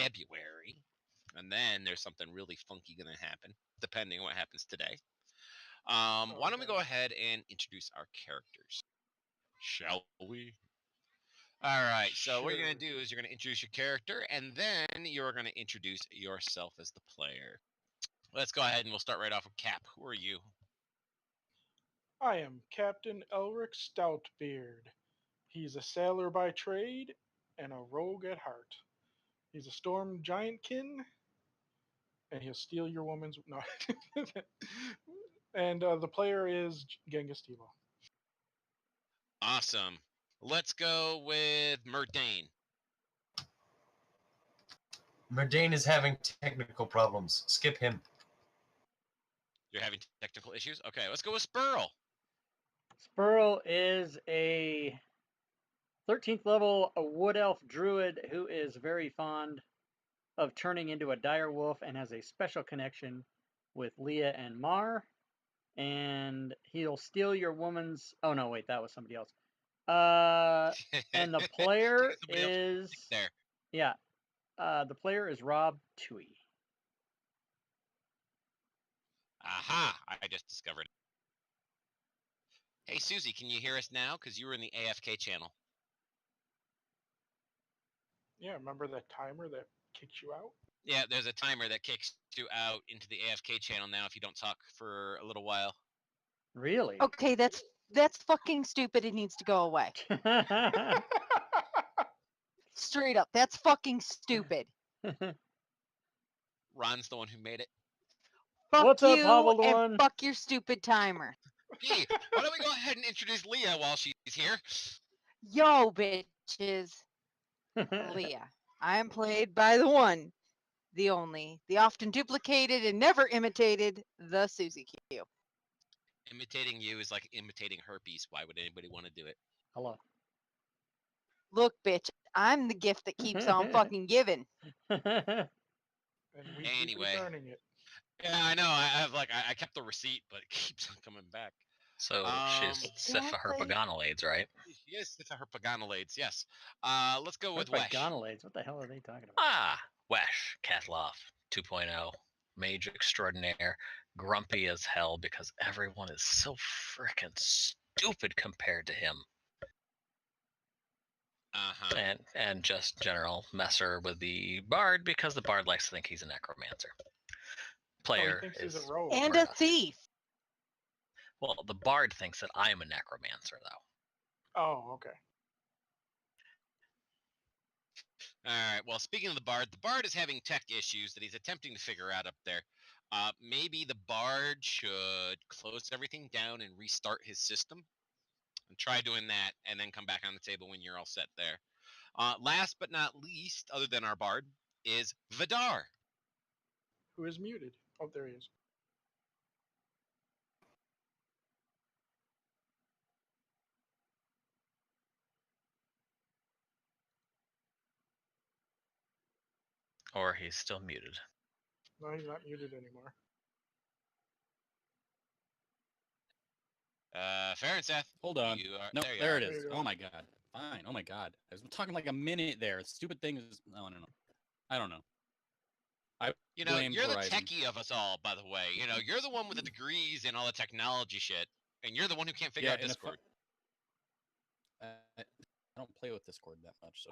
February. And then there's something really funky going to happen, depending on what happens today. Why don't we go ahead and introduce our characters? Shall we? All right, so what you're going to do is you're going to introduce your character, and then you're going to introduce yourself as the player. Let's go ahead and we'll start right off with Cap. Who are you? I am Captain Elric Stoutbeard. He's a sailor by trade and a rogue at heart. He's a storm giantkin, and he'll steal your woman's. No. And the player is Genghis Tilo. Awesome. Let's go with Murdane. Murdane is having technical problems. Skip him. You're having technical issues? Okay, let's go with Spurl. Spurl is a 13th level wood elf druid who is very fond of turning into a dire wolf and has a special connection with Leah and Mar. And he'll steal your woman's. Oh no, wait, that was somebody else. And the player is there. Yeah, the player is Rob Tui. Aha! I just discovered it. Hey, Susie, can you hear us now? Because you were in the AFK channel. Yeah, remember that timer that kicks you out? Yeah, there's a timer that kicks you out into the AFK channel now if you don't talk for a little while. Really? Okay, that's fucking stupid. It needs to go away. Straight up, that's fucking stupid. Ron's the one who made it. Fuck What's you up, Hobbled and One? fuck your stupid timer. Hey, why don't we go ahead and introduce Leah while she's here? Yo, bitches. Leah. I am played by the one, the only, the often duplicated and never imitated, the Susie Q. Imitating you is like imitating herpes. Why would anybody want to do it? Hello. Look, bitch, I'm the gift that keeps on fucking giving. And we Anyway. keep returning it. Yeah, I know. I kept the receipt, but it keeps on coming back. So she's Ciphaherpagonolades, right? She is Ciphaherpagonolades, yes. Let's go with Wesh. Herpagonolades? What the hell are they talking about? Ah, Wesh, Katloff, 2.0, mage extraordinaire, grumpy as hell because everyone is so frickin' stupid compared to him. Uh-huh. And just general messer with the bard because the bard likes to think he's a necromancer. Player thinks is he's a rogue. And a thief. Well, the bard thinks that I'm a necromancer, though. Oh, okay. All right. Well, speaking of the bard is having tech issues that he's attempting to figure out up there. Maybe the bard should close everything down and restart his system. And try doing that, and then come back on the table when you're all set there. Last but not least, other than our bard, is Vidar. Who is muted? Oh, there he is. Or he's still muted. No, he's not muted anymore. Fair and Seth. Hold on. No, there it is. There you go. Oh my god. Fine. Oh my god. I was talking like a minute there. Stupid thing is. No, I don't know. I don't know. You're the Verizon. techie of us all, by the way. You're the one with the degrees and all the technology shit, and you're the one who can't figure out Discord. I don't play with Discord that much, so.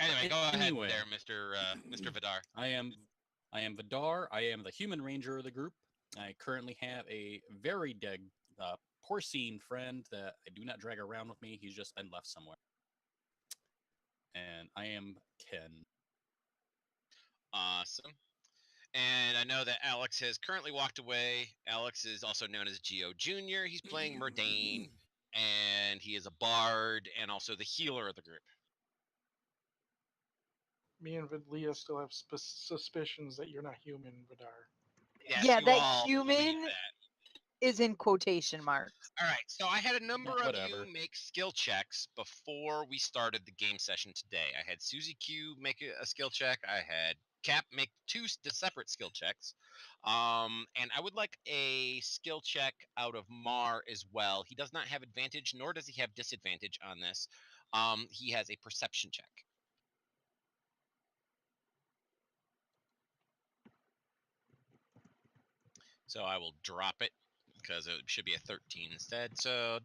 Anyway, go ahead there, Mr. Vidar. I am Vidar. I am the human ranger of the group. I currently have a very dead porcine friend that I do not drag around with me. He's just been left somewhere. And I am Ken. Awesome. And I know that Alex has currently walked away. Alex is also known as Geo Jr. He's playing Murdane, and he is a bard and also the healer of the group. Me and Vidlia still have suspicions that you're not human, Vidar. Yes, Yeah, you that all human believe that. is in quotation marks. All right, so I had a number of Whatever. you make skill checks before we started the game session today. I had Susie Q make a skill check. I had Cap make two separate skill checks. And I would like a skill check out of Mar as well. He does not have advantage, nor does he have disadvantage on this. He has a perception check. So I will drop it because it should be a 13 instead. So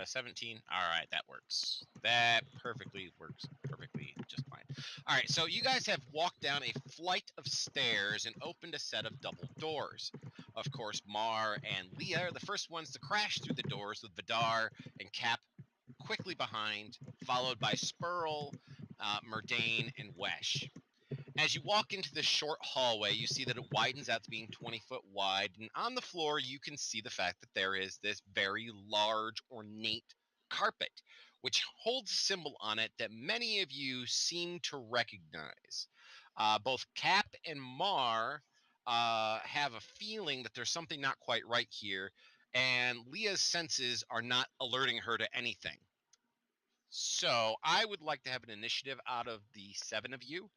17. All right, that works. That perfectly works. Perfectly just fine. All right, so you guys have walked down a flight of stairs and opened a set of double doors. Of course, Mar and Leah are the first ones to crash through the doors, with Vidar and Cap quickly behind, followed by Spurl, Murdane, and Wesh. As you walk into the short hallway, you see that it widens out to being 20 foot wide, and on the floor, you can see the fact that there is this very large, ornate carpet, which holds a symbol on it that many of you seem to recognize. Both Cap and Mar have a feeling that there's something not quite right here, and Leah's senses are not alerting her to anything. So I would like to have an initiative out of the 7 of you.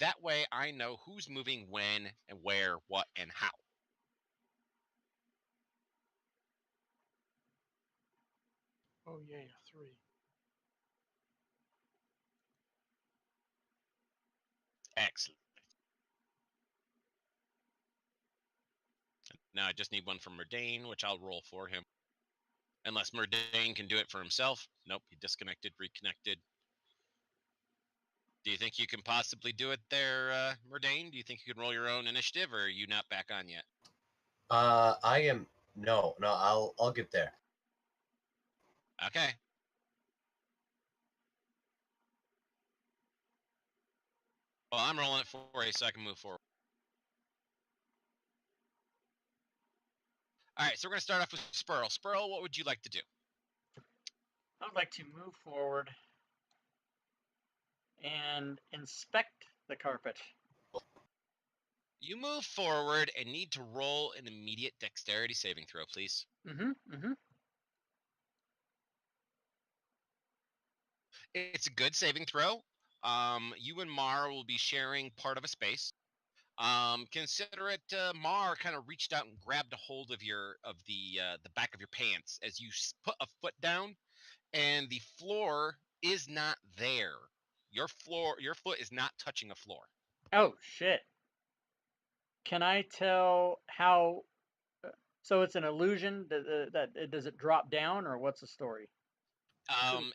That way I know who's moving when and where, what, and how. Oh yeah, 3. Excellent. Now I just need one from Murdane, which I'll roll for him. Unless Murdane can do it for himself. Nope, he disconnected, reconnected. Do you think you can possibly do it there, Murdane? Do you think you can roll your own initiative, or are you not back on yet? I am no. I'll get there. Okay. Well, I'm rolling it for you so I can move forward. All right, so we're going to start off with Spurl. Spurl, what would you like to do? I would like to move forward and inspect the carpet. You move forward and need to roll an immediate dexterity saving throw, please. It's a good saving throw. You and Mar will be sharing part of a space. Consider it. Mar kind of reached out and grabbed a hold of the back of your pants as you put a foot down, and the floor is not there. Your foot is not touching a floor. Oh shit! Can I tell how? So it's an illusion that does it drop down, or what's the story?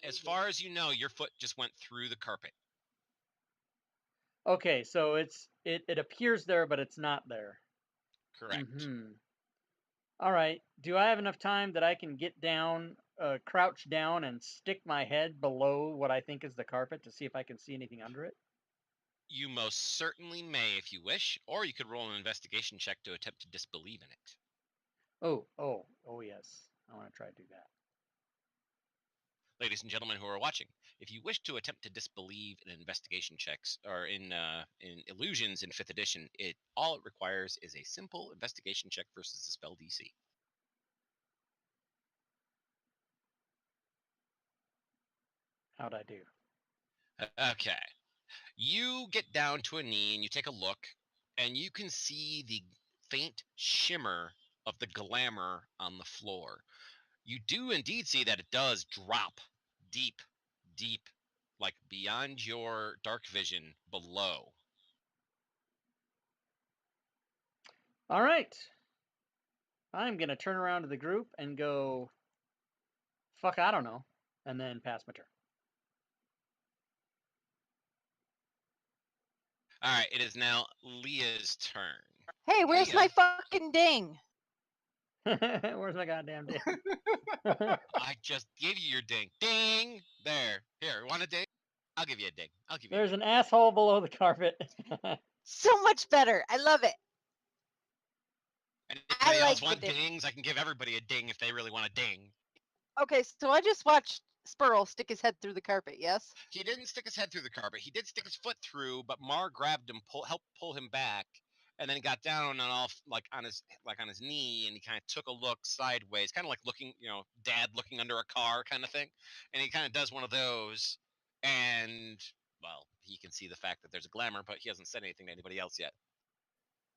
As far as you know, your foot just went through the carpet. Okay, so it appears there, but it's not there. Correct. All right. Do I have enough time that I can get down, crouch down, and stick my head below what I think is the carpet to see if I can see anything under it? You most certainly may if you wish, or you could roll an investigation check to attempt to disbelieve in it. Oh yes. I want to try to do that. Ladies and gentlemen who are watching, if you wish to attempt to disbelieve in investigation checks or in illusions in 5th edition, all it requires is a simple investigation check versus the spell DC. How'd I do? Okay. You get down to a knee and you take a look, and you can see the faint shimmer of the glamour on the floor. You do indeed see that it does drop deep, deep, like beyond your dark vision below. All right. I'm going to turn around to the group and go, fuck, I don't know, and then pass my turn. All right, it is now Leah's turn. Hey, where's my fucking ding? Where's my goddamn ding? I just gave you your ding. Ding! There. Here, want a ding? I'll give you a ding. There's an asshole below the carpet. So much better. I love it. Anybody else want dings? I can give everybody a ding if they really want a ding. Okay, so I just watched Spurl stick his head through the carpet, yes? He didn't stick his head through the carpet. He did stick his foot through, but Mar grabbed him, helped pull him back, and then he got down and off on his knee, and he kind of took a look sideways, kind of like looking, dad looking under a car kind of thing. And he kind of does one of those, and well, he can see the fact that there's a glamour, but he hasn't said anything to anybody else yet.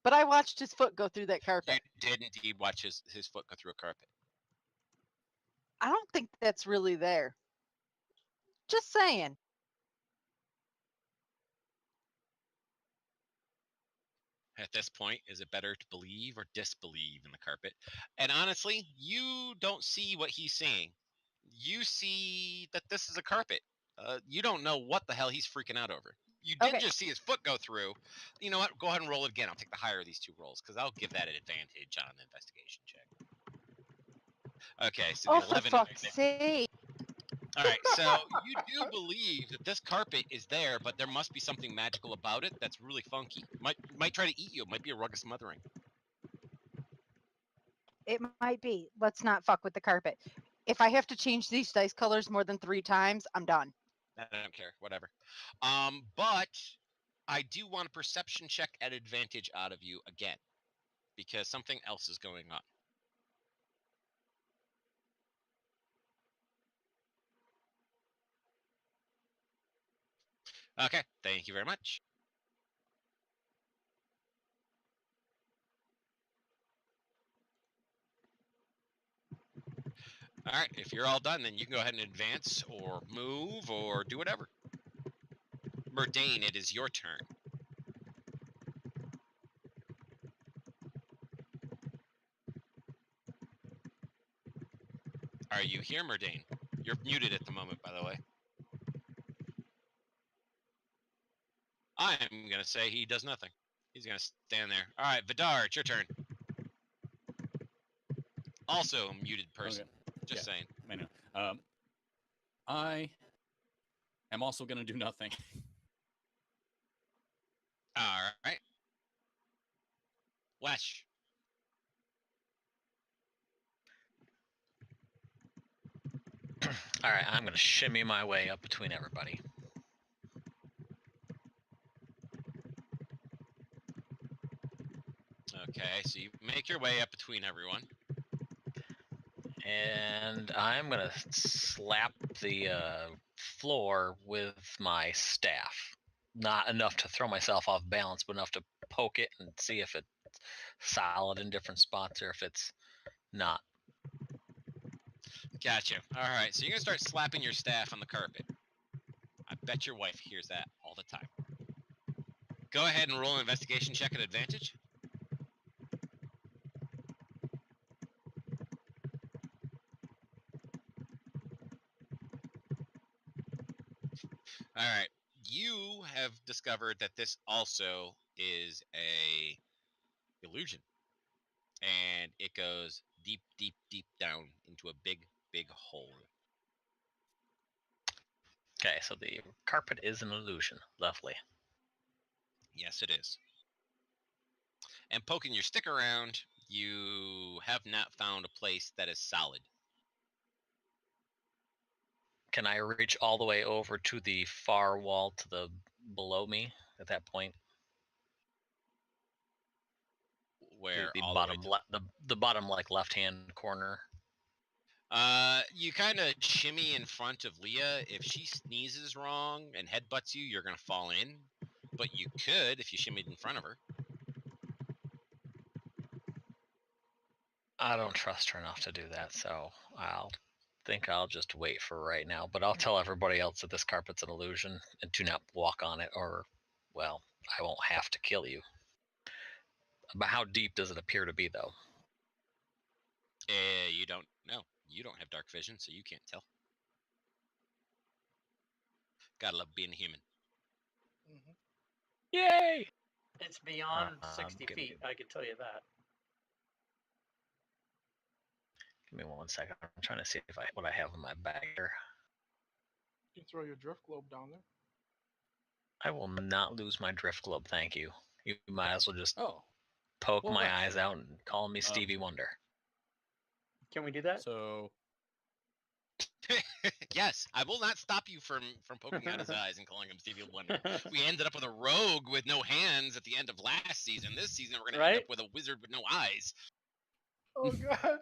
But I watched his foot go through that carpet. You did indeed watch his foot go through a carpet. I don't think that's really there. Just saying. at this point. Is it better to believe or disbelieve in the carpet? And honestly, you don't see what he's seeing. You see that this is a carpet. You don't know what the hell he's freaking out over. You did Okay. just see his foot go through. You know what? Go ahead and roll it again. I'll take the higher of these 2 rolls because I'll give that an advantage on an investigation check. Okay, so Oh, the for 11. fuck's sake. All right, so you do believe that this carpet is there, but there must be something magical about it that's really funky. Might try to eat you. It might be a rug of smothering. It might be. Let's not fuck with the carpet. If I have to change these dice colors more than 3 times, I'm done. I don't care. Whatever. But I do want a perception check at advantage out of you again, because something else is going on. Okay, thank you very much. All right, if you're all done, then you can go ahead and advance or move or do whatever. Murdane, it is your turn. Are you here, Murdane? You're muted at the moment, by the way. I am going to say he does nothing. He's going to stand there. All right, Vidar, it's your turn. Also a muted person. Okay. Just saying. I know. I am also going to do nothing. All right. Wesh. All right, I'm going to shimmy my way up between everybody. Okay, so you make your way up between everyone. And I'm going to slap the floor with my staff. Not enough to throw myself off balance, but enough to poke it and see if it's solid in different spots or if it's not. Gotcha. All right, so you're going to start slapping your staff on the carpet. I bet your wife hears that all the time. Go ahead and roll an investigation check at advantage. All right. You have discovered that this also is a illusion. And it goes deep, deep, deep down into a big, big hole. Okay, so the carpet is an illusion. Lovely. Yes, it is. And poking your stick around, you have not found a place that is solid. Can I reach all the way over to the far wall to the below me at that point? Where The all bottom the way the bottom like left-hand corner. you kind of shimmy in front of Leah. If she sneezes wrong and headbutts you, you're gonna fall in. But you could if you shimmied in front of her. I don't trust her enough to do that, so I'll just wait for right now. But I'll tell everybody else that this carpet's an illusion and do not walk on it, or, well, I won't have to kill you. But how deep does it appear to be, though? You don't know. You don't have dark vision, so you can't tell. Gotta love being a human. Mhm. Yay! It's beyond 60 give me- feet, I can tell you that. Give me 1 second. I'm trying to see what I have in my bag here. You can throw your drift globe down there. I will not lose my drift globe, thank you. You might as well just Oh, poke well, my right. eyes out and call me Stevie Wonder. Can we do that? so Yes, I will not stop you from poking out his eyes and calling him Stevie Wonder. We ended up with a rogue with no hands at the end of last season. This season, we're gonna end Right? up with a wizard with no eyes. Oh god.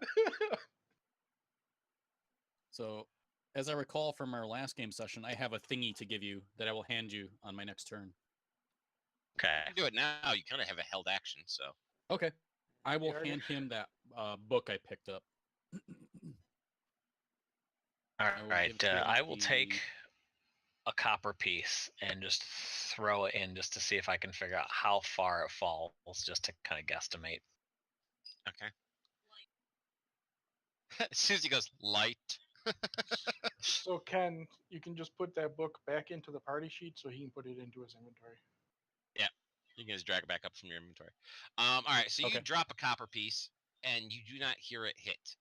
So, as I recall from our last game session, I have a thingy to give you that I will hand you on my next turn. Okay. You can do it now. You kind of have a held action, so. Okay. I will already- hand him that book I picked up. All will right. give him I will take a copper piece and just throw it in just to see if I can figure out how far it falls, just to kind of guesstimate. Okay. Susie goes, light. So Ken, you can just put that book back into the party sheet so he can put it into his inventory. Yeah. You can just drag it back up from your inventory. All right, so you Okay. drop a copper piece, and you do not hear it hit.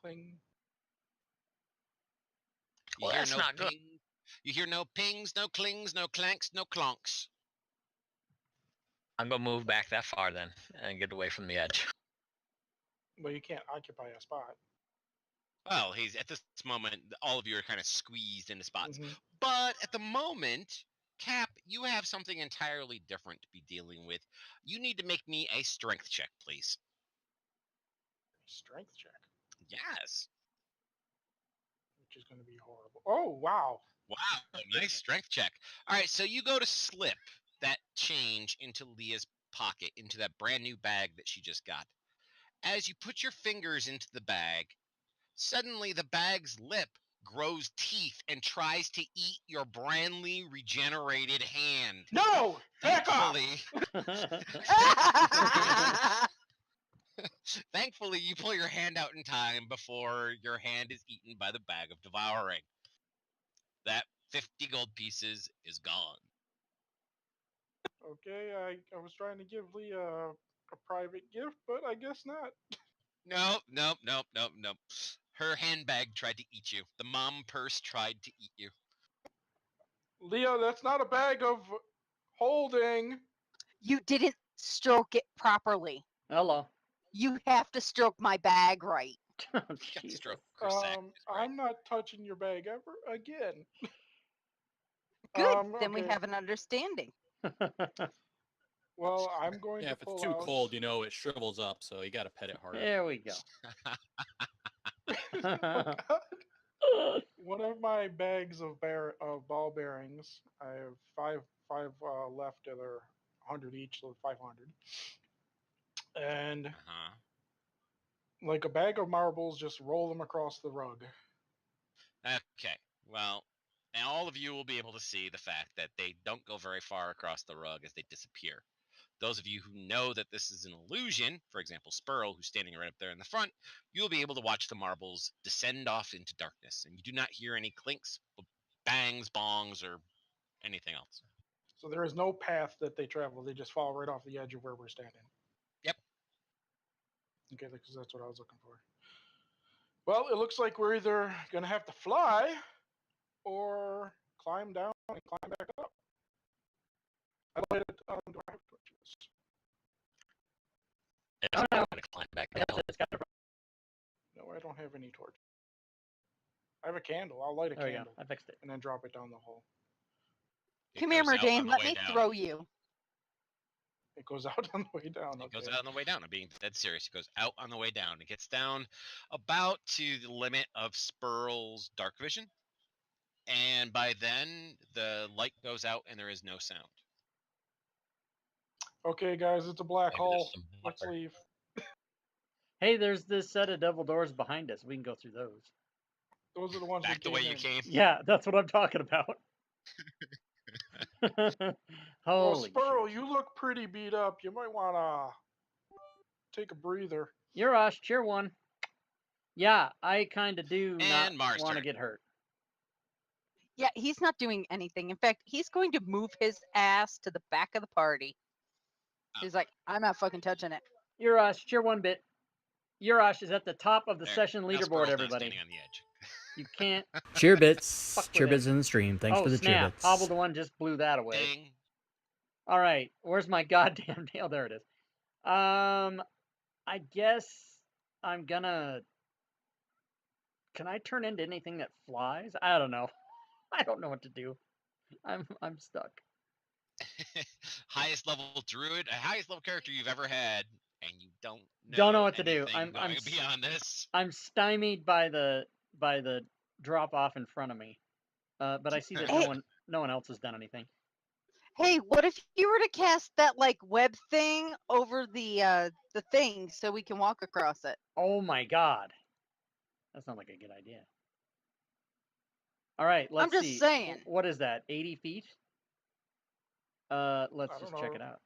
Cling. You Well, hear that's no not good. ping. You hear no pings, no clings, no clanks, no clonks. I'm gonna move back that far then and get away from the edge. Well, you can't occupy a spot. Well, he's at this moment, all of you are kind of squeezed into spots. Mhm. But at the moment, Cap, you have something entirely different to be dealing with. You need to make me a strength check, please. Strength check, Yes. which is going to be horrible. Oh, wow. Wow, nice strength check. All right, so you go to slip that change into Leah's pocket, into that brand new bag that she just got. As you put your fingers into the bag, suddenly the bag's lip grows teeth and tries to eat your brandly regenerated hand. No! Back off! Thankfully, you pull your hand out in time before your hand is eaten by the bag of devouring. That 50 gold pieces is gone. Okay, I was trying to give Leah a private gift, but I guess not. Nope. Her handbag tried to eat you. The mom purse tried to eat you. Leah, that's not a bag of holding. You didn't stroke it properly. Hello. You have to stroke my bag right. Oh, Got Jesus. stroke her sack. I'm not touching your bag ever again. Good. Then we Okay. have an understanding. Well, I'm going Yeah, to if it's pull too out. cold, you know, it shrivels up, so you gotta pet it harder. There we go. Oh, God. One of my bags of ball bearings. I have five left. They're 100 each, so 500. And Uh-huh. like a bag of marbles, just roll them across the rug. Okay. Well, now all of you will be able to see the fact that they don't go very far across the rug as they disappear. Those of you who know that this is an illusion, for example, Spurl, who's standing right up there in the front, you'll be able to watch the marbles descend off into darkness, and you do not hear any clinks, bangs, bongs, or anything else. So there is no path that they travel. They just fall right off the edge of where we're standing. Yep. Okay, because that's what I was looking for. Well, it looks like we're either gonna have to fly or climb down and climb back up. I light it. Do I have torches? I'm going to climb back down. No, I don't have any torches. I have a candle. I'll light a There we go. candle I fixed it. and then drop it down the hole. It Come here, goes out on Murdane. the Let way me down. throw you. It goes out on the way down. It Okay. goes out on the way down. I'm being dead serious. It goes out on the way down. It gets down about to the limit of Spurl's dark vision. And by then, the light goes out and there is no sound. Okay, guys, it's a black Maybe there's hole. some Let's water. leave. Hey, there's this set of double doors behind us. We can go through those. Those are the ones Back we the way came you in. came. Yeah, that's what I'm talking about. Well, Holy Spurl, shit. you look pretty beat up. You might want to take a breather. Urash, cheer one. Yeah, I kind of do And not Mars want to turn. get hurt. Yeah, he's not doing anything. In fact, he's going to move his ass to the back of the party. He's like, I'm not fucking touching it. Urash, cheer one bit. Urash is at the top of the There. session Now leaderboard, Spurl's not everybody. standing on the edge. You can't. Cheer bits. Fuck with Cheer it. bits in the stream. Thanks Oh, for the cheer snap. bits. Hobble the one just blew that away. Ding. All right, where's my goddamn tail? There it is. I guess I'm gonna. Can I turn into anything that flies? I don't know. I don't know what to do. I'm stuck. Highest level druid, highest level character you've ever had, and you don't Don't know what to do. anything I'm going beyond this. I'm stymied by the drop off in front of me. But I see that Hey. no one else has done anything. Hey, what if you were to cast that like web thing over the thing so we can walk across it? Oh my god. That sounds like a good idea. All right, let's just see. saying. What is that? 80 feet? Let's I just don't check know. it out.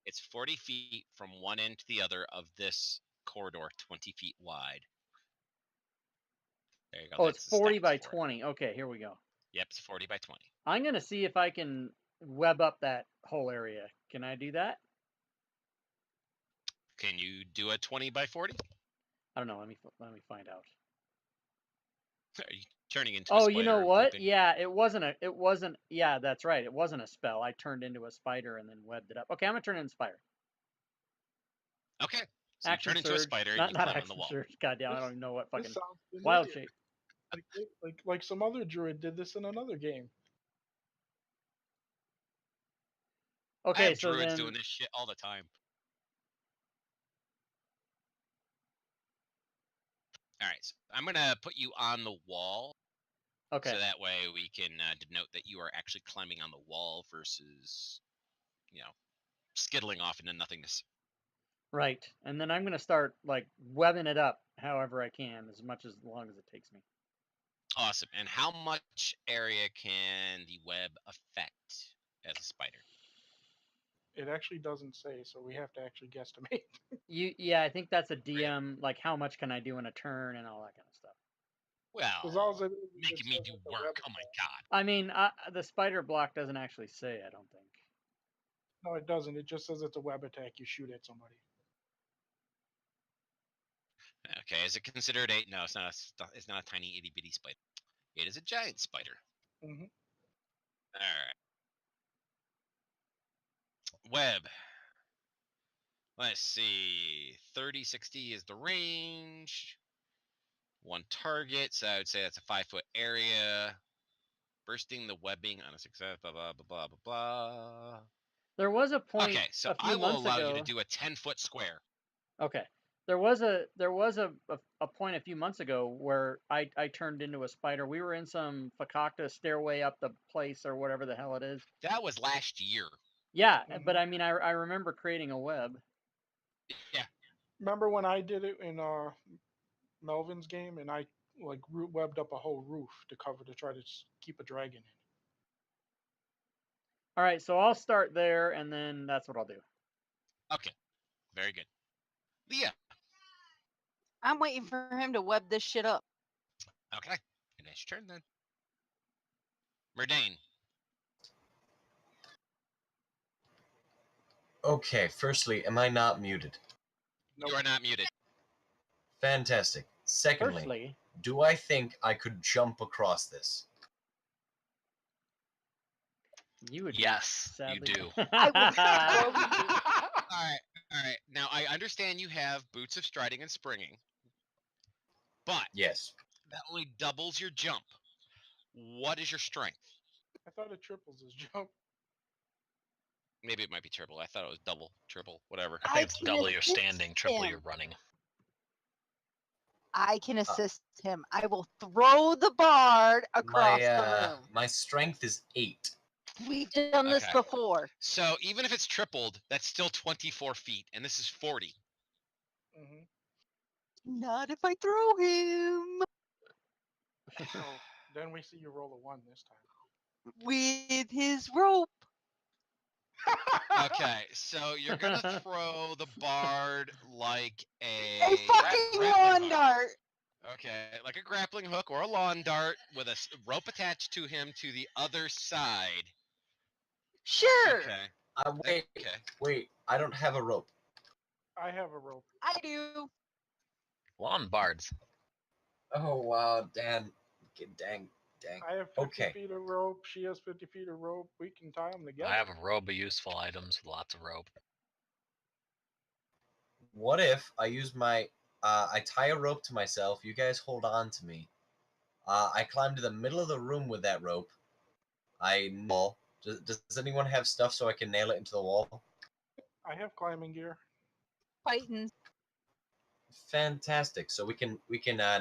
It's 40 feet from one end to the other of this corridor, 20 feet wide. There you go. Oh, That's it's the 40 stats by for it. 20. Okay, here we go. Yep, it's 40 by 20. I'm gonna see if I can web up that whole area. Can I do that? Can you do a 20 by 40? I don't know. Let me find out. Are you turning into a Oh, spider you know and what? pooping? Yeah, it wasn't. Yeah, that's right. It wasn't a spell. I turned into a spider and then webbed it up. Okay, I'm gonna turn into a spider. Okay. So Action you turn into a surge. spider and Not you climb on the action wall. surge. Goddamn, I This- don't even know what This fucking sounds wild familiar. shape. Like some other druid did this in another game. I Okay, have so druids then doing this shit all the time. All right, so I'm gonna put you on the wall, okay. so that way we can denote that you are actually climbing on the wall versus, skittling off into nothingness. Right. And then I'm going to start like webbing it up however I can, as long as it takes me. Awesome. And how much area can the web affect as a spider? It actually doesn't say, so we have to actually guesstimate. Yeah, I think that's a DM, like how much can I do in a turn and all that kind of stuff. As long as Well, it making me says do it's a work. web Oh my attack. god. I mean, the spider block doesn't actually say, I don't think. No, it doesn't. It just says it's a web attack. You shoot at somebody. Okay, is it considered a? No, it's not. It's not a tiny itty bitty spider. It is a giant spider. Mm-hmm. All right. Web. Let's see. 30, 60 is the range. One target, so I would say that's a 5-foot area. Bursting the webbing on a success. Blah blah blah blah blah blah. There was a point Okay, so a few I will months allow ago. you to do a 10-foot square. Okay. There was a point a few months ago where I turned into a spider. We were in some fakakta stairway up the place or whatever the hell it is. That was last year. Yeah, Mhm. but I mean, I remember creating a web. Yeah. Remember when I did it in Melvin's game, and I like webbed up a whole roof to try to keep a dragon in. All right, so I'll start there, and then that's what I'll do. Okay. Very good. Leah. I'm waiting for him to web this shit up. Okay. And it's your turn then. Murdane. Okay, firstly, am I not muted? Nope. You are not muted. Fantastic. Secondly, Firstly, do I think I could jump across this? you would. Yes, you sadly... do. I will throw you. All right. Now I understand you have boots of striding and springing, but Yes. that only doubles your jump. What is your strength? I thought it triples his jump. Maybe it might be triple. I thought it was double, triple, whatever. I I think it's can double your assist standing, triple him. your running. I can assist him. I will throw the bard across the room. My strength is 8. We've done this Okay. before. So even if it's tripled, that's still 24 feet, and this is 40. Mm-hmm. Not if I throw him. So then we see you roll a 1 this time. With his rope. Okay, so you're gonna throw the bard like A a fucking grappling lawn hook. dart. Okay, like a grappling hook or a lawn dart with a rope attached to him to the other side. Sure. Okay. Wait, I don't have a rope. I have a rope. I do. Lawn bards. Oh, wow, dang. I have 50 Okay. feet of rope. She has 50 feet of rope. We can tie them together. I have a robe of useful items with lots of rope. What if I use I tie a rope to myself, you guys hold on to me. I climb to the middle of the room with that rope. I nail. Does anyone have stuff so I can nail it into the wall? I have climbing gear. Fighting. Fantastic. So we can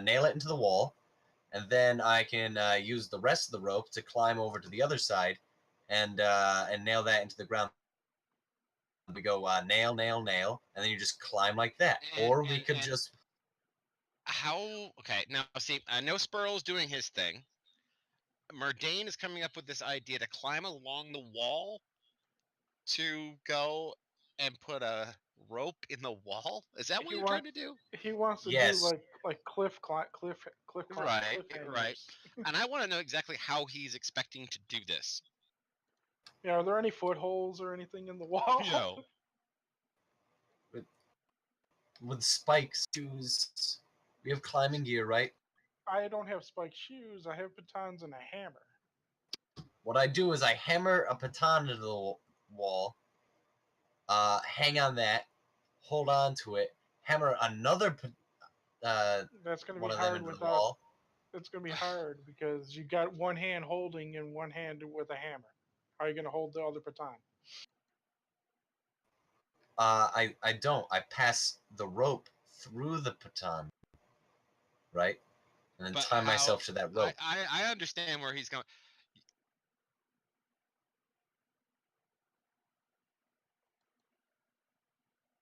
nail it into the wall, and then I can use the rest of the rope to climb over to the other side, and nail that into the ground. We go nail, nail, nail, and then you just climb like that. Or we could just. How? Okay, now see, I know Spurl's doing his thing. Murdane is coming up with this idea to climb along the wall to go and put a rope in the wall. Is that what He you're trying to do? He wants to do Yes. like cliff Right. cliffhangers. And I want to know exactly how he's expecting to do this. Yeah, are there any footholes or anything in the wall? No. With spikes, shoes. We have climbing gear, right? I don't have spiked shoes. I have batons and a hammer. What I do is I hammer a baton into the wall, hang on that, hold on to it, hammer another That's gonna one be of them hard into the without. wall. It's gonna be hard because you got one hand holding and one hand with a hammer. How are you gonna hold the other baton? I don't. I pass the rope through the baton, right? And then But tie how- myself to that rope. I understand where he's going.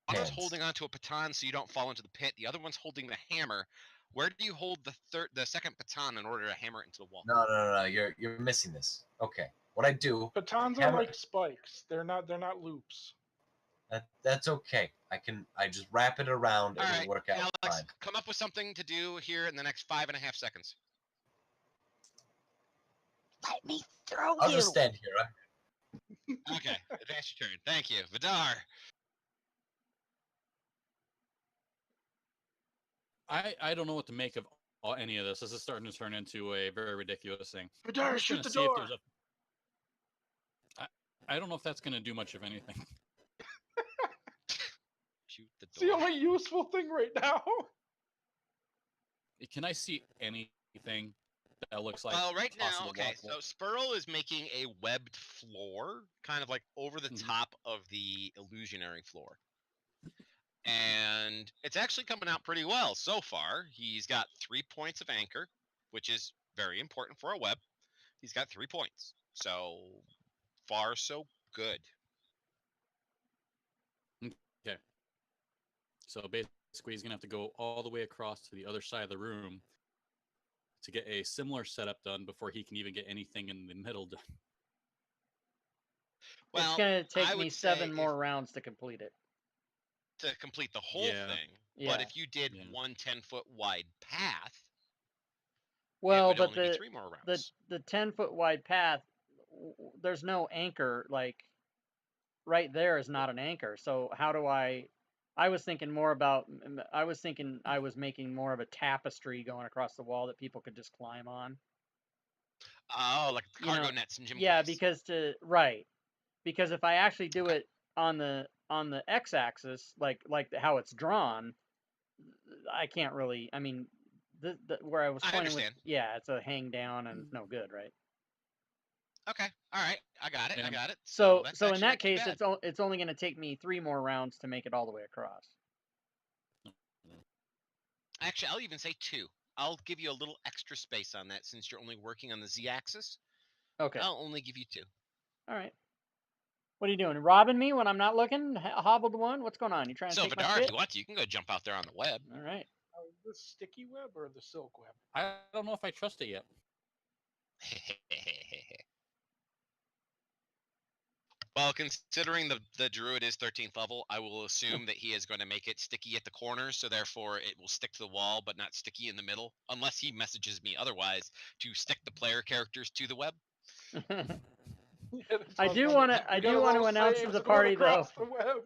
One is Hands. holding onto a baton so you don't fall into the pit. The other one's holding the hammer. Where do you hold the second baton in order to hammer it into the wall? No. You're missing this. Okay. What I do, Batons are hammer- like spikes. They're not loops. that's okay. I just wrap it around. All It'll right, work out Alex, fine. come up with something to do here in the next 5.5 seconds. Let me throw I'll you. just stand here. Okay, advance your turn. Thank you, Vidar. I don't know what to make of any of this. This is starting to turn into a very ridiculous thing. Vidar, I'm just shoot gonna the see if door. there's I don't know if that's going to do much of anything. Shoot the It's the door. only useful thing right now. Can I see anything that looks like Well, right now, possible okay, walkable? so Spurl is making a webbed floor, kind of like over the Mhm. top of the illusionary floor. And it's actually coming out pretty well so far. He's got 3 points of anchor, which is very important for a web. He's got 3 points. So far, so good. Okay. So basically, he's going to have to go all the way across to the other side of the room to get a similar setup done before he can even get anything in the middle done. Well, it's going to take I me would say 7 more rounds to complete it. to complete the whole Yeah. thing. Yeah. But if you did Yeah. one 10-foot wide path, Well, it would but only be 3 more rounds. the 10-foot wide path, there's no anchor. Like right there is not an anchor. So how do I was thinking more about. I was thinking I was making more of a tapestry going across the wall that people could just climb on. Oh, like You cargo know, nets and gym Yeah, class. because if I actually do it on the x-axis, like how it's drawn, I can't really. I mean, where I was I pointing with, understand. it's a hang down and it's no good, right? Okay, all right, I got it. I Yeah. got it. So that's in actually that not too case, bad. it's only going to take me 3 more rounds to make it all the way across. Actually, I'll even say 2. I'll give you a little extra space on that since you're only working on the z-axis. Okay. I'll only give you 2. All right. What are you doing? Robbing me when I'm not looking? Hobbled one? What's going on? You trying to So, take my Vidar, if shit? you want to, you can go jump out there on the web. All right. The sticky web or the silk web? I don't know if I trust it yet. Well, considering the druid is 13th level, I will assume that he is going to make it sticky at the corners, so therefore it will stick to the wall, but not sticky in the middle, unless he messages me otherwise to stick the player characters to the web. I do want to announce to the party though. The web.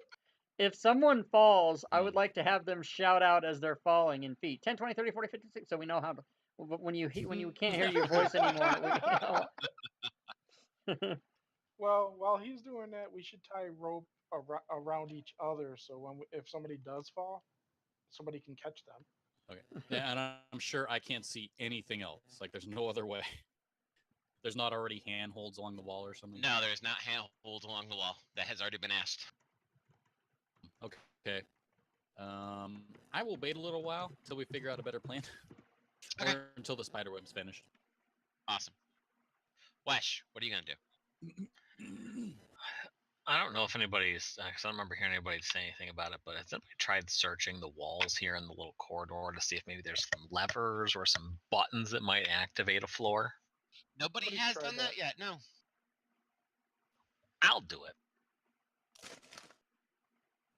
If someone falls, I Hmm. would like to have them shout out as they're falling in feet. 10, 20, 30, 40, 50, 60, so we know how to. When you can't hear your voice anymore. Well, while he's doing that, we should tie rope around each other so if somebody does fall, somebody can catch them. Okay. Yeah, and I'm sure I can't see anything else. Like, there's no other way. There's not already handholds along the wall or something. No, there's not handholds along the wall. That has already been asked. Okay. I will wait a little while until we figure out a better plan, Okay. or until the spider web's finished. Awesome. Wesh, what are you going to do? I don't know if anybody's, because I don't remember hearing anybody say anything about it, but has anybody tried searching the walls here in the little corridor to see if maybe there's some levers or some buttons that might activate a floor? Nobody Nobody's has tried done that yet. No. I'll do it.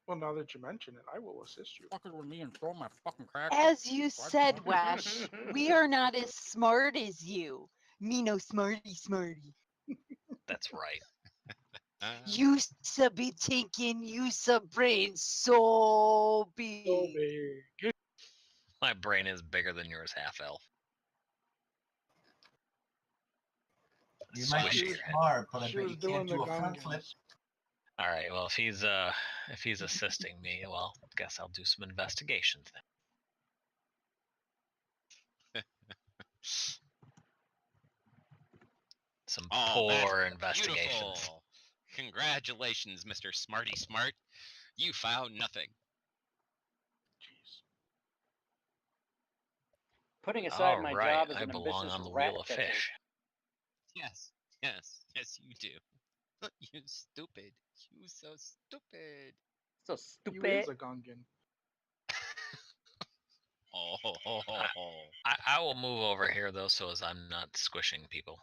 Well, now that you mention it, I will assist you. Fucking with me and throw my fucking crack. As you said, Wash, we are not as smart as you. Me no smarty. That's right. You be thinking you brain so big. So big. My brain is bigger than yours, half elf. You might Squish be your head. smart, but I She bet was you doing can't the do a front flip. Gungans. All right. Well, if he's assisting me, well, guess I'll do some investigations then. Some Oh, that's poor investigations. beautiful. Congratulations, Mr. Smarty Smart. You found nothing. Jeez. Putting aside All my right, job as I an belong ambitious on the rat wheel of catcher. fish. Yes, you do. You stupid. You so stupid. So You stupid. is a Gungan. Oh. I will move over here though, so as I'm not squishing people.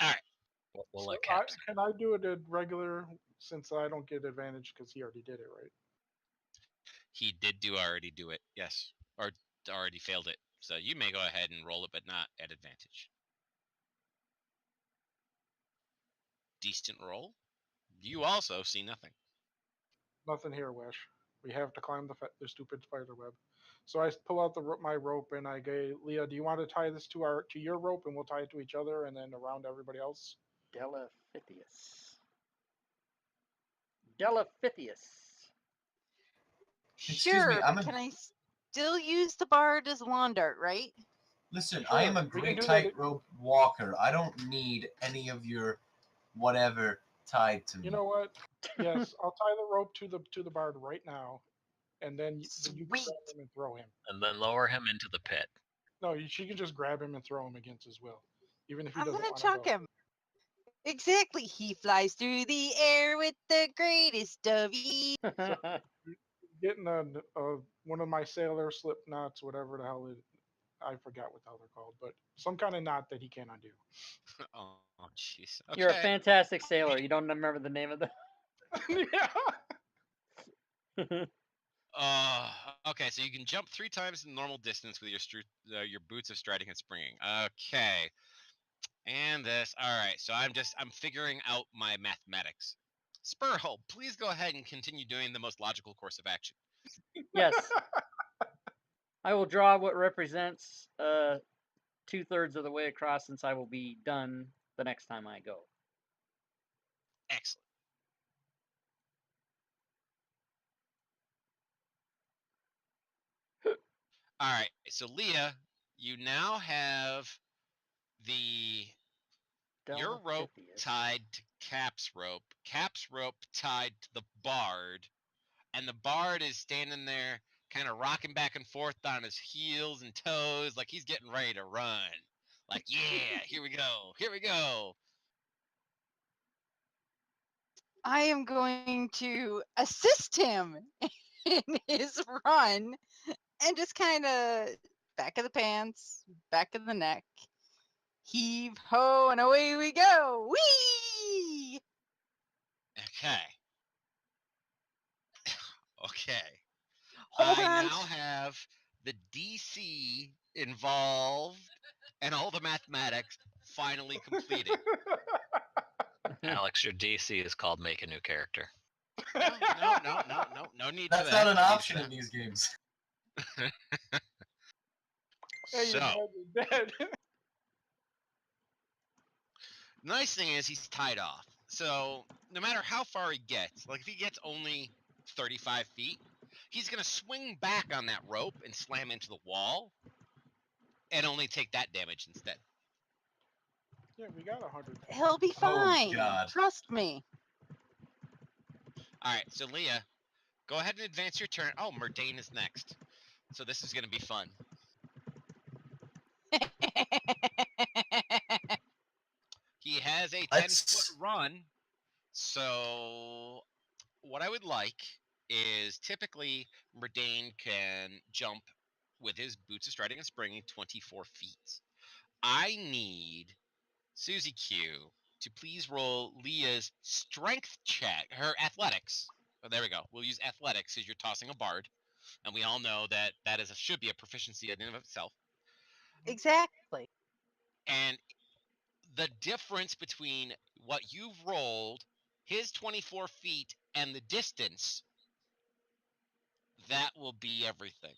All right. We'll So let Caps. can I do it at regular since I don't get advantage because he already did it, right? He did already do it. Yes. Or already failed it. So you may go ahead and roll it, but not at advantage. Decent roll. You also see nothing. Nothing here, Wish. We have to climb the stupid spider web. So I pull out my rope and I go, Leah, do you want to tie this to your rope and we'll tie it to each other and then around everybody else? Delaphythius. Delaphythius. Excuse Sure, me, but can I still use the bard as lawn dart, right? Listen, Sure, I am a we can great do that. tightrope walker. I don't need any of your whatever tied to me. You know what? Yes, I'll tie the rope to the bard right now, and then you Sweet. grab him and throw him. And then lower him into the pit. No, she can just grab him and throw him against his will, even if he I'm doesn't gonna want to chuck go. him. Exactly. He flies through the air with the greatest of ease. Getting one of my sailor slip knots, whatever the hell I forgot what the hell they're called, but some kind of knot that he can't undo. Oh, jeez. Okay. You're a fantastic sailor. You don't remember the name of the. Yeah. Okay, so you can jump 3 times the normal distance with your boots of striding and springing. Okay. And this. All right. So I'm figuring out my mathematics. Spurhole, please go ahead and continue doing the most logical course of action. Yes. I will draw what represents 2/3 of the way across, since I will be done the next time I go. Excellent. All right. So Leah, you now have your rope Delaphythius. tied to Cap's rope tied to the bard, and the bard is standing there kind of rocking back and forth on his heels and toes like he's getting ready to run. Like, yeah, here we go. I am going to assist him in his run and just kind of back of the pants, back of the neck, heave ho, and away we go. Whee! Okay. Okay. Hold I on. now have the DC involved and all the mathematics finally completed. Alex, your DC is called Make a New Character. No need That's for that. not an option in these games. Hey, you're So, dead. nice thing is he's tied off. So, no matter how far he gets, like if he gets only 35 feet, he's going to swing back on that rope and slam into the wall and only take that damage instead. Yeah, we got 100. He'll be fine. God. Trust me. All right, so Leah, go ahead and advance your turn. Oh, Murdane is next. So this is going to be fun. He has a 10-foot run. So what I would like is typically Murdane can jump with his boots of striding and springing 24 feet. I need Susie Q to please roll Leah's strength check, her athletics. Oh, there we go. We'll use athletics as you're tossing a bard, and we all know that should be a proficiency in and of itself. Exactly. And the difference between what you've rolled, his 24 feet, and the distance, that will be everything.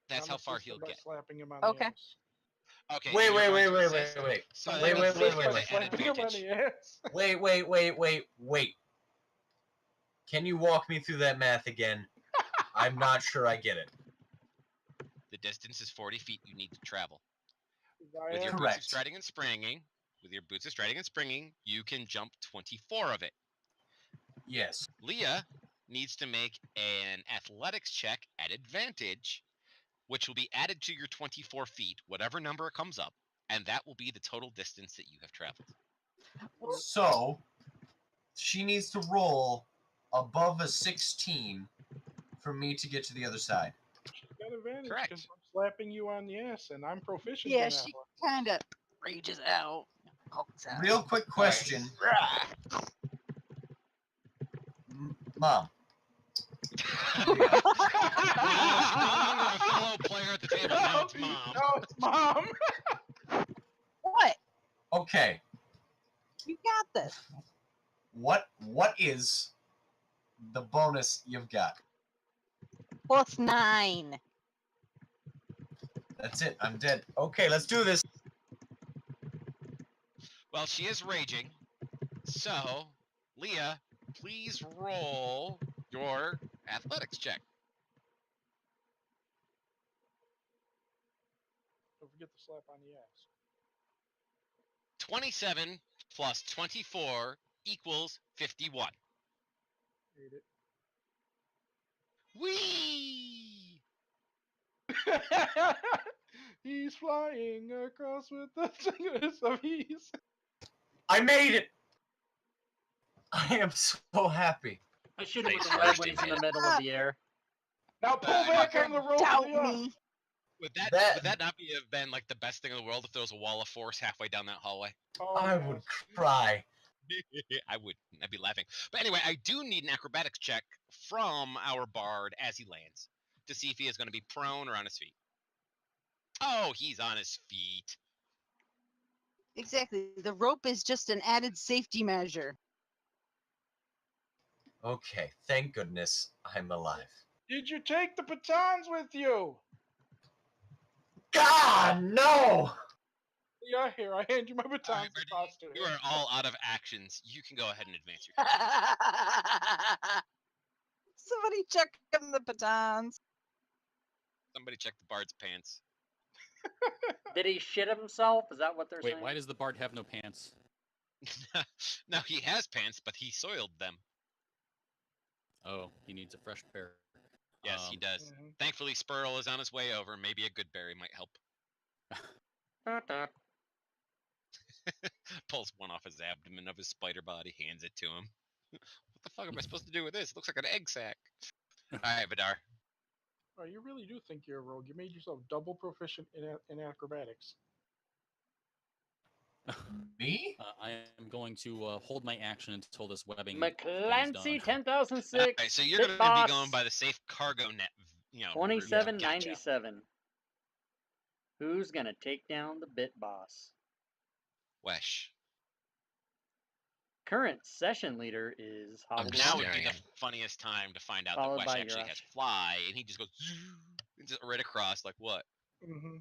That's I'm how far assisting he'll by get. slapping him on Okay. the ass. Okay. Wait, you're wait, going wait, to wait, assist. wait, wait. So I'm Wait, then gonna wait, Leah wait, assist wait, gets by wait. slapping him on advantage. the ass. Wait. Can you walk me through that math again? I'm not sure I get it. The distance is 40 feet you need to travel. I With your am- boots Correct. of striding and springing, you can jump 24 of it. Yes. Leah needs to make an athletics check at advantage, which will be added to your 24 feet, whatever number it comes up, and that will be the total distance that you have traveled. So, she needs to roll above a 16 for me to get to the other side. She's got advantage Correct. because I'm slapping you on the ass, and I'm proficient Yeah, in she that. kind of rages out. Hulks out. Real quick question. Mom. A fellow player at the table. Now it's mom. No, it's mom. What? Okay. You got this. What is the bonus you've got? Plus 9. That's it. I'm dead. Okay, let's do this. Well, she is raging. So, Leah, please roll your athletics check. Don't forget the slap on the ass. 27 plus 24 equals 51. Read it. Whee! He's flying across with the fingers of ease. I made it. I am so happy. I shoot him with Face a web first, when he he's in the made middle of the air. Now pull back on the rope. Doubt Leah. me. Would That- that not have been like the best thing in the world if there was a wall of force halfway down that hallway? Oh, I yes. would cry. I would. I'd be laughing. But anyway, I do need an acrobatics check from our bard as he lands to see if he is going to be prone or on his feet. Oh, he's on his feet. Exactly. The rope is just an added safety measure. Okay, thank goodness I'm alive. Did you take the batons with you? God, no! Yeah, here, I hand you my All batons right, to Bertie, toss to you him. are all out of actions. You can go ahead and advance your. Somebody check him the batons. Somebody check the bard's pants. Did he shit himself? Is that what they're Wait, saying? why does the bard have no pants? No, he has pants, but he soiled them. Oh, he needs a fresh pair. Yes, he does. Mhm. Thankfully, Spurl is on his way over. Maybe a good berry might help. Pulls one off his abdomen of his spider body, hands it to him. What the fuck am I supposed to do with this? It looks like an egg sack. All right, Vidar. Oh, you really do think you're a rogue. You made yourself double proficient in acrobatics. Me? I am going to hold my action until this webbing McClancy thing's done. 10,006. All right, so you're Bit going to boss, be going by the safe cargo net. You know, route. 2797. Who's gonna take down the bit boss? Wesh. Current session leader is I'm Hobble just Now Bobble. would be staring the at- funniest time to find out Followed that Wesh by actually Yurash. has fly, and he just goes just right across. Like what? Mm-hmm.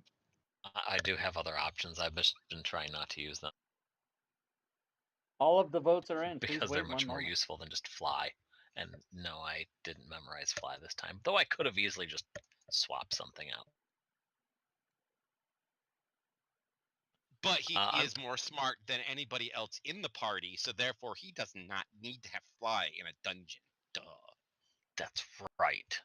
I do have other options. I've just been trying not to use them All of the votes are in. Please because wait they're much one more moment. useful than just fly. And no, I didn't memorize fly this time, though I could have easily just swapped something out. But he I'm- is more smart than anybody else in the party, so therefore he does not need to have fly in a dungeon. Duh. That's right.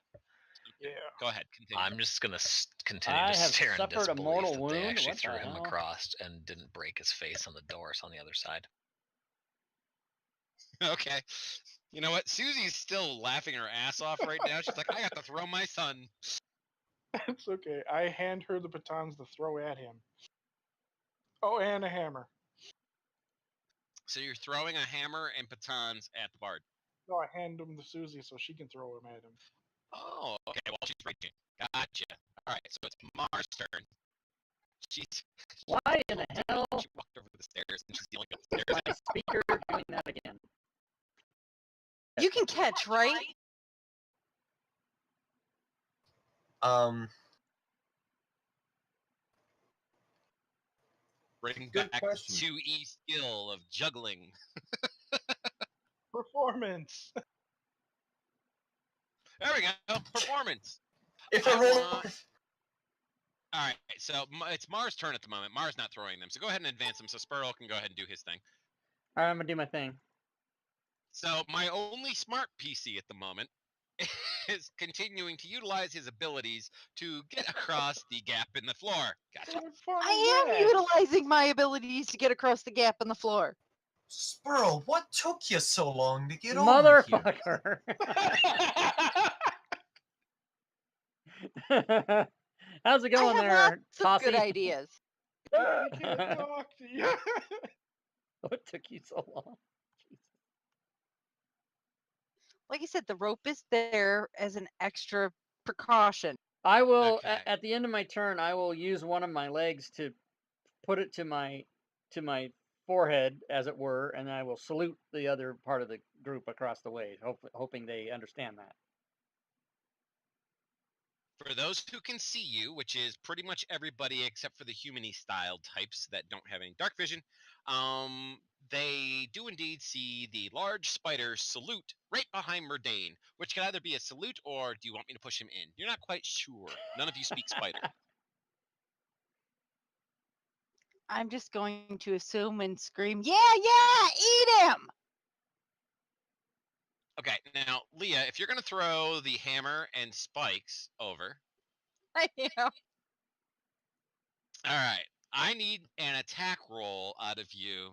Yeah. Go ahead, continue. I'm just gonna continue I to have stare in suffered a disbelief mortal that they wound? actually What threw the him hell? across and didn't break his face on the doors on the other side. Okay. You know what? Susie's still laughing her ass off right now. She's like, I got to throw my son. It's okay. I hand her the batons to throw at him. Oh, and a hammer. So you're throwing a hammer and batons at the bard. No, I hand them to Susie so she can throw them at him. Oh, okay. Well, she's raging. Gotcha. All right, so it's Mars' turn. She's Why in the hell she walked over the stairs and she's dealing up is the my stairs. speaker doing that again? You can catch, right? Um, Bring Good back question. the 2E skill of juggling. Performance. There we go. Performance. if I I roll, want- All right, so it's Mars' turn at the moment. Mars not throwing them, so go ahead and advance them. So Spurl can go ahead and do his thing. All right, I'm gonna do my thing. So my only smart PC at the moment is continuing to utilize his abilities to get across the gap in the floor. Gotcha. What fun is I am that? utilizing my abilities to get across the gap in the floor. Spurl, what took you so long to get over here? Motherfucker. How's it I going have there, lots of Tossy? good ideas. I can't talk to you. What took you so long? Jesus. Like I said, the rope is there as an extra precaution. I will Okay. at the end of my turn. I will use one of my legs to put it to my forehead, as it were, and I will salute the other part of the group across the way, hoping they understand that. For those who can see you, which is pretty much everybody except for the human-y style types that don't have any dark vision, they do indeed see the large spider salute right behind Murdane, which can either be a salute or do you want me to push him in? You're not quite sure. None of you speak spider. I'm just going to assume and scream, yeah, eat him! Okay, now, Leah, if you're going to throw the hammer and spikes over, I am. all right, I need an attack roll out of you.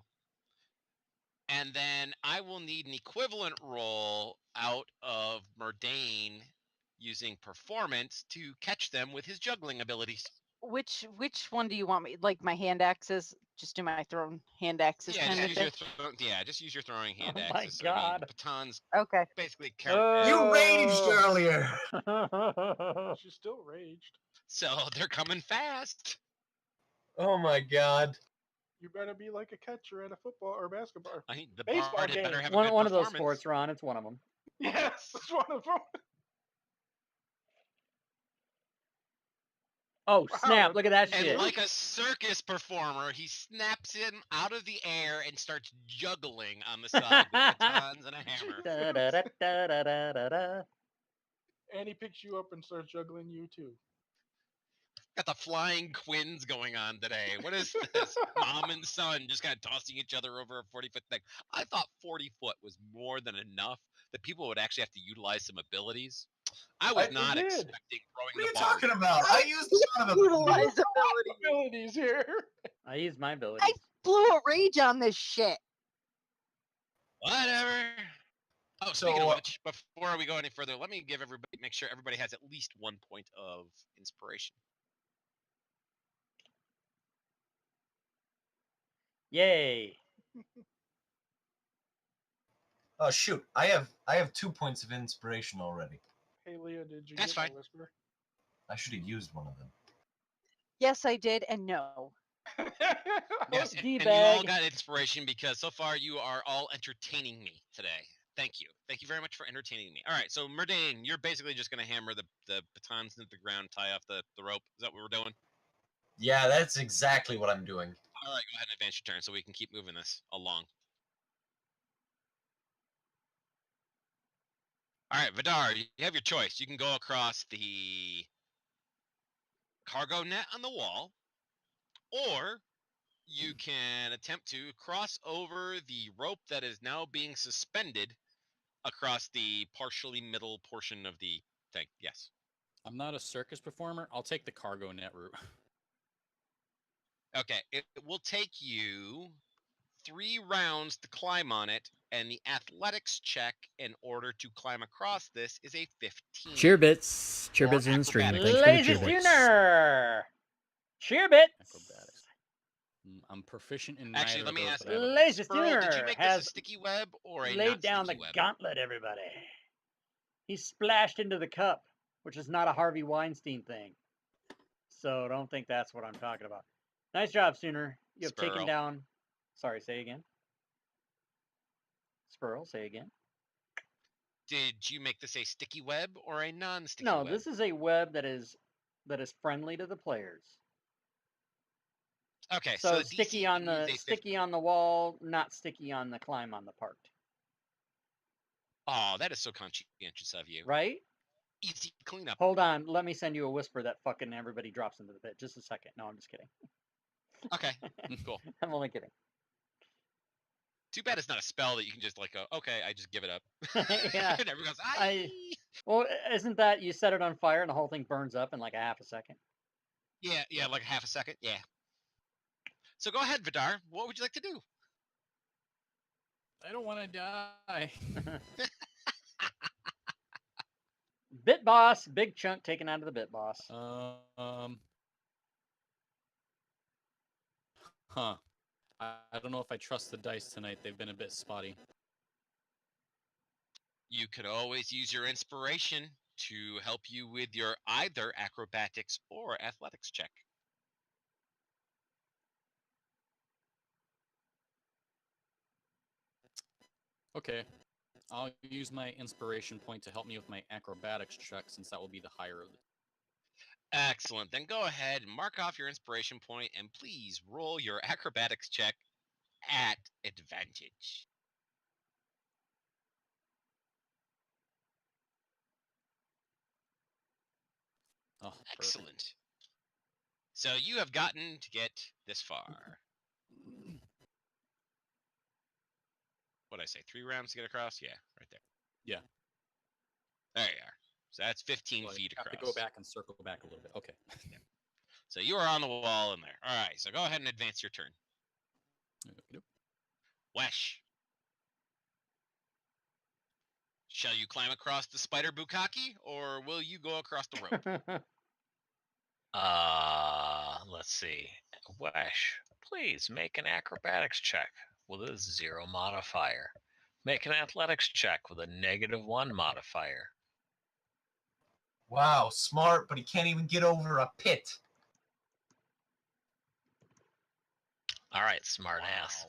And then I will need an equivalent roll out of Murdane using performance to catch them with his juggling abilities. Which one do you want me? Like my hand axes? Just do my thrown hand axes Yeah, kind just of use thing. just use your throwing hand Oh my axes. I mean, God. batons Okay. basically count as, You raged Oh. earlier. She's still raged. so they're coming fast. Oh my god. You better be like a catcher at a football or basketball. I mean, the Baseball bard had better game. have a good one of those performance. sports, Ron. It's one of them. Yes, it's one of them. Oh snap! Wow, Look at that And shit. like a circus performer, he snaps him out of the air and starts juggling on the side with batons and a hammer. Da, da, da, da, da, da, da, da. And he picks you up and starts juggling you too. Got the flying quins going on today. What is this? Mom and son just kind of tossing each other over a 40-foot thing. I thought 40 foot was more than enough that people would actually have to utilize some abilities. I was I not did. expecting throwing What are you the ball. talking about? I used one of them. Utilize ability. Abilities here. I used my I abilities. blew a rage on this shit. Whatever. Oh, So, speaking of which, before we go any further, let me make sure everybody has at least 1 point of inspiration. Yay! Oh shoot, I have 2 points of inspiration already. Hey Leah, did you That's get fine. my whisper? I should have used one of them. Yes, I did, and no. Yes, and you all D-bag. got inspiration because so far you are all entertaining me today. Thank you. Thank you very much for entertaining me. All right, so Murdane, you're basically just going to hammer the batons into the ground, tie off the rope. Is that what we're doing? Yeah, that's exactly what I'm doing. All right, go ahead and advance your turn so we can keep moving this along. All right, Vidar, you have your choice. You can go across the cargo net on the wall, or you can attempt to cross over the rope that is now being suspended across the partially middle portion of the thing. Yes. I'm not a circus performer. I'll take the cargo net route. Okay, it will take you 3 rounds to climb on it, and the athletics check in order to climb across this is a 15. Cheerbits. Cheerbits in the stream. acrobatics. Thanks for the Lazy cheerbits. Tuner. Cheerbits. Acrobatics. I'm proficient in Actually, neither let me of those, ask but I have a Lazy Sperl, did you Tuner make this has a sticky web or a laid not down the sticky web? gauntlet, everybody. He splashed into the cup, which is not a Harvey Weinstein thing. So don't think that's what I'm talking about. Nice job, Sooner. You have taken Sperl. down. Sorry, say again. Spurl, say again. Did you make this a sticky web or a non-sticky No, web? this is a web that is friendly to the players. Okay, So the sticky DC on the is a sticky on the wall, not sticky on the climb on the part. Oh, that is so conscientious of you. Right? Easy cleanup. Hold on, let me send you a whisper that fucking everybody drops into the pit. Just a second. No, I'm just kidding. Okay, cool. I'm only kidding. Too bad it's not a spell that you can just like go, okay, I just give it up. Yeah. And everyone goes, aye. Well, isn't that you set it on fire and the whole thing burns up in like a half a second? Yeah, like half a second. Yeah. So go ahead, Vidar. What would you like to do? I don't want to die. Bit boss, big chunk taken out of the bit boss. Huh. I don't know if I trust the dice tonight. They've been a bit spotty. You could always use your inspiration to help you with your either acrobatics or athletics check. Okay. I'll use my inspiration point to help me with my acrobatics check, since that will be the higher of the. Excellent. Then go ahead and mark off your inspiration point and please roll your acrobatics check at advantage. Oh, Excellent. So you have gotten to get this far. What'd I say? 3 rounds to get across? Yeah, right there. Yeah. There you are. So that's 15 Well, feet I have across. to go back and circle back a little bit. Okay. Yeah. So you are on the wall in there. All right. So go ahead and advance your turn. Okey-doke. Wesh. Shall you climb across the spider bukkake, or will you go across the rope? Let's see. Wesh, please make an acrobatics check with a 0 modifier. Make an athletics check with a -1 modifier. Wow, smart, but he can't even get over a pit. All right, smart ass.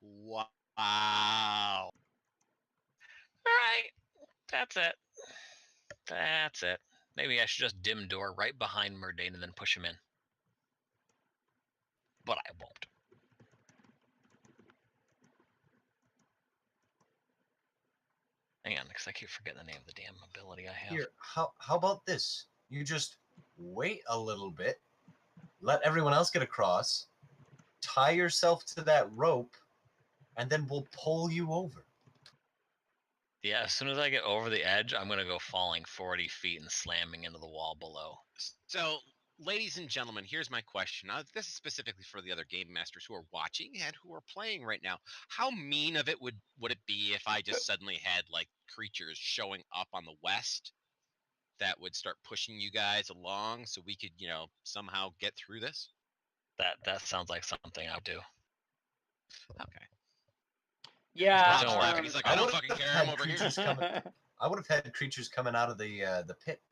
Wow. All right, that's it. That's it. Maybe I should just dim door right behind Murdane and then push him in. But I won't. Hang on, because I keep forgetting the name of the damn ability I have. Here, how about this? You just wait a little bit, let everyone else get across, tie yourself to that rope, and then we'll pull you over. Yeah, as soon as I get over the edge, I'm going to go falling 40 feet and slamming into the wall below. So, ladies and gentlemen, here's my question. Now, this is specifically for the other game masters who are watching and who are playing right now. How mean of it would it be if I just suddenly had like creatures showing up on the west that would start pushing you guys along so we could, somehow get through this? That sounds like something I would do. Okay. Yeah. Don't worry. He's like, I don't fucking care. I'm over creatures here. I would have had creatures coming out of the pit.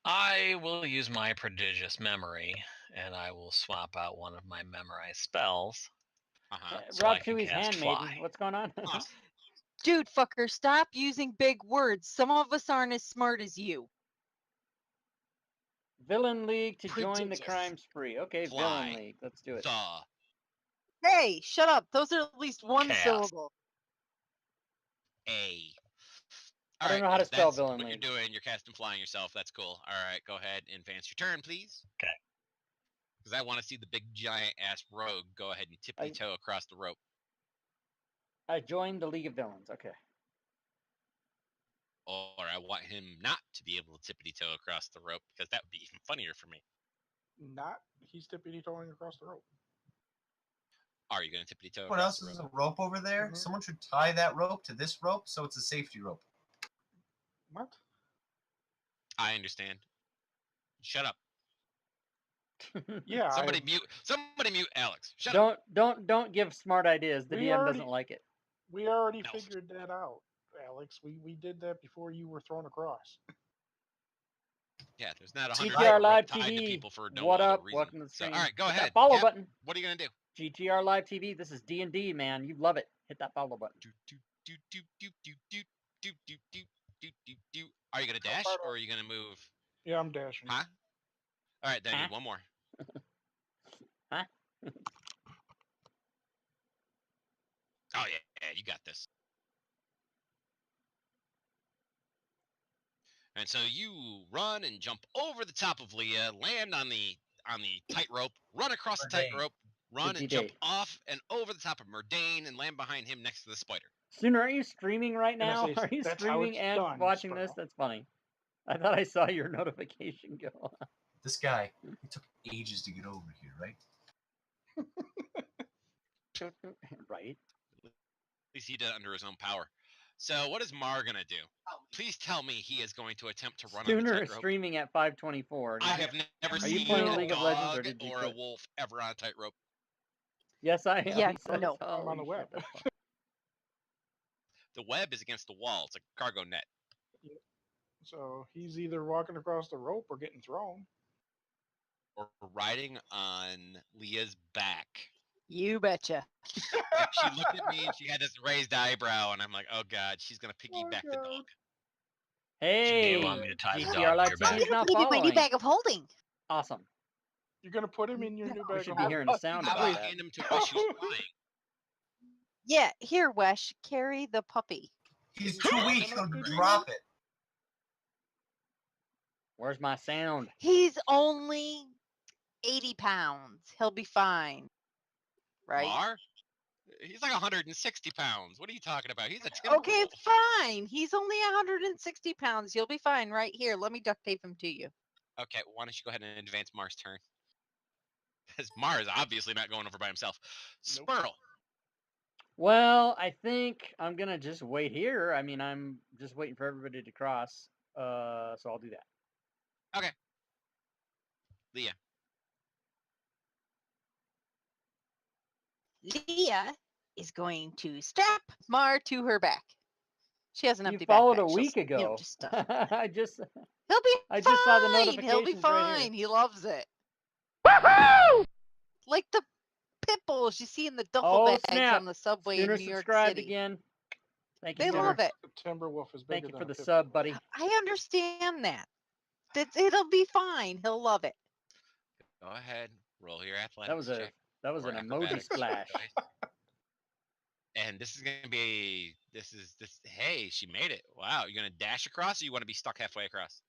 I will use my prodigious memory, and I will swap out one of my memorized spells. So I Rob can Tui's cast handmaiden. fly. What's going on? Dude, fucker, stop using big words. Some of us aren't as smart as you. Villain League to join the Prodigious. crime spree. Okay, Fly. Villain League. Let's do it. Hey, shut up. Those are at least one Chaos. syllable. A. I don't know how to spell that's Villain what League. you're doing. You're casting flying yourself. That's cool. All right, go ahead and advance your turn, please. Okay. Because I want to see the big giant ass rogue go ahead and tippy toe across the rope. I joined the League of Villains. Okay. Or I want him not to be able to tippity toe across the rope because that would be even funnier for me. Not. He's tippity toeing across the rope. Are you going to tippity toe What across else the is rope? a rope over there? Mhm. Someone should tie that rope to this rope so it's a safety rope. What? I understand. Shut up. Yeah, Somebody mute Alex. Shut up. Don't give smart ideas. The We DM already- doesn't like it. we already No. figured that out, Alex. We did that before you were thrown across. Yeah, there's not a TTR 100 rope Live tied to TV. people for no What other up? reason. Welcome to the So, stream. all right, go Hit ahead. that follow Cap, button. what are you gonna do? GTR Live TV. This is D&D, man. You love it. Hit that follow button. Do. Are you gonna dash or are you gonna move? Yeah, I'm dashing. Huh? All right, then I Huh? need one more. Huh? Oh yeah, you got this. And so you run and jump over the top of Leah, land on the tightrope, run across the Murdane. tightrope, run Good and jump day. off and over the top of Murdane and land behind him next to the spider. Sooner, are you streaming right And I now? say, Are you "That's how streaming it's and done, watching this? Sprout." That's funny. I thought I saw your notification go. This guy, it took ages to get over here, right? Right. At least he did it under his own power. So what is Mar gonna do? Please tell me he is going to attempt to run on the Sooner is tightrope. streaming at 5:24. I have never Are you seen playing a League of Legends, or dog did you or a quit? wolf ever on a tightrope. Yes, I am. Yeah, He says, no. I'm on the "Holy web." shit, that's fun." The web is against the wall. It's a cargo net. So he's either walking across the rope or getting thrown. Or riding on Leah's back. You betcha. And she looked at me and she had this raised eyebrow, and I'm like, oh god, she's gonna piggyback the God. dog. Hey, you want me to tie the dog GTR to Live your TV back? is now Give you my new following. bag of holding. Awesome. You're gonna put him in your new No. bag We should of be holding. hearing a sound How about about that. hand him to Wish who's flying? Yeah, here, Wesh, carry the puppy. He's Yeah, too weak. I'm He'll not drop it. Where's my sound? He's only 80 pounds. He'll be fine. Right? Mar? He's like 160 pounds. What are you talking about? He's a timber Okay, wolf. fine. He's only 160 pounds. You'll be fine right here. Let me duct tape him to you. Okay, why don't you go ahead and advance Mar's turn? Because Mar is obviously not going over by himself. Nope. Spurl. Well, I think I'm gonna just wait here. I mean, I'm just waiting for everybody to cross. So I'll do that. Okay. Leah. Leah is going to strap Mar to her back. She has an You empty followed backpack. a She'll, week you know, ago. just stuff. I just He'll be I fine. just saw the He'll be notifications right here. fine. He loves it. Like the pit bulls you see in the duffel Oh, bags snap. on the subway Sooner in New York subscribed City. again. Thank you, They Sooner. love it. The Timberwolf is bigger Thank you than for a the pit sub, bull. buddy. I understand that. It'll be fine. He'll love it. Go ahead. Roll your athletics check. That was or an emoji acrobatics splash. choice. And this is gonna be this. Hey, she made it. Wow, you're gonna dash across, or you want to be stuck halfway across?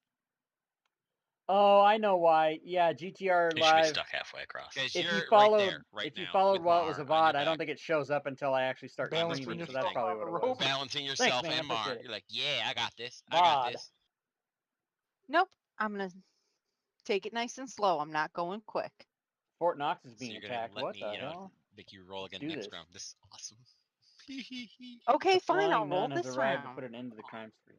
Oh, I know why. Yeah, GTR You should be Live. stuck halfway across. Because If you're you followed, right there, right if you now, followed with while it was a Mar on your VOD, I don't back, think it shows up until I actually start Balancing streaming. So yourself that's probably on what the it was. rope. balancing yourself man, I and Mar. appreciate it. You're like, yeah, I got this. I got VOD. this. Nope. I'm going to take it nice and slow. I'm not going quick. Fort Knox is So being you're gonna attacked. let What me, the hell? make you roll Let's again do next this. round. This is awesome. Okay, The fine. I'll flying roll nun has this arrived to round. put an end to the crime spree.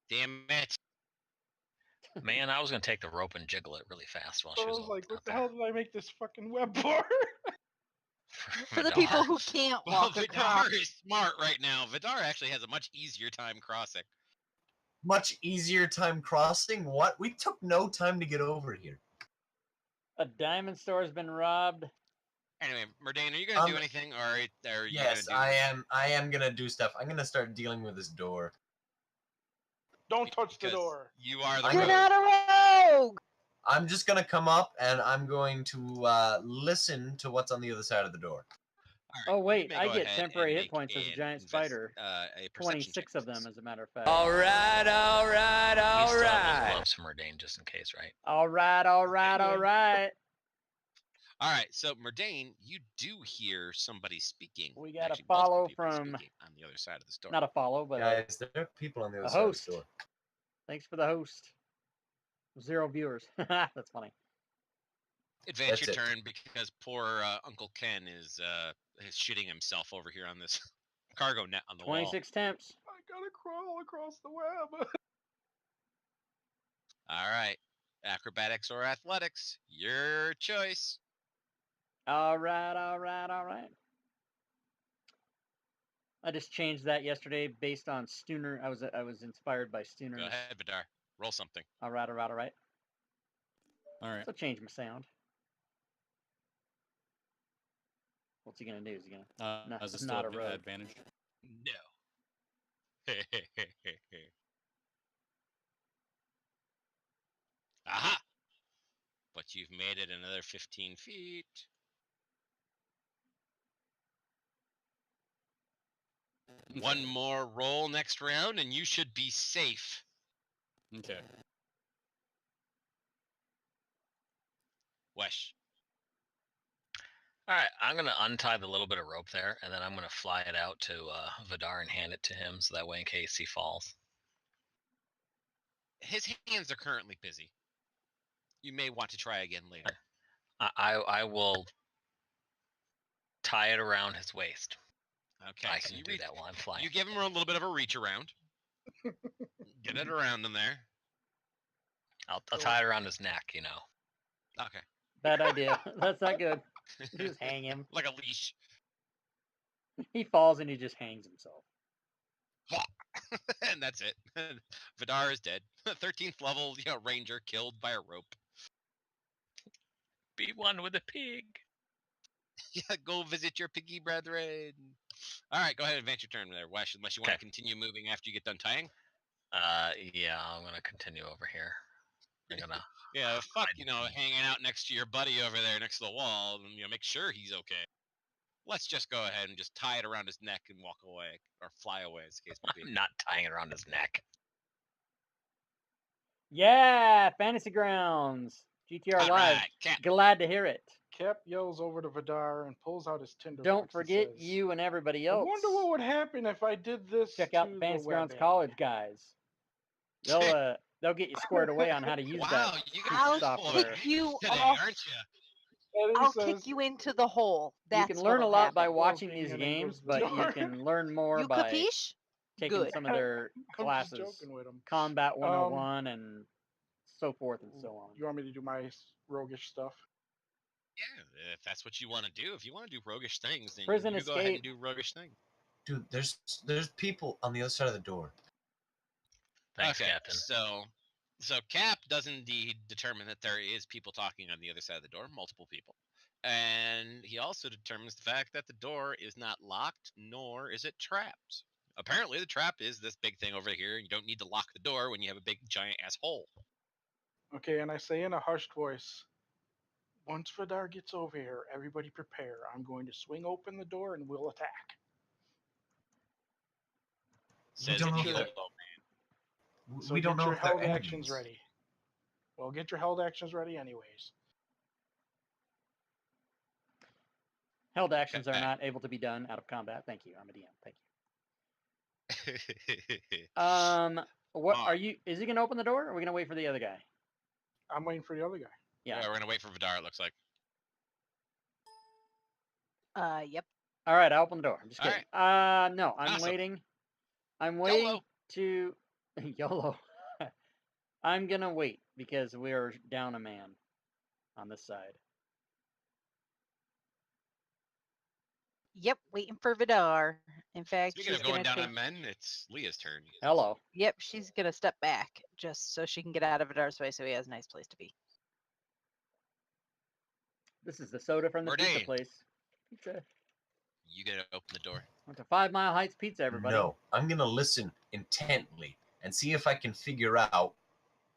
Damn it. Man, I was gonna take the rope and jiggle it really fast while I she was was like, what out the there. hell did I make this fucking web for? For the people who can't Well, walk across. Vidar is smart right now. Vidar actually has a much easier time crossing. Much easier time crossing? What? We took no time to get over here. A diamond store has been robbed. Anyway, Murdane, are you gonna do anything, or are you Yes, gonna do? I am gonna do stuff. I'm gonna start dealing with this door. Don't touch the Because door. You are the I'm You're rogue. not a rogue. I'm just gonna come up and I'm going to listen to what's on the other side of the door. All Oh you wait, may I go get ahead temporary and hit make points as a an giant spider. a perception 26 check, of them, please. as a matter of fact. We still have those gloves from Murdane just in case, right? All right. All right, so Murdane, you do hear somebody speaking. We got a Actually, multiple follow people from- speaking on the other side of the store. Not a follow, but Guys, there are people on the other a side of host. the door. Thanks for the host. 0 viewers. That's funny. Advance That's your it. turn because poor Uncle Ken is shitting himself over here on this cargo net on the wall. 26 temps. I gotta crawl across the web. All right. Acrobatics or athletics, your choice. All right. I just changed that yesterday based on Stooner. I was inspired by Stooner's. Go ahead, Vidar. Roll something. All right. All right. So change my sound. What's he gonna do? Is he gonna? No, Is it not still a rogue. advantage? No. Aha! But you've made it another 15 feet. One more roll next round, and you should be safe. Okay. Wesh. All right, I'm gonna untie the little bit of rope there, and then I'm gonna fly it out to Vidar and hand it to him, so that way, in case he falls. His hands are currently busy. You may want to try again later. I will tie it around his waist. Okay. I so can you do that while I'm flying. You give him a little bit of a reach around. Get it around in there. I'll tie it around his neck, you know. Okay. Bad idea. That's not good. Just hang him. Like a leash. He falls and he just hangs himself. And that's it. Vidar is dead. 13th level, ranger killed by a rope. Be one with a pig. Yeah, go visit your piggy brethren. All right, go ahead, advance your turn there, Wesh, unless you want to continue moving after you get done tying. Yeah, I'm gonna continue over here. I'm gonna. Yeah, fuck, hide. hanging out next to your buddy over there next to the wall, and make sure he's okay. Let's just go ahead and just tie it around his neck and walk away, or fly away, as the case may be. I'm not tying it around his neck. Yeah, Fantasy Grounds. GTR All Live. right, Cap. Glad to hear it. Cap yells over to Vidar and pulls out his tinderbox. Don't and forget says, you and everybody I else. wonder what would happen if I did this. Check out to the Fantasy the Grounds webbing. College guys. They'll get you squared away on how to use Wow, that you piece guys of I'll software. kick you today, off. aren't you? And he I'll says, kick you into the hole. That's You can learn a what'll lot by happen. watching Well, these and then games, goes but you Vidar. can learn more You by capiche? taking Good. some of their I'm just classes, joking with him. Combat 101 and so forth and so on. You want me to do my roguish stuff? Yeah, if that's what you want to do. If you want to do roguish things, then Prison you go ahead and escape. do roguish things. Dude, there's people on the other side of the door. Thanks, Okay, Captain. So Cap does indeed determine that there is people talking on the other side of the door, multiple people. And he also determines the fact that the door is not locked, nor is it trapped. Apparently, the trap is this big thing over here, and you don't need to lock the door when you have a big, giant ass hole. Okay, and I say in a hushed voice, once Vidar gets over here, everybody prepare. I'm going to swing open the door and we'll attack. Says don't know the if YOLO they're- man. So we don't get know your if they're held actions enemies. ready. Well, get your held actions ready anyways. Held actions are Okay. not able to be done out of combat. Thank you. I'm a DM. Thank you. What Mark. are you? Is he gonna open the door? Or are we gonna wait for the other guy? I'm waiting for the other guy. Yeah. We're gonna wait for Vidar. It looks like. Yep. All right. I'll open the door. I'm just All kidding. No, I'm Awesome. waiting. I'm waiting YOLO. to YOLO. I'm gonna wait because we're down a man on this side. Yep. Waiting for Vidar. In fact, Speaking she's of going gonna down take. on men, it's Leah's turn. Hello. Yep, she's gonna step back just so she can get out of Vidar's way, so he has a nice place to be. This is the soda from the pizza Bourdain. place. Pizza. You gotta open the door. Went to 5 Mile Heights Pizza, everybody. No, I'm gonna listen intently and see if I can figure out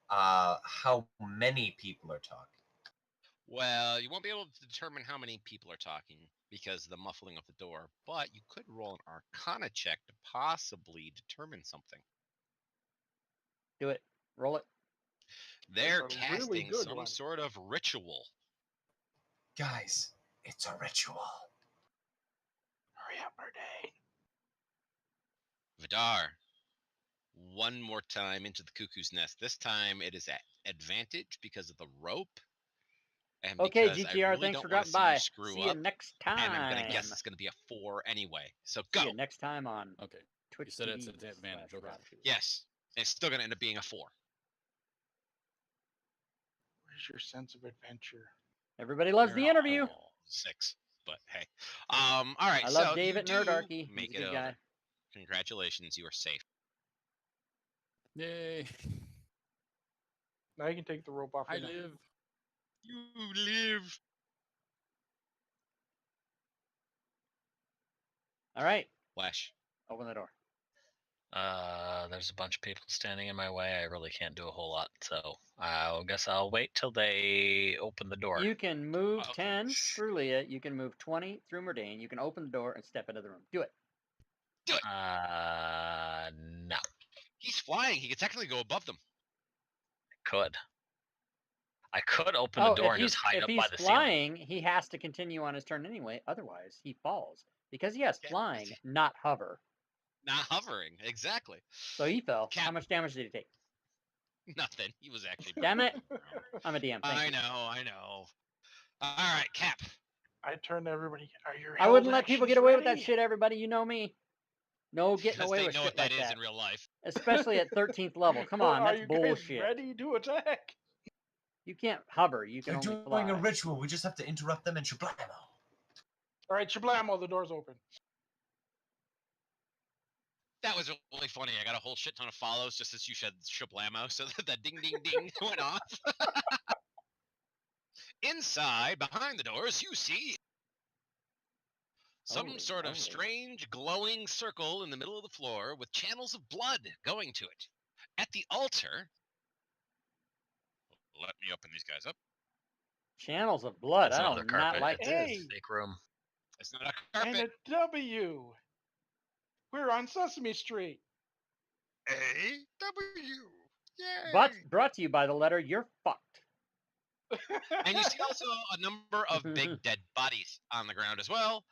how many people are talking. Well, you won't be able to determine how many people are talking because of the muffling of the door, but you could roll an Arcana check to possibly determine something. Do it. Roll it. They're That's a really casting good some one. sort of ritual. Guys, it's a ritual. Hurry up, Bourdain. Vidar, one more time into the cuckoo's nest. This time it is at advantage because of the rope. And Okay, because I GTR, really thanks don't for want to dropping see you by. screw See you up. next And I'm going to time. guess it's going to be a 4 anyway. So See go. you next time on Okay. Twitch You said TV it's at advantage. / Okay. Rob2. Yes. It's still going to end up being a 4. Where's your sense of adventure? Everybody loves the interview. 6. But hey. All right. I love so David you do Nerdarchy. make He's a it good over. guy. Congratulations. You are safe. Yay. Now you can take the rope off. I your neck. live. You live. All right, Flash. open the door. There's a bunch of people standing in my way. I really can't do a whole lot, so I guess I'll wait till they open the door. You can move Okay. 10 through Leah. You can move 20 through Murdane. You can open the door and step into the room. Do it. Do it. No. He's flying. He could technically go above them. I could open the door if and just hide if up he's by the ceiling. flying, he has to continue on his turn anyway. Otherwise, he falls because he has Yeah. flying, not hover. Not hovering. Exactly. So he fell. Cap. How much damage did he take? Nothing. He was actually. Damn it. on the ground. I'm a DM. Thank I you. know. All right, Cap. I turn to everybody. Are your I wouldn't held let people actions get away with that ready? shit, everybody. You know me. No getting Because away they with know shit what that like is that. in real life. Especially at 13th level. Come on, Are that's you bullshit. guys ready to attack? You can't hover. You can They're only doing fly. a ritual. We just have to interrupt them and shablamo. All right, shablamo, the door's open. That was really funny. I got a whole shit ton of follows just as you said shablamo, so that ding ding ding went off. Inside, behind the doors, you see some Holy sort of moly. strange glowing circle in the middle of the floor with channels of blood going to it. At the altar, let me open these guys up. Channels of blood. It's I another do not carpet. like It's Hey! this. a fake room. It's not a And carpet. a W. We're on Sesame Street. A-W. Yay! But brought to you by the letter You're Fucked. And you see also a number of big dead bodies on the ground as well.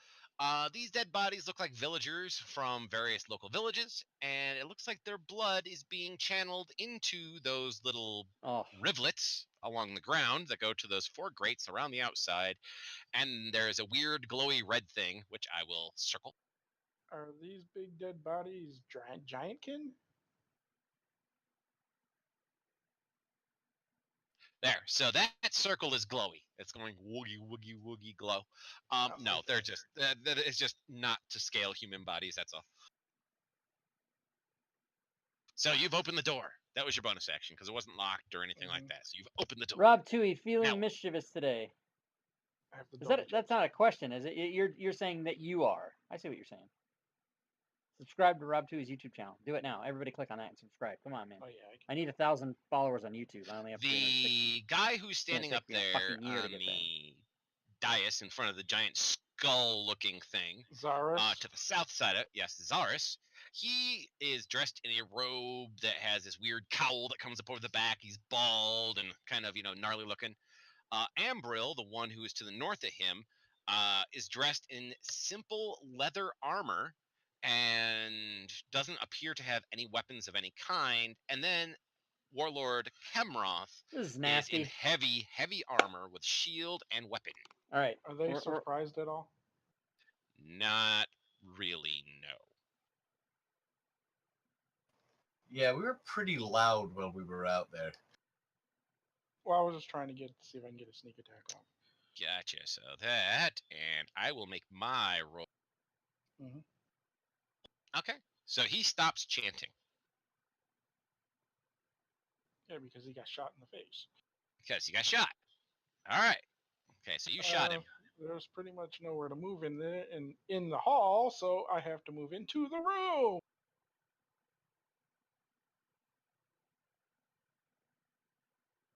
These dead bodies look like villagers from various local villages, and it looks like their blood is being channeled into those little Oh, rivulets along the ground that go to those 4 grates around the outside. And there's a weird glowy red thing, which I will circle. Are these big dead bodies giantkin? There. So that circle is glowy. It's going woogie, woogie, woogie glow. No, okay. they're just, that is just not to scale human bodies. That's all. So you've opened the door. That was your bonus action because it wasn't locked or anything like that. So you've opened the door. Rob Tui, feeling Now- mischievous today. I have the Is double that's not a question, is it? You're saying that you are. I see what you're saying. Subscribe to Rob Tui's YouTube channel. Do it now. Everybody click on that and subscribe. Come on, man. Oh yeah. I need 1,000 followers on YouTube. I only have 360. The guy who's standing up take me a there fucking year to on get the dais in front of the giant skull-looking thing, Zaris. to the south side of Zaris, he is dressed in a robe that has this weird cowl that comes up over the back. He's bald and kind of, gnarly looking. Ambril, the one who is to the north of him, is dressed in simple leather armor and doesn't appear to have any weapons of any kind. And then Warlord Kemroth This is is in nasty. heavy, heavy armor with shield and weapon. All right. Are they we're- surprised at all? Not really, no. Yeah, we were pretty loud while we were out there. Well, I was just trying to see if I can get a sneak attack off. Gotcha. So that, and I will make my roll. Mhm. Okay. So he stops chanting Yeah, because he got shot in the face. because he got shot. All right. Okay, so you shot him. There's pretty much nowhere to move in there in the hall, so I have to move into the room.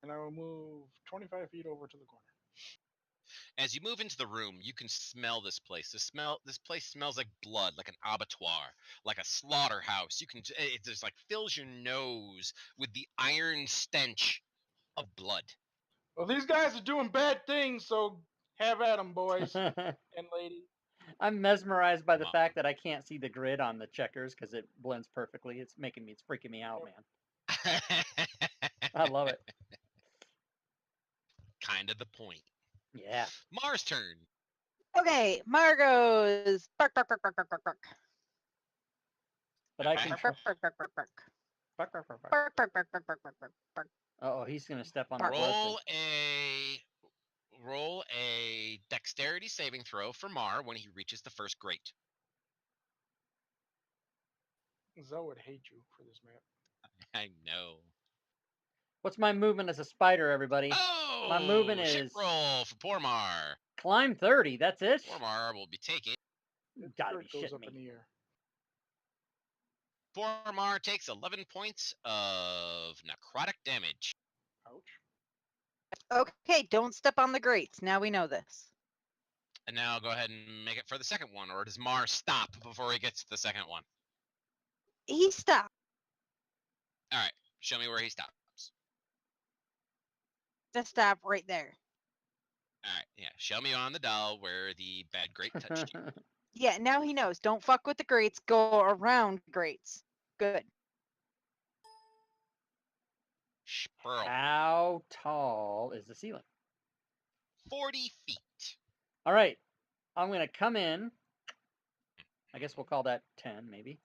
And I will move 25 feet over to the corner. As you move into the room, you can smell this place. This place smells like blood, like an abattoir, like a slaughterhouse. It just like fills your nose with the iron stench of blood. Well, these guys are doing bad things, so have at them, boys and ladies. I'm mesmerized by the Wow. fact that I can't see the grid on the checkers because it blends perfectly. It's freaking me out, man. I love it. Kind of the point. Yeah. Mars' turn. Okay, Margot's bark, bark, bark, bark, bark, bark, bark. But I Okay. can. Bark, bark, bark, bark, bark, bark. Bark, bark, bark, bark. Bark, bark, bark, bark, bark, bark, bark, bark. Oh, he's gonna step on the Roll a dexterity saving throw for Mar when he reaches the first grate. Zoe would hate you for this map. I know. What's my movement as a spider, everybody? Oh, My movement shit is roll for poor Mar. climb 30. That's it. Poor Mar will be taking. You Its gotta be skirt goes shitting up in me. the air. Poor Mar takes 11 points of necrotic damage. Ouch. Okay, don't step on the grates. Now we know this. And now go ahead and make it for the second one, or does Mar stop before he gets to the second one? He stopped. All right, show me where he stops. Just stop right there. All right, yeah, show me on the dial where the bad grate touched you. Yeah, now he knows. Don't fuck with the grates. Go around grates. Good. Sperl. How tall is the ceiling? 40 feet. All right. I'm gonna come in. I guess we'll call that 10, maybe.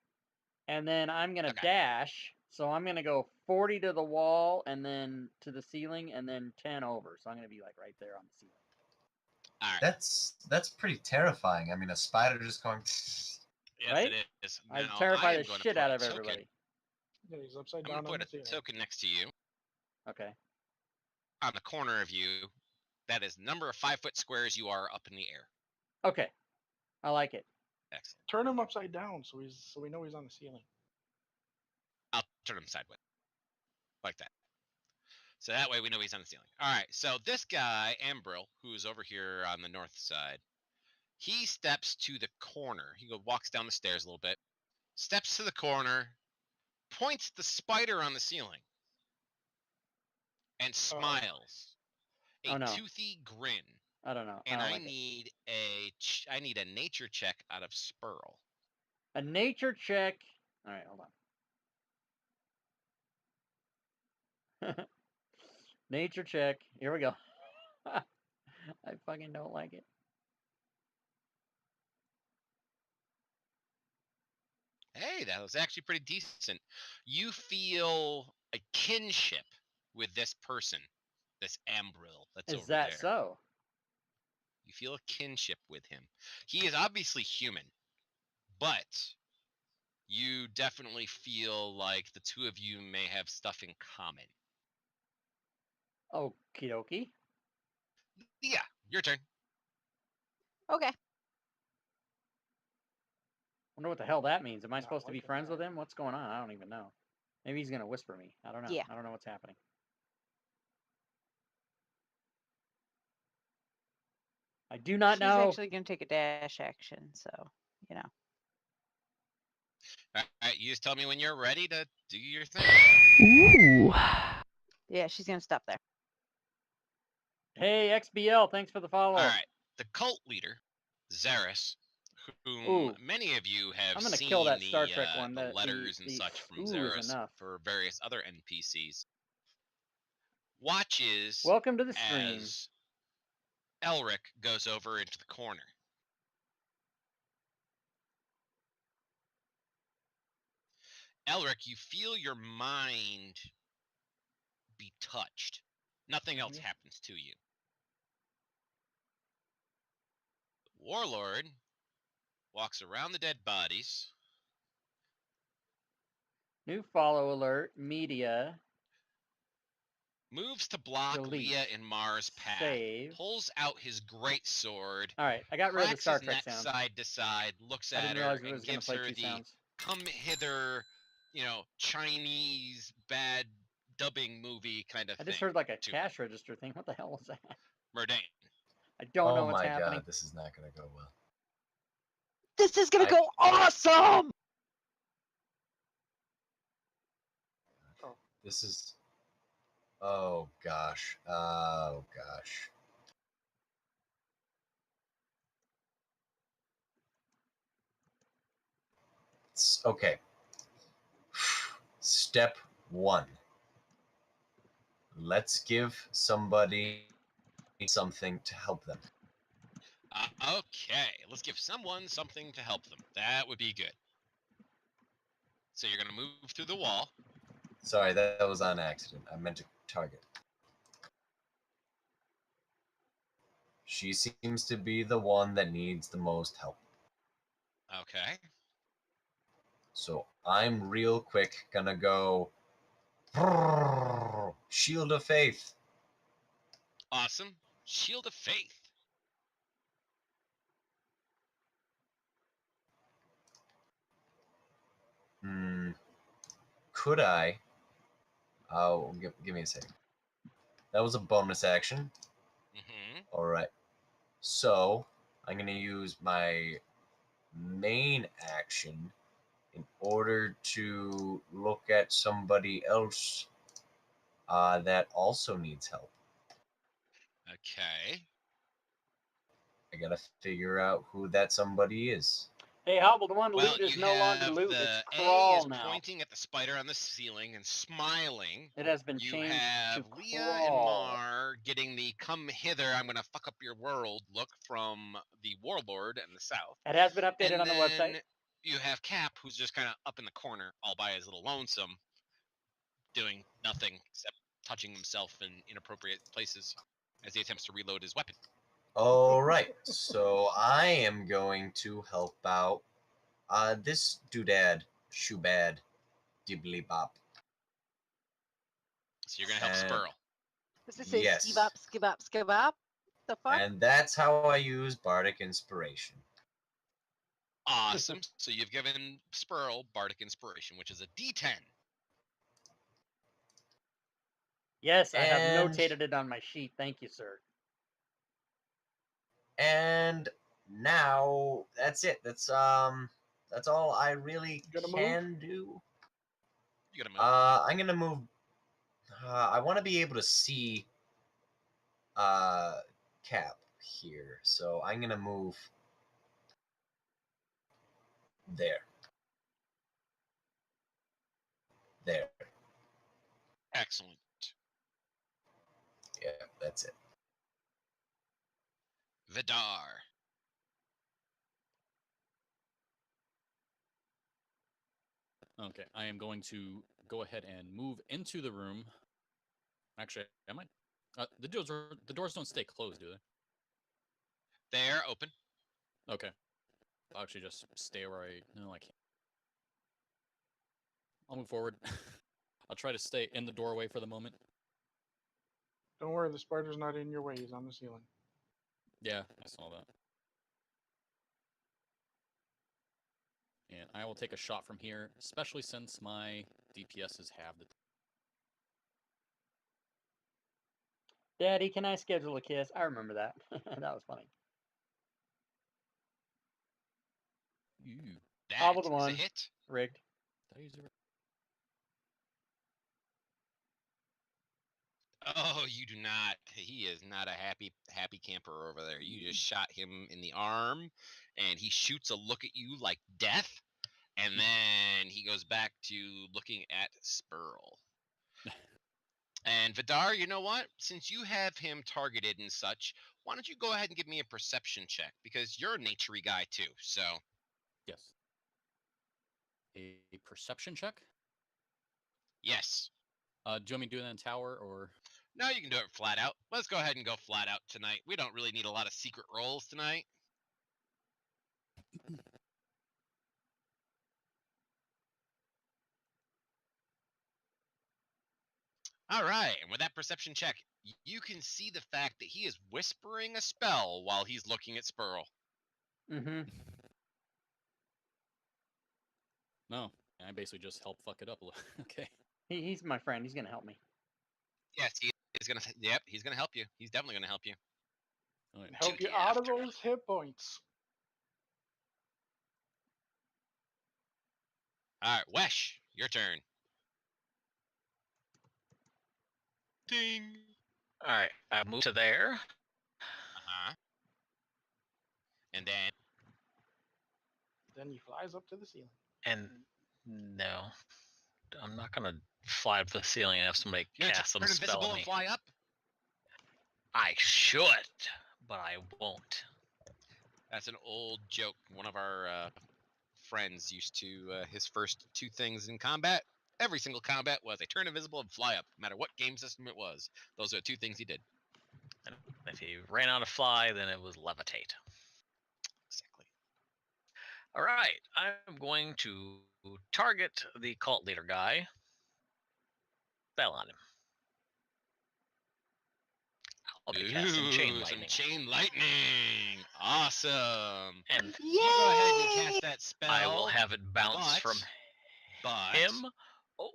And then I'm gonna Okay. dash. So I'm gonna go 40 to the wall, and then to the ceiling, and then 10 over. So I'm gonna be like right there on the ceiling. All right. That's pretty terrifying. I mean, a spider just going. Yes, Right? it is. I Now, terrify I am the going to shit put out a of token. everybody. Yeah, he's upside I'm down going on to the put a ceiling. token next to you Okay. on the corner of you. That is number of 5-foot squares you are up in the air. Okay. I like it. Excellent. Turn him upside down so we know he's on the ceiling. I'll turn him sideways. Like that. So that way we know he's on the ceiling. All right, so this guy, Ambril, who's over here on the north side, he steps to the corner. He walks down the stairs a little bit, steps to the corner, points at the spider on the ceiling, and smiles. Oh, no. Toothy grin. I don't know. And I I don't like it. need a nature check out of Spurl. A nature check. All right, hold on. Nature check. Here we go. I fucking don't like it. Hey, that was actually pretty decent. You feel a kinship with this person, this Ambril that's Is over that there. so? You feel a kinship with him. He is obviously human, but you definitely feel like the two of you may have stuff in common. Okie dokie. Yeah, your turn. Okay. Wonder what the hell that means. Am I Not supposed to be liking friends that. with him? What's going on? I don't even know. Maybe he's gonna whisper me. I don't know. Yeah. I don't know what's happening. I do not She's know. actually going to take a dash action, so, you know. All right, you just tell me when you're ready to do your thing. Ooh. Yeah, she's going to stop there. Hey, XBL, thanks for the follow. All right, the cult leader, Zaris, whom Ooh. many of you have I'm gonna seen kill that Star Trek one. the The letters and such from ooh is Zaris enough. for various other NPCs, watches Welcome to the stream. as Elric goes over into the corner. Elric, you feel your mind be touched. Nothing else happens to you. The warlord walks around the dead bodies. New follow alert. Media. Moves to block Delete. Leah and Mars' path. Save. Pulls out his great sword. All right, I got rid of the Cracks Star his Trek neck sound. side to side. Looks I at didn't her realize it and was gonna gives play her two the sounds. "come hither," Chinese bad dubbing movie kind of I thing. just heard like a to cash register thing. What the hell was that? Murdain. I don't know Oh what's my happening. god, this is not gonna go well. This is going to go awesome! This is. Oh gosh. Oh gosh. Okay. Step 1. Let's give somebody something to help them. Okay, let's give someone something to help them. That would be good. So you're gonna move through the wall. Sorry, that was on accident. I meant to target. She seems to be the one that needs the most help. Okay. So I'm real quick gonna go Shield of Faith. Awesome. Shield of Faith. Could I? Oh, give me a second. That was a bonus action. Mm-hmm. All right. So I'm gonna use my main action in order to look at somebody else that also needs help. Okay. I gotta figure out who that somebody is. Hey, Hobbled One, Well, loot is you no longer have loot. It's the A is crawl now. pointing at the spider on the ceiling and smiling. It has been You changed have to Leah and crawl. Mar getting the "come hither, I'm gonna fuck up your world" look from the warlord in the south. It has been updated And on the website. then you have Cap, who's just kind of up in the corner, all by his little lonesome, doing nothing except touching himself in inappropriate places as he attempts to reload his weapon. All right. So I am going to help out this doodad, shoebad, dibbly bop. So you're gonna help And- Spurl. Does it say Yes. skibop, skibop, skibop? The fuck? And that's how I use Bardic Inspiration. Awesome. So you've given Spurl Bardic Inspiration, which is a D10. Yes, I have And- notated it on my sheet. Thank you, sir. And now that's it. That's all I really Gonna can do. You gotta move. I'm gonna move. I want to be able to see Cap here, so I'm gonna move there. There. Excellent. Yeah, that's it. Vidar. Okay, I am going to go ahead and move into the room. Actually, I might. The doors don't stay closed, do they? They're open. Okay. I'll actually just stay where I. No, I can't. I'll move forward. I'll try to stay in the doorway for the moment. Don't worry, the spider's not in your way. He's on the ceiling. Yeah, I saw that. And I will take a shot from here, especially since my DPSs have the. Daddy, can I schedule a kiss? I remember that. That was funny. Ooh, That Hobbled is a one. hit. Rigged. did I use the? Oh, you do not. He is not a happy camper over there. You just shot him in the arm, and he shoots a look at you like death, and then he goes back to looking at Spurl. And Vidar, you know what? Since you have him targeted and such, why don't you go ahead and give me a perception check? Because you're a naturey guy too, so... Yes. A perception check? Yes. Do you want me to do that in tower or? No, you can do it flat out. Let's go ahead and go flat out tonight. We don't really need a lot of secret rolls tonight. All right, and with that perception check, you can see the fact that he is whispering a spell while he's looking at Spurl. Mm-hmm. No, I basically just help fuck it up a little. Okay. He's my friend. He's gonna help me. Yes, he is gonna. Yep, he's gonna help you. He's definitely gonna help you. All right. Help To you the out of after. those hit points. All right, Wesh, your turn. Ding. All right, I move to there. Uh-huh. And then Then he flies up to the ceiling. And no, I'm not gonna fly up to the ceiling and have somebody You're gonna cast some turn spell invisible on and me. fly up? I should, but I won't. That's an old joke. One of our friends used to, his first two things in combat, every single combat was I turn invisible and fly up, no matter what game system it was. Those are the two things he did. And if he ran out of fly, then it was levitate. Exactly. All right, I'm going to target the cult leader guy. Spell on him. I'll be casting chain lightning. Some chain lightning. Awesome. And You go ahead and Yay! cast that spell. I will have it bounce from him. Oh,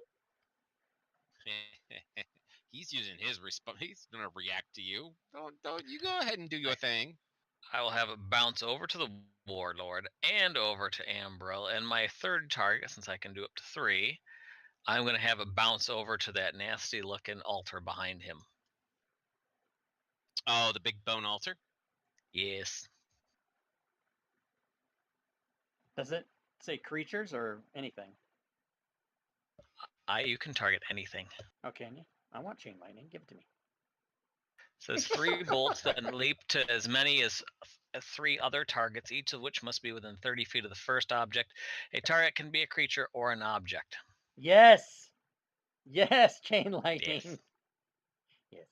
he's using his response. He's gonna react to you. Don't you go ahead and do your thing. I will have it bounce over to the warlord and over to Ambril. And my third target, since I can do up to 3, I'm going to have it bounce over to that nasty looking altar behind him. Oh, the big bone altar? Yes. Does it say creatures or anything? You can target anything. Oh, can you? I want chain lightning. Give it to me. It says 3 bolts that leap to as many as 3 other targets, each of which must be within 30 feet of the first object. A target can be a creature or an object. Yes! Yes, chain lightning. Yes. Yes.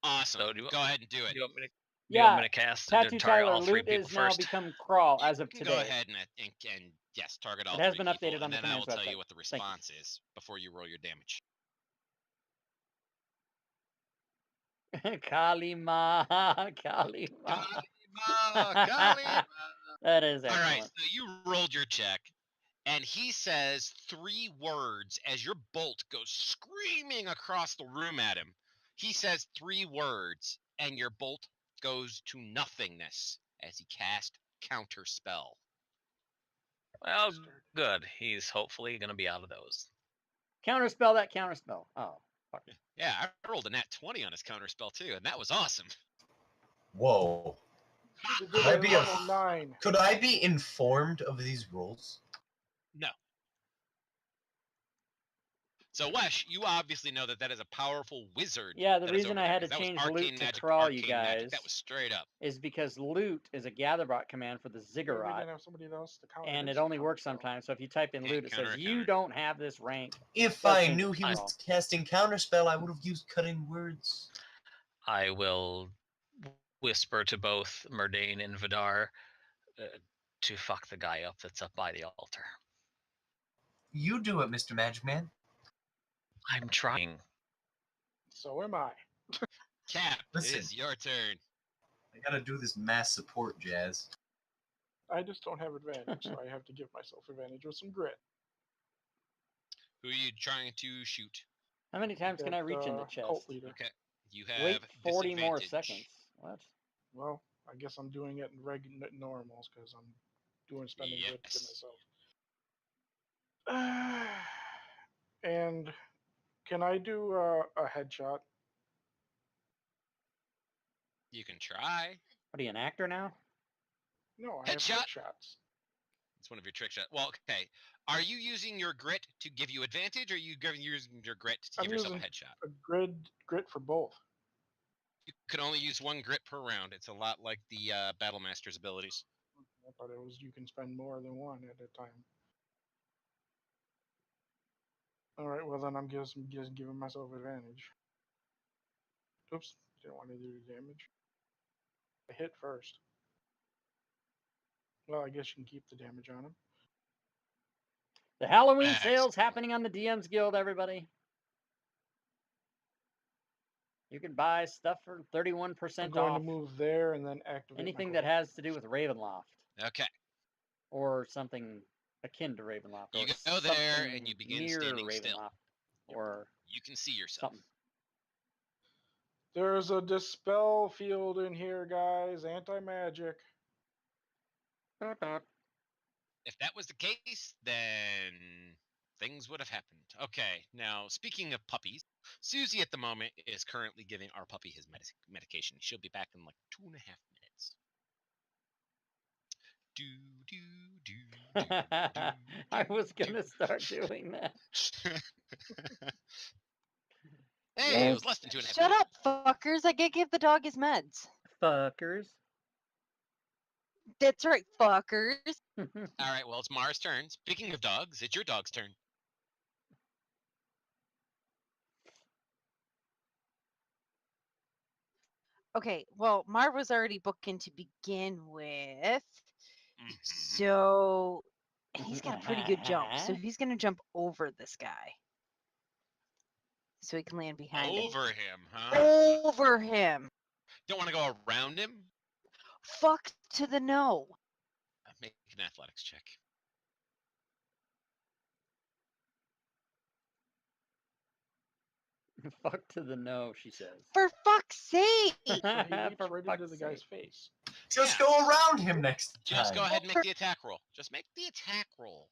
Awesome. So go ahead and do it. Do you want me to, Yeah, want me to cast to Tattoo target Tyler all 3 loot people is now first? become crawl as of You can today. go ahead and yes, target all It has 3 been people, updated on and the then I will command's tell you website. what the Thank you. response is before you roll your damage. Kalima, Kalima. Kalima. That is All excellent. right, so you rolled your check, and he says 3 words as your bolt goes screaming across the room at him. He says 3 words, and your bolt goes to nothingness as he cast counter spell. Well, good. He's hopefully going to be out of those. Counterspell that counterspell. Oh, fuck. Yeah, I rolled a nat 20 on his counter spell too, and that was awesome. Whoa. You did Could it I at be level 9. Could I be informed of these rules? No. So, Wesh, you obviously know that is a powerful wizard. Yeah, the that is reason over I there, had to 'cause that was change arcane loot to magic, crawl you arcane magic. That guys was straight up. is because loot is a gatherbot command for the Maybe we ziggurat, didn't have somebody else to counter and his it only works counterspell. sometimes. So if you type in Can't loot, it counter says a you counter. don't have this rank. If Does I change knew it. he was Well, casting counterspell, I would have used cutting words. I will whisper to both Murdane and Vidar to fuck the guy up that's up by the altar. You do it, Mr. Magic Man. I'm trying. So am I. Cap, Listen. it is your turn. I gotta do this mass support jazz. I just don't have advantage, so I have to give myself advantage with some grit. Who are you trying to shoot? how many times can I That, reach in the Cult chest? leader. Okay, you have Wait 40 more disadvantage. seconds. What? Well, I guess I'm doing it in normals because I'm spending grit to Yes. myself. And can I do a headshot? You can try. What are you, an actor now? No, I have Headshot? headshots. It's one of your trick shots. Well, okay. Are you using your grit to give you advantage, or are you using your grit to I'm give yourself a using headshot? a grit for both. You can only use 1 grit per round. It's a lot like the Battle Master's abilities. I thought it was you can spend more than 1 at a time. All right, well then I'm just giving myself advantage. Oops, didn't want to do damage. I hit first. Well, I guess you can keep the damage on him. The Halloween Excellent. sale's happening on the DM's Guild, everybody. You can buy stuff for 31% I'm going off. to move there and then activate Anything my that has to do with Ravenloft Okay. or something akin to Ravenloft. You or go there something and you begin near standing Ravenloft still. or You can see yourself. something. There's a dispel field in here, guys. Anti-magic. If that was the case, then things would have happened. Okay, now speaking of puppies, Susie at the moment is currently giving our puppy his medication. She'll be back in like 2.5 minutes. do, do, do, do, do, I was do. gonna start doing that. Hey, it was less than 2.5 Shut minutes. up, fuckers. I gotta give the dog his meds. Fuckers. That's right, fuckers. All right, well, it's Mara's turn. Speaking of dogs, it's your dog's turn. Okay, well, Mar was already booking to begin with. Mhm. So he's got a pretty good jump. So he's gonna jump over this guy. So he can land behind him. Over him, huh? Over him. Don't want to go around him? Fuck to the no. Make an athletics check. Fuck to the no, she says. For fuck's sake. So he leaps For right into fuck's the guy's sake. face. Just Yeah. go around him next time. Just go ahead and make the attack roll. Just make the attack roll.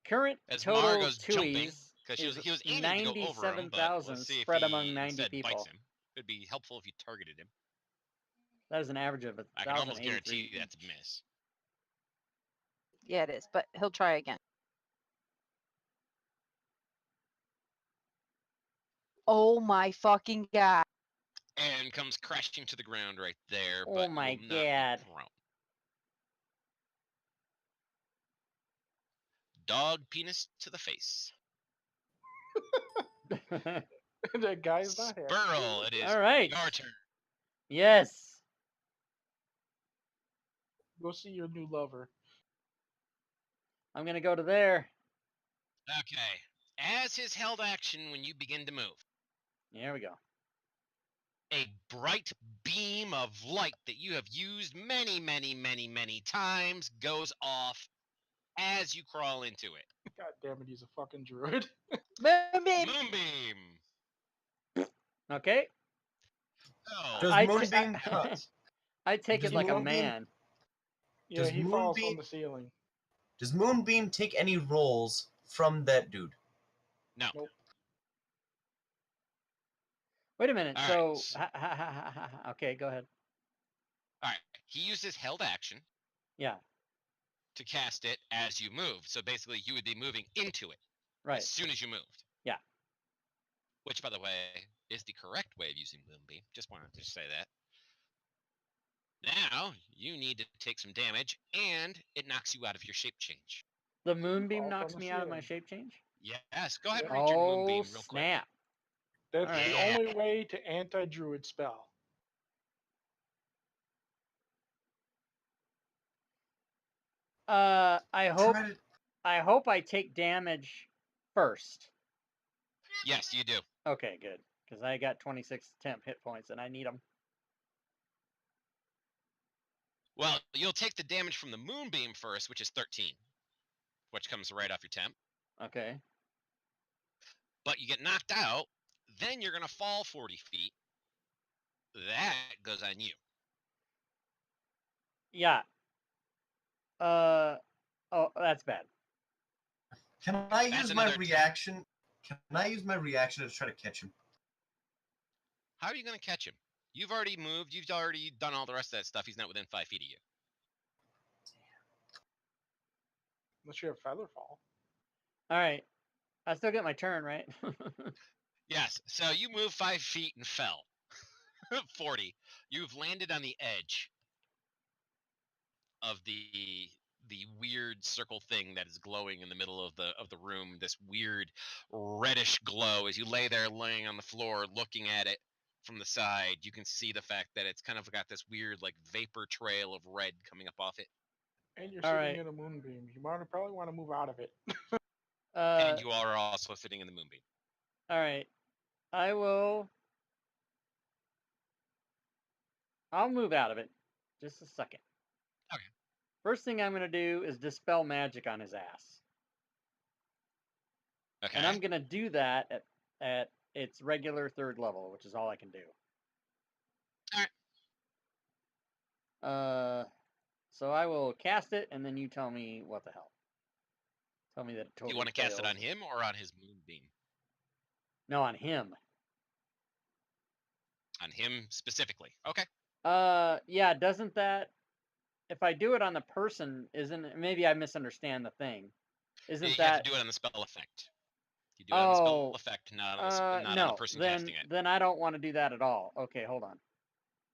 Current As Mara total goes jumping, TUIs because he was is aiming to go over him, but 97,000 let's see if spread he among 90 instead people. bites him. It'd be helpful if you targeted him. That is an average of I can almost 1,083 guarantee you that's a each. miss. Yeah, it is, but he'll try again. Oh my fucking god. And comes crashing to the ground right there, Oh but my will not be god. prone. Dog penis to the face. That guy's not happy. Burl, it is All right. your turn. Yes. Go see your new lover. I'm gonna go to there. Okay. As his held action when you begin to move, There we go. a bright beam of light that you have used many, many, many, many times goes off as you crawl into it. God damn it, he's a fucking druid. Moonbeam. Moonbeam. Okay. Oh, Does I Moonbeam cut? I take Does it like a Moonbeam- man. Yeah, Does he falls Moonbeam- from the ceiling. Does Moonbeam take any rolls from that dude? no. Nope. Wait a minute. All So, right. okay, go ahead. All right. He used his held action Yeah, to cast it as you move. So basically, you would be moving into it right. as soon as you moved. Yeah. Which, by the way, is the correct way of using Moonbeam. Just wanted to say that. Now, you need to take some damage, and it knocks you out of your shape change. The moonbeam Fall knocks from the me out of my ceiling. shape change? Yes, go ahead and Yeah. read your Oh, Moonbeam real quick. snap. That's Alright. the only way to anti-druid spell. I hope I take damage first. Yes, you do. Okay, good. Because I got 26 temp hit points and I need them. Well, you'll take the damage from the Moonbeam first, which is 13, which comes right off your temp. Okay. But you get knocked out, then you're going to fall 40 feet. That goes on you. Yeah. Oh, that's bad. Can I That's use my another reaction? Can I use my reaction to try to catch him? How are you going to catch him? You've already moved. You've already done all the rest of that stuff. He's not within 5 feet of you. Unless you have Featherfall. All right. I still get my turn, right? Yes. So you moved 5 feet and fell. 40. You've landed on the edge of the weird circle thing that is glowing in the middle of the room. This weird reddish glow as you lay there laying on the floor looking at it from the side. You can see the fact that it's kind of got this weird like vapor trail of red coming up off it. And you're All sitting right. in a moonbeam. You probably want to move out of it. And you are also sitting in the moonbeam. All right. I'll move out of it. Just a second. Okay. First thing I'm going to do is dispel magic on his ass. Okay. And I'm going to do that at its regular 3rd level, which is all I can do. All right. So I will cast it, and then you tell me what the hell. Tell me that it totally You want to cast it fails. on him or on his moonbeam? No, on him. On him specifically. Okay. Yeah, doesn't that if I do it on the person, isn't maybe I misunderstand the thing? Isn't You that have to do it on the spell effect. You do it on the spell effect, not on the no, person then casting it. then I don't want to do that at all. Okay, hold on.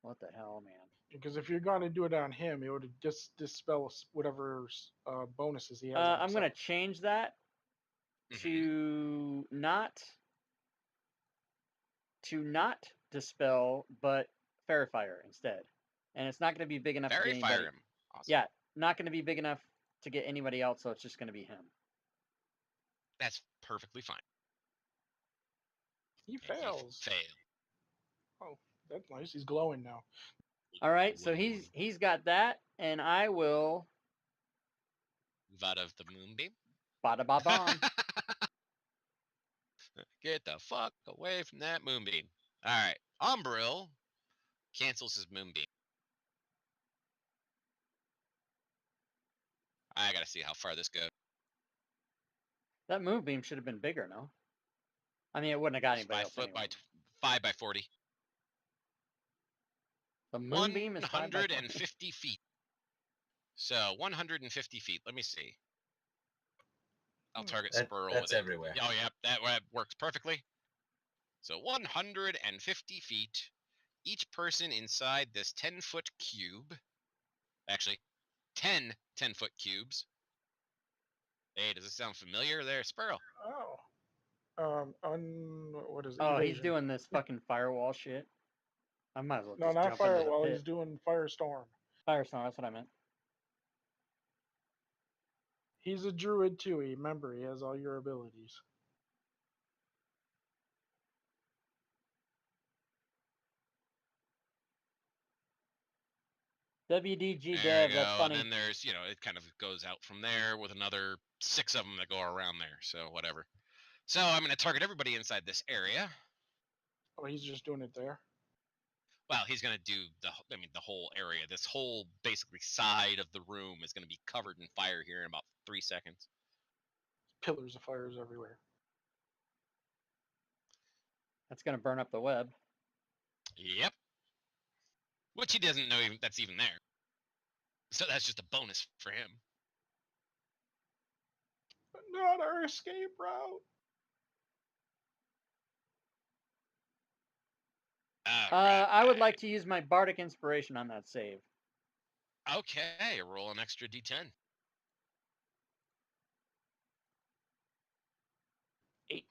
What the hell, man? Because if you're going to do it on him, it would just dispel whatever bonuses he has. On I'm gonna himself. change that to not dispel, but fairy fire instead. And it's not gonna be big enough to Fairy get fire anybody. him. Awesome. Yeah, not gonna be big enough to get anybody else, so it's just gonna be him. That's perfectly fine. He And fails. He failed. Oh, that's nice. He's glowing now. All right, so he's got that, and I will Move out of the moonbeam. bada ba bomb. Get the fuck away from that moonbeam. All right, Umbril cancels his moonbeam. I gotta see how far this goes. That moonbeam should have been bigger, no? I mean, it wouldn't have got anybody 5 else foot anyway. by 5 by 40. The moonbeam is 5 by 40. 150 feet. So 150 feet. Let me see. I'll target Spurl. That's with it. everywhere. Oh yeah, that works perfectly. So 150 feet. Each person inside this 10-foot cube. Actually, 10 10-foot cubes. Hey, does this sound familiar there, Spurl? Oh. What is it? Oh, Evasion. he's doing this fucking firewall shit. I might as well No, just not jump into the firewall. pit. He's doing firestorm. Firestorm, that's what I meant. He's a druid too. Remember, he has all your abilities. WDG There dev, you that's go. funny. And then there's, it kind of goes out from there with another 6 of them that go around there. So whatever. So I'm going to target everybody inside this area. Oh, he's just doing it there. Well, he's going to do the whole area. This whole basically side of the room is going to be covered in fire here in about 3 seconds. Pillars of fires everywhere. That's gonna burn up the web. Yep. Which he doesn't know that's even there. So that's just a bonus for him. But not our escape route. I would like to use my bardic inspiration on that save. Okay, roll an extra d10. 8.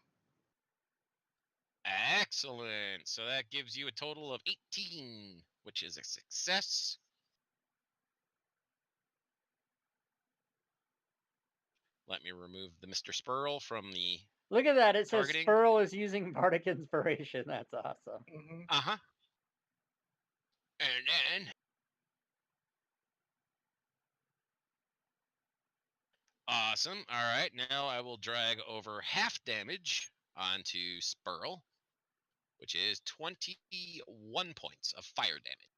Excellent. So that gives you a total of 18, which is a success. Let me remove the Mr. Spurl from the Look at that. It says targeting. Spurl is using bardic inspiration. That's awesome. Mm-hmm. Uh-huh. And then awesome. All right, now I will drag over half damage onto Spurl, which is 21 points of fire damage.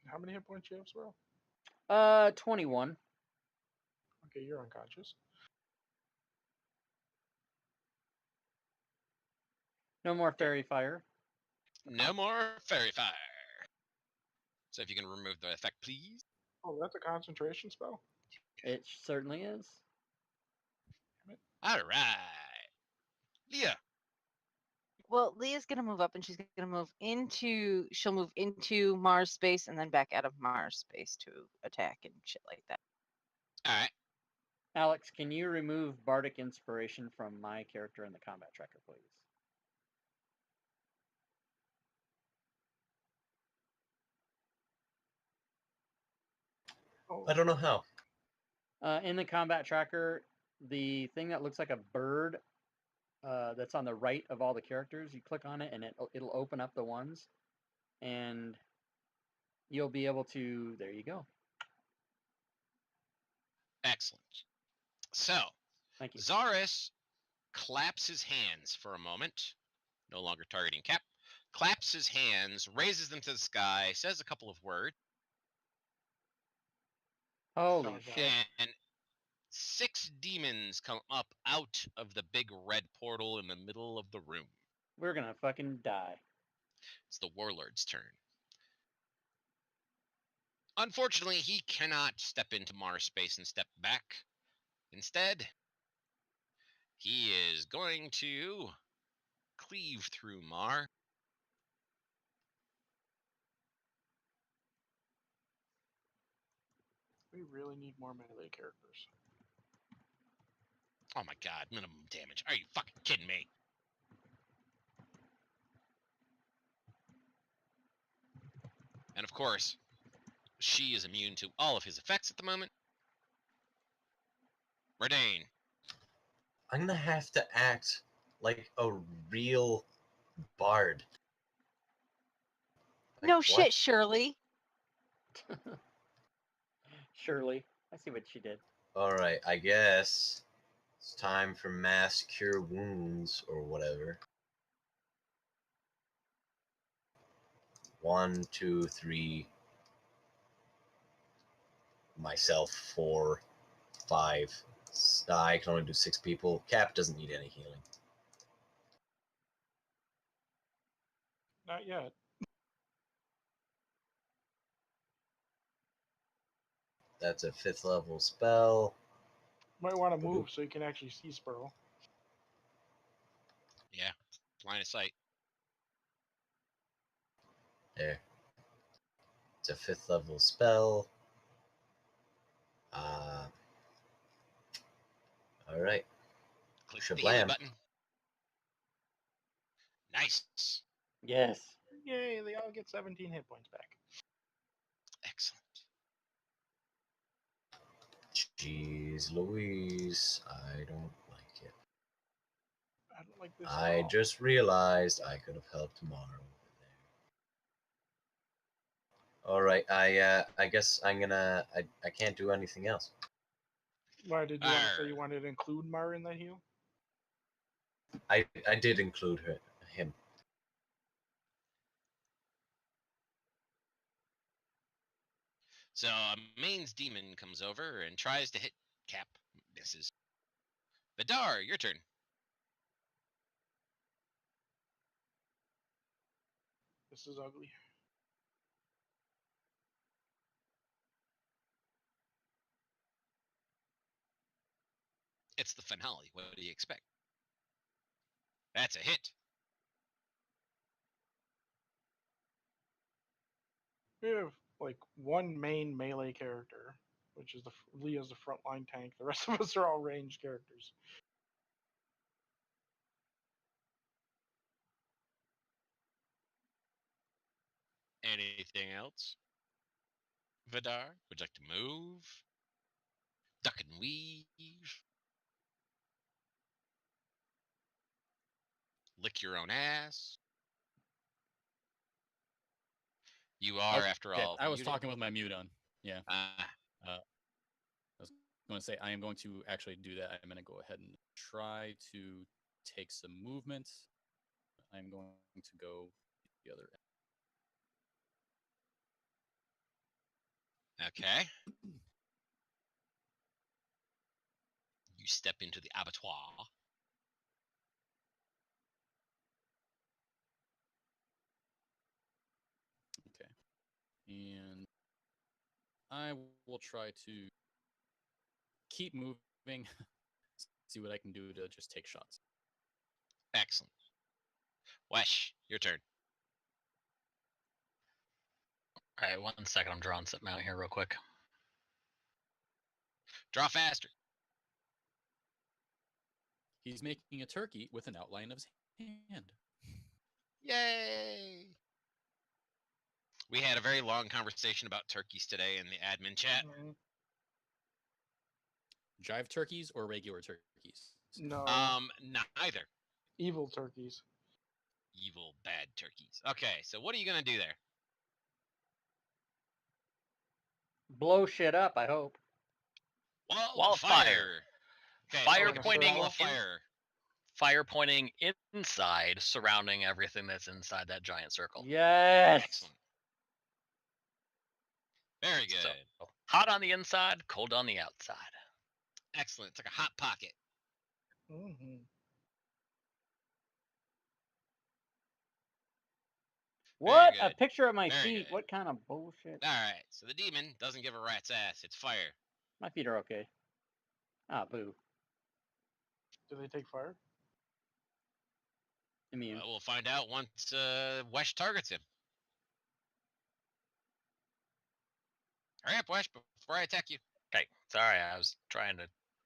How many hit points you have, Swirl? 21. Okay, you're unconscious. No more fairy fire. No more fairy fire. So if you can remove the effect, please. Oh, that's a concentration spell? It certainly is. All right. Leah. Well, Leah's gonna move up and she's gonna move into. She'll move into Mars space and then back out of Mars space to attack and shit like that. All right. Alex, can you remove bardic inspiration from my character in the combat tracker, please? Oh, I don't know how. In the combat tracker, the thing that looks like a bird that's on the right of all the characters, you click on it and it'll open up the ones, and you'll be able to. There you go. Excellent. So, Thank you. Zaris claps his hands for a moment, no longer targeting Cap. Claps his hands, raises them to the sky, says a couple of words. Holy shit. And 6 demons come up out of the big red portal in the middle of the room. We're gonna fucking die. It's the warlord's turn. Unfortunately, he cannot step into Mars space and step back. Instead, he is going to cleave through Mar. We really need more melee characters. Oh my god, minimum damage. Are you fucking kidding me? And of course, she is immune to all of his effects at the moment. Verdane. I'm gonna have to act like a real bard. Like, No what? shit, Shirley. Shirley. I see what she did. Alright, I guess it's time for mass cure wounds or whatever. 1, 2, 3. Myself 4, 5. I can only do 6 people. Cap doesn't need any healing. Not yet. That's a 5th level spell. Might want to move so you can actually see Spurl. Yeah, line of sight. There. It's a 5th level spell. Alright. Click Shablam. the healing button. Nice. Yes. Yay, they all get 17 hit points back. Excellent. Jeez Louise, I don't like it. I don't like this at I all. just realized I could have helped Mara over there. Alright, I guess I'm gonna... I can't do anything else. Why did you want to say Arr. you wanted to include Mar in that heal? I did include him. So Main's demon comes over and tries to hit Cap. Misses. Vidar, your turn. This is ugly. It's the finale. What do you expect? That's a hit. We have like one main melee character, which is Leah's the frontline tank. The rest of us are all ranged characters. Anything else? Vidar, would you like to move? Duck and weave? Lick your own ass? You are, after all, I was muted. talking with my mute on. Yeah. Ah, I was going to say I am going to actually do that. I'm going to go ahead and try to take some movement. I'm going to go the other end. okay. You step into the abattoir. Okay. And I will try to keep moving, see what I can do to just take shots. Excellent. Wesh, your turn. All right, 1 second. I'm drawing something out here real quick. Draw faster. He's making a turkey with an outline of his hand. Yay! We had a very long conversation about turkeys today in the admin chat. Jive turkeys or regular turkeys? No. Neither. Evil turkeys. Evil, bad turkeys. Okay, so what are you gonna do there? Blow shit up, I hope. Wall of fire. Okay, Fire so make a pointing wall of in- fire. Fire pointing inside, surrounding everything that's inside that giant circle. Yes. Excellent. Very good. So, hot on the inside, cold on the outside. Excellent. It's like a hot pocket. Mm-hmm. What? A good. picture of my Very feet? good. What kind of bullshit? All right. So the demon doesn't give a rat's ass. It's fire. My feet are okay. Ah, boo. Do they take fire? Immune. We'll find out once Wesh targets him. Hurry up, Wesh, before I attack you. Okay, sorry, I was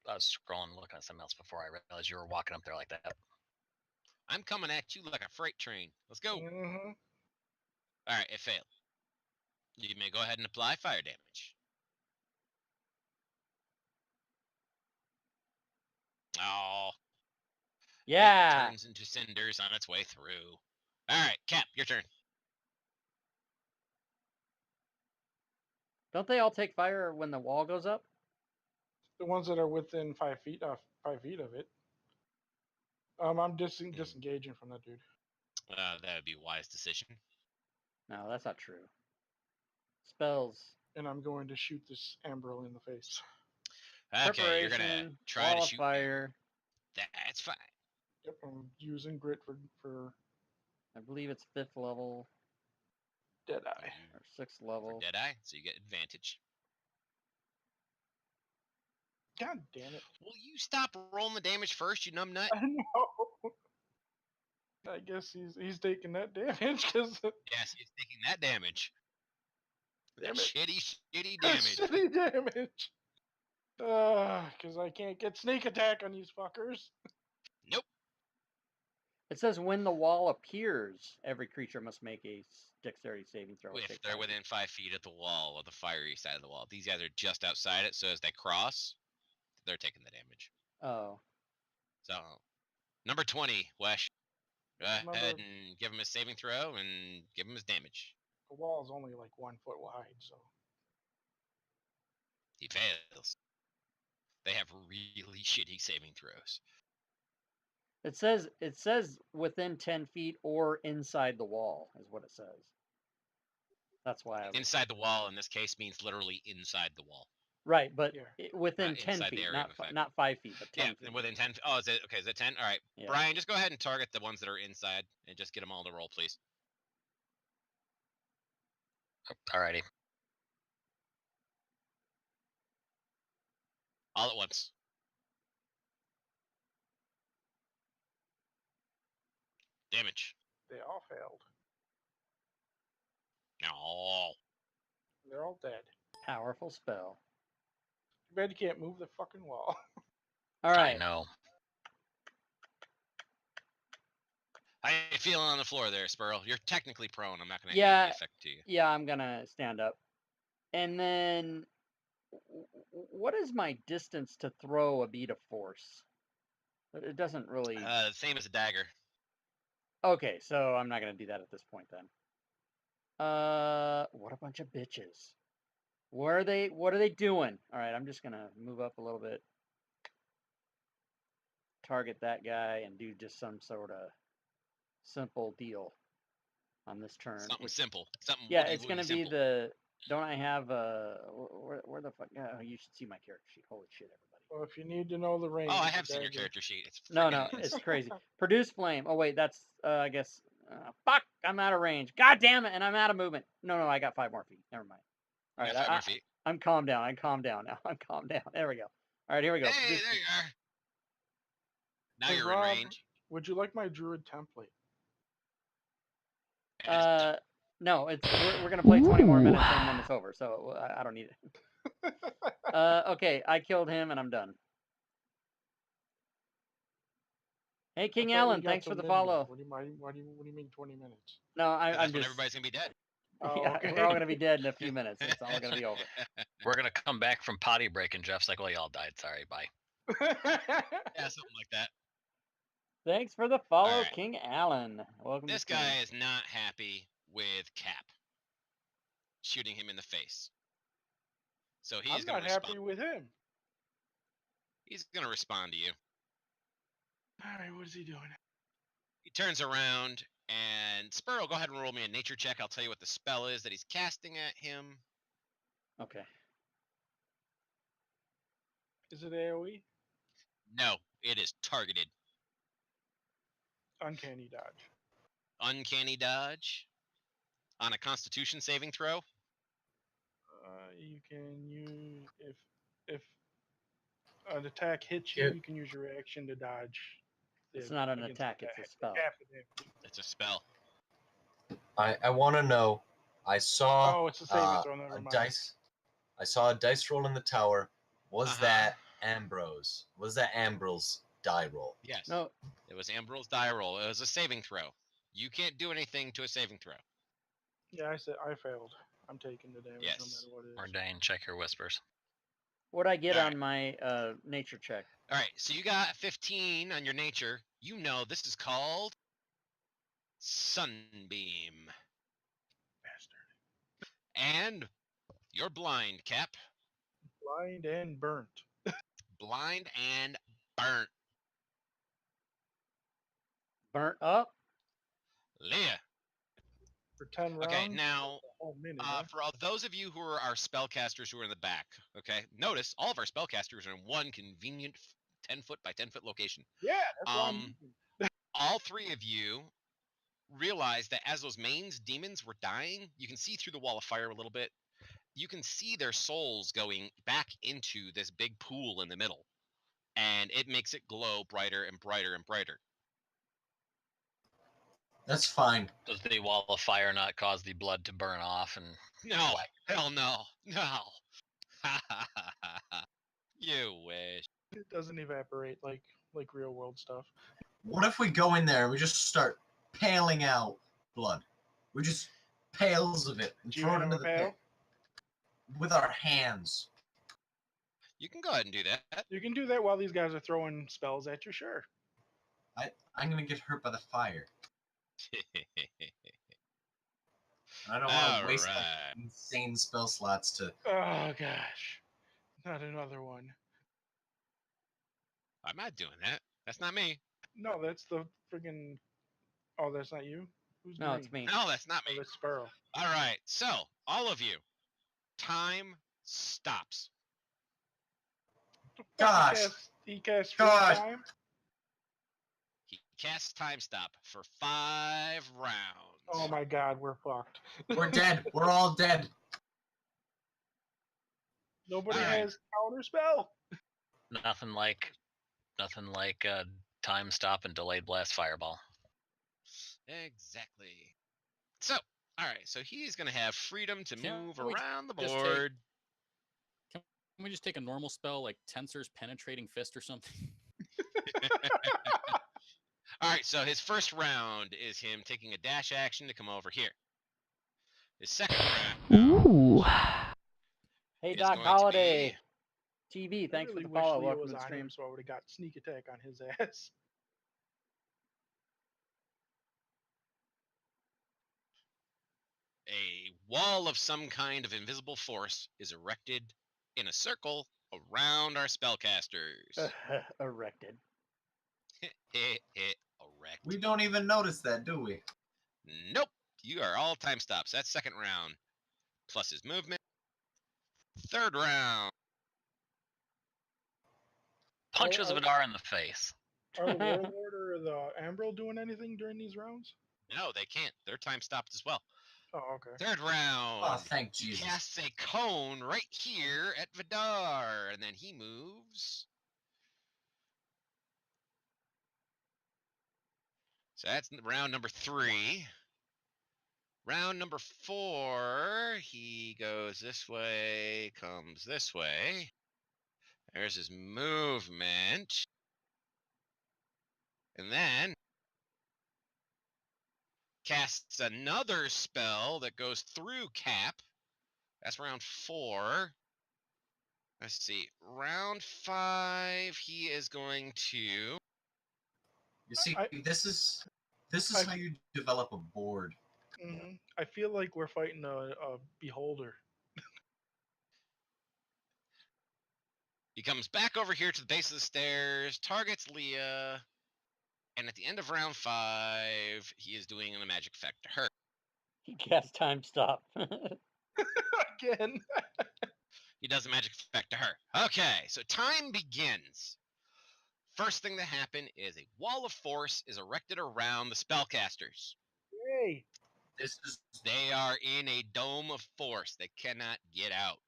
scrolling, looking at something else before I realized you were walking up there like that. I'm coming at you like a freight train. Let's go. Mm-hmm. All right, it failed. You may go ahead and apply fire damage. Oh, it Yeah. turns into cinders on its way through. All right, Cap, your turn. Don't they all take fire when the wall goes up? The ones that are within 5 feet, 5 feet of it. I'm disengaging from that dude. That would be a wise decision. No, that's not true. Spells. And I'm going to shoot this Ambril in the face. Okay, you're gonna Preparation, try wall to of shoot. fire. That's fine. Yep, I'm using grit for I believe it's 5th level Deadeye. or 6th level. Deadeye, so you get advantage. God damn it. Will you stop rolling the damage first, you numbnut? I know. I guess he's taking that damage because Yes, he's taking that damage. Damn That it. shitty damage. Shitty damage. Because I can't get sneak attack on these fuckers. Nope. It says when the wall appears, every creature must make a dexterity saving throw. or If take they're fire within 5 feet of the wall, or the fiery side of the wall. These guys are just outside it, so as they cross, they're taking the damage. Oh. So, number 20, Wesh. Go Remember- ahead and give him his saving throw and give him his damage. The wall's only like 1 foot wide, so. He fails. They have really shitty saving throws. It says within 10 feet or inside the wall is what it says. That's why I was Inside the wall, in this case, means literally inside the wall. right, but Yeah. within Not 10 inside the feet, area of effect. not 5 feet, but 10 Yeah, feet. within 10. Oh, is it okay? Is it 10? All right, Yeah. Brian, just go ahead and target the ones that are inside, and just get them all to roll, please. Alrighty. All at once. Damage. They all failed. Oh. They're all dead. Powerful spell. Too bad you can't move the fucking wall. All right. I know. How you feeling on the floor there, Spurl? You're technically prone. I'm not going to Yeah. give the effect to you. Yeah, I'm gonna stand up. And then, what is my distance to throw a bead of force? It doesn't really. Same as a dagger. Okay, so I'm not gonna do that at this point then. What a bunch of bitches. What are they doing? All right, I'm just gonna move up a little bit. Target that guy and do just some sort of simple deal on this turn. Something simple. Something. Yeah, woogie it's gonna woogie be simple. the. Don't I have where the fuck? Oh, you should see my character sheet. Holy shit, everybody. Well, if you need to know the range. Oh, I of the have seen your dagger- character sheet. It's No, freaking it's crazy. Produce flame. Oh wait, that's I guess. Fuck! I'm out of range. God damn it! And I'm out of movement. No, I got 5 more feet. Never mind. All right, 5 more feet. I'm calmed down. I'm calmed down now. I'm calmed down. There we go. All right, here we go. Hey, Produce there you are. Now Hey, you're Rob, in range. Would you like my druid template? No, we're gonna play 20 more minutes and then it's over. So I don't need it. Okay, I killed him and I'm done. Hey, King I thought we Allen, got thanks to for the midnight. follow. What do you mean 20 minutes? No, That's I'm when just. everybody's gonna be dead. Oh, Yeah, okay. we're all gonna be dead in a few minutes. It's all gonna be over. We're gonna come back from potty break, and Jeff's like, "Well, y'all died. Sorry, bye." Yeah, something like that. Thanks for the follow, Alright. King Allen. Welcome. This to stream. guy is not happy with Cap shooting him in the face. So he's I'm gonna not respond. happy with him. He's gonna respond to you. All right, what is he doing? He turns around and Spurl, go ahead and roll me a nature check. I'll tell you what the spell is that he's casting at him. Okay. Is it AoE? No, it is targeted. Uncanny dodge. Uncanny dodge. on a Constitution saving throw. You can use if an attack hits you, Here- you can use your reaction to dodge. It's not an against attack, the it's a spell. half the damage. It's a spell. I want to know. I saw Oh, it's a saving throw. Never a mind. dice. I saw a dice roll in the tower. Was Uh-huh. that Ambrose? Was that Ambrose's die roll? Yes. No, It was Ambrose's die roll. It was a saving throw. You can't do anything to a saving throw. Yeah, I said I failed. I'm taking the damage no Yes. matter what it is. Ordain, check your whispers. what'd I get All on my nature check? All right, so you got 15 on your nature. You know this is called Sunbeam. Bastard. And you're blind, Cap. Blind and burnt. Blind and burnt. Burnt up? Leah. For 10 rounds. Okay, now, a whole minute, huh? for all those of you who are our spellcasters who are in the back, okay, notice all of our spellcasters are in one convenient 10-foot by 10-foot location. Yeah, that's what I'm using. All three of you realize that as those mains demons were dying, you can see through the wall of fire a little bit. You can see their souls going back into this big pool in the middle, and it makes it glow brighter and brighter and brighter. That's fine. Does the wall of fire not cause the blood to burn off? And No, hell no, no. You wish. It doesn't evaporate like real world stuff. What if we go in there and we just start paling out blood? We just pails of it and Do you throw it have into a the pail? pit with our hands. You can go ahead and do that. You can do that while these guys are throwing spells at you, sure. I'm gonna get hurt by the fire. I don't want to waste like, Alright. insane spell slots to. Oh gosh. Not another one. I'm not doing that. That's not me. No, that's the friggin' oh, that's not you? Who's No, green? it's me. No, that's not Oh, me. that's Sparrow. All right, so all of you, time stops. Gosh. He casts free Gosh. time. He casts time stop for 5 rounds. Oh my god, we're fucked. We're dead. We're all dead. Nobody Alright. has counter spell. nothing like time stop and delayed blast fireball. Exactly. So, all right, so he's going to have freedom to Can move we around the just take- board. Can we just take a normal spell like Tensor's Penetrating Fist or something? All right, so his first round is him taking a dash action to come over here. His second round Ooh. Hey, is Doc going to Holiday. be TV, thanks I really for the wish follow. Leo Welcome was to the on stream. him, so I would have got sneak attack on his ass. a wall of some kind of invisible force is erected in a circle around our spellcasters. Erected. Erect. We don't even notice that, do we? Nope. You are all time stops. That's second round. Plus his movement. Third round. Punches Oh, oh. Vidar in the face. Are the Warlord or the Ambril doing anything during these rounds? No, they can't. They're time stopped as well. Oh, okay. Third round. Oh, thank He Jesus. casts a cone right here at Vidar, and then he moves. So that's round number 3. Round number 4, he goes this way, comes this way. There's his movement. And then casts another spell that goes through Cap. That's round 4. Let's see. Round 5, he is going to. You see, I- this is I- how you develop a board. Hmm. I feel like we're fighting a beholder. He comes back over here to the base of the stairs, targets Leah, and at the end of round 5, he is doing a magic effect to her. He cast time stop. Again. He does a magic effect to her. Okay, so time begins. First thing that happened is a wall of force is erected around the spellcasters. Yay. This is They are in a dome of force. They cannot get out.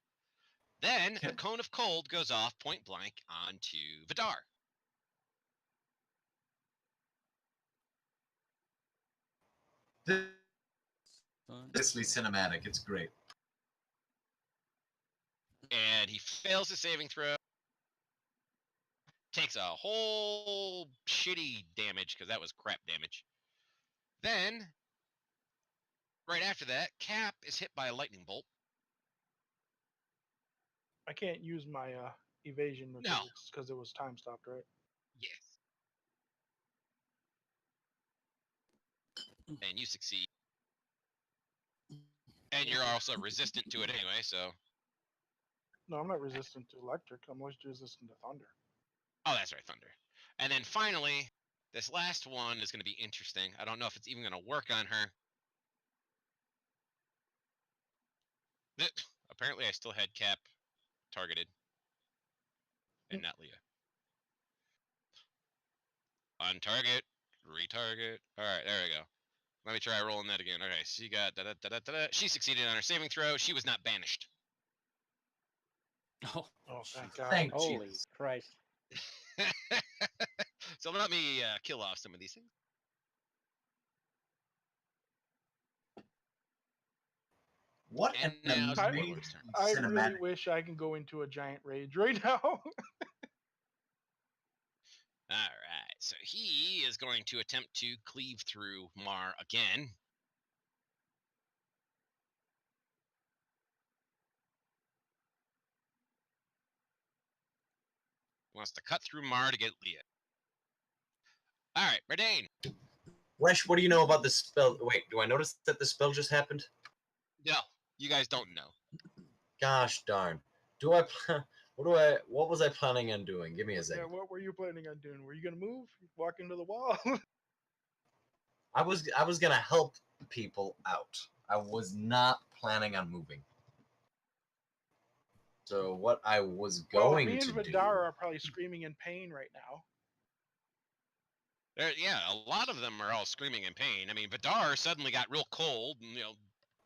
Then a cone of cold goes off point blank onto Vidar. Seriously cinematic. It's great. And he fails his saving throw. Takes a whole shitty damage because that was crap damage. Then, right after that, Cap is hit by a lightning bolt. I can't use my evasion No. because it was time stopped, right? Yes. And you succeed. And you're also resistant to it anyway, so. No, I'm not resistant to electric. I'm always resistant to thunder. Oh, that's right, thunder. And then finally, this last one is going to be interesting. I don't know if it's even going to work on her. Apparently, I still had Cap targeted, and not Leah. On target, retarget. All right, there we go. Let me try rolling that again. Okay, she got da-da-da-da-da. She succeeded on her saving throw. She was not banished. Oh, Oh, thank God. Thank Holy Jesus. Christ. So let me kill off some of these things. What And an now it's amazing Warlord's turn. I cinematic. really wish I can go into a giant rage right now. All right, so he is going to attempt to cleave through Mar again. Wants to cut through Mar to get Leah. All right, Berdane. Resh, what do you know about this spell? Wait, do I notice that the spell just happened? No, you guys don't know. Gosh darn. What was I planning on doing? Give me a Yeah, second. what were you planning on doing? Were you gonna move? Walk into the wall? I was gonna help people out. I was not planning on moving. So what I was Well, going me and to do. Vidar are probably screaming in pain right now. Yeah, a lot of them are all screaming in pain. I mean, Vidar suddenly got real cold, and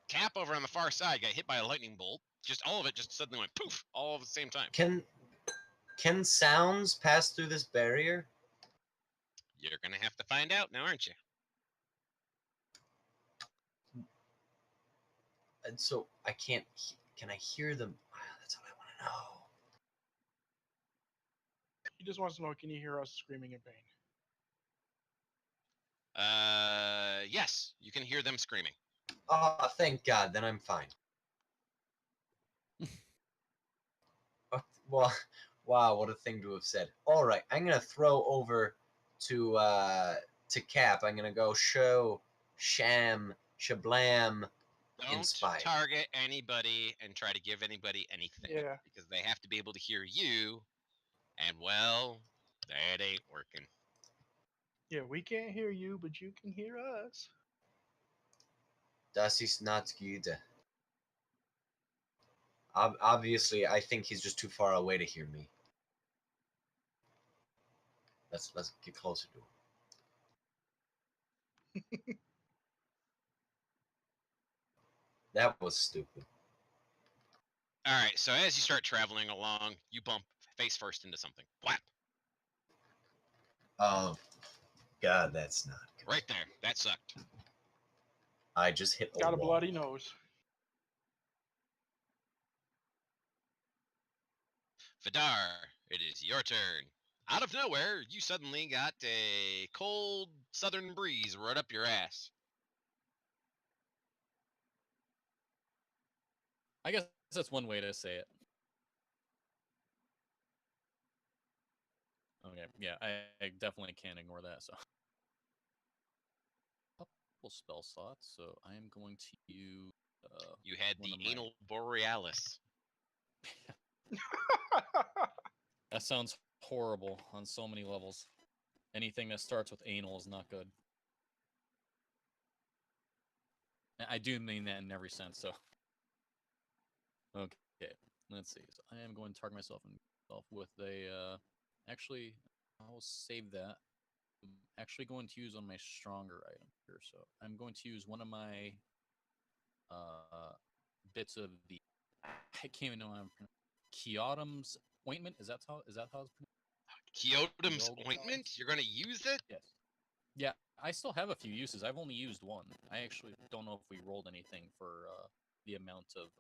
Cap over on the far side got hit by a lightning bolt. Just all of it just suddenly went poof, all at the same time. Can sounds pass through this barrier? You're gonna have to find out now, aren't you? And so I can't. Can I hear them? That's what I want to know. He just wants to know, can you hear us screaming in pain? Yes, you can hear them screaming. Oh, thank God. Then I'm fine. Well, wow, what a thing to have said. All right, I'm gonna throw over to Cap. I'm gonna go show, sham, shablam, Don't inspire. target anybody and try to give anybody anything. Yeah. Because they have to be able to hear you, and well, that ain't working. Yeah, we can't hear you, but you can hear us. Das ist not good. Obviously, I think he's just too far away to hear me. Let's get closer to him. That was stupid. All right, so as you start traveling along, you bump face first into something. Blap. Oh, God, that's not good. Right there. That sucked. I just hit Got a wall. bloody nose. Vidar, it is your turn. Out of nowhere, you suddenly got a cold southern breeze right up your ass. I guess that's one way to say it. Okay, yeah, I definitely can't ignore that. So, couple spell slots. So I am going to use. You had one the of my- anal borealis. That sounds horrible on so many levels. Anything that starts with anal is not good. I do mean that in every sense. So, okay, let's see. So I am going to target myself with a. Actually, I will save that. I'm actually going to use on my stronger item here. So I'm going to use one of my bits of the. I can't even know how I'm Kyotum's ointment. Is that how it's pronounced? Kyotum's Yoga ointment? charms? You're gonna use it? Yes. Yeah, I still have a few uses. I've only used one. I actually don't know if we rolled anything for the amount of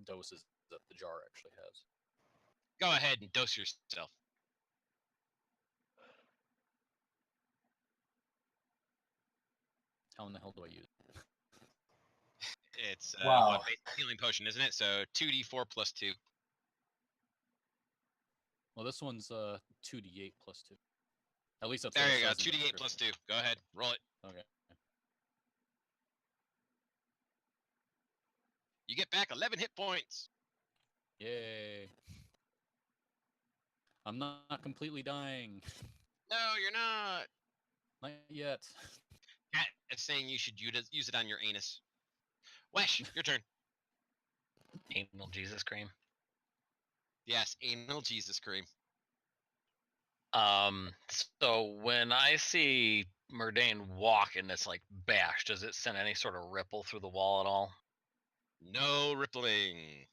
doses that the jar actually has. Go ahead and dose yourself. How in the hell do I use it? It's Wow. basic healing potion, isn't it? So 2d4 plus 2. Well, this one's 2d8 plus 2. At least that's There what it you go. says in the 2d8 plus 2. description. Go ahead, roll it. Okay. You get back 11 hit points. Yay. I'm not completely dying. No, you're not. Not yet. Cat is saying you should use it on your anus. Wesh, your turn. Anal Jesus cream. Yes, anal Jesus cream. So when I see Murdane walk and it's like bashed, does it send any sort of ripple through the wall at all? No rippling,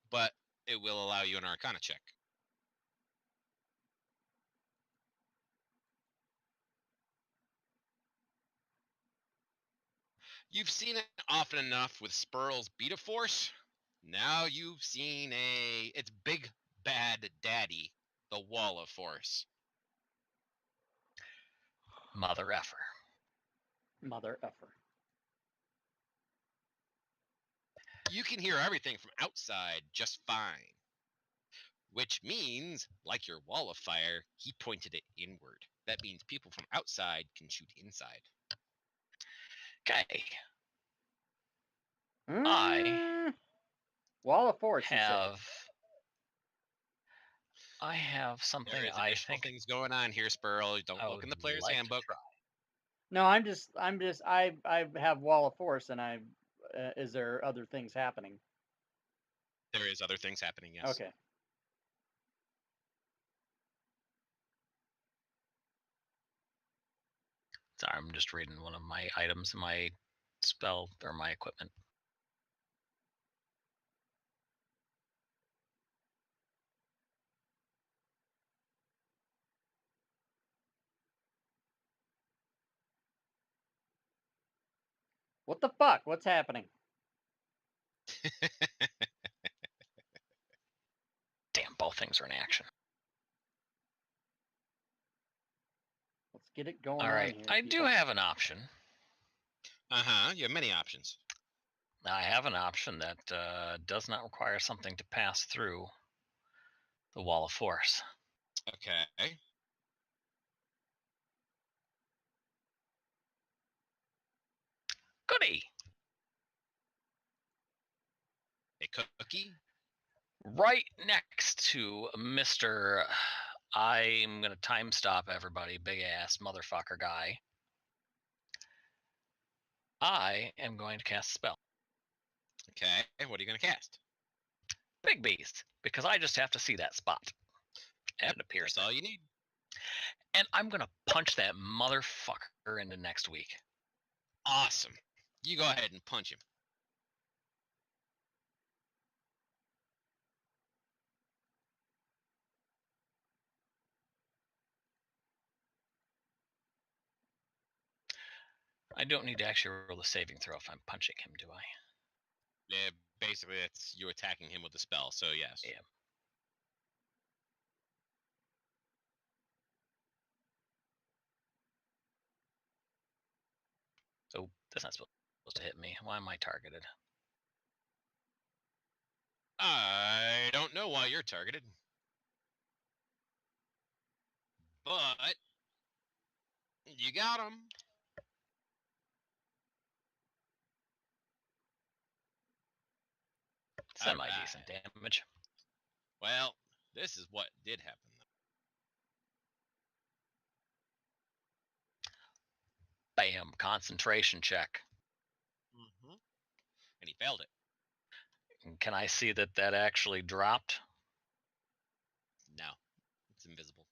but it will allow you an Arcana check. You've seen it often enough with Spurl's Beta Force. Now you've seen its big bad daddy, the Wall of Force. Mother effer. Mother effer. You can hear everything from outside just fine. Which means, like your wall of fire, he pointed it inward. That means people from outside can shoot inside. Okay. Wall of Force. I have something There is I additional think things going on here, Spurl. Don't I look in the would player's like to handbook. try. No, I have Wall of Force, and is there other things happening? There is other things happening, yes. Okay. Sorry, I'm just reading one of my items in my spell or my equipment. What the fuck? What's happening? Damn, both things are in action. Let's get it going All on right, here. I do have an option. You have many options. I have an option that does not require something to pass through the wall of force. Okay. Goody. A cookie? Right next to Mr. I'm going to time stop everybody, big ass motherfucker guy. I am going to cast a spell. Okay, what are you going to cast? Big Beast, because I just have to see that spot. And it appears. That's all you need. And I'm going to punch that motherfucker into next week. Awesome. You go ahead and punch him. I don't need to actually roll a saving throw if I'm punching him, do I? Yeah, basically that's you attacking him with a spell, so yes. Yeah. Oh, that's not supposed to hit me. Why am I targeted? I don't know why you're targeted. But you got him. Semi-decent damage. Well, this is what did happen, though. Bam, concentration check. Mm-hmm. And he failed it. Can I see that that actually dropped? No, it's invisible.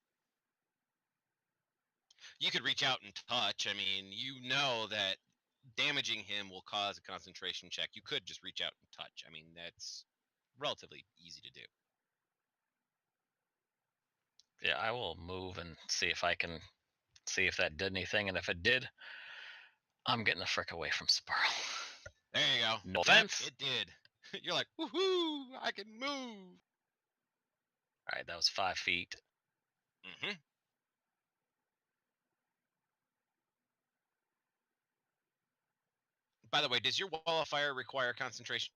You could reach out and touch. I mean, you know that damaging him will cause a concentration check. You could just reach out and touch. I mean, that's relatively easy to do. Yeah, I will move and see if I can see if that did anything, and if it did, I'm getting the frick away from Sparrow. There you go. No Yep, offense. it did. You're like, woohoo! I can move. All right, that was 5 feet. Mm-hmm. By the way, does your wall of fire require concentration?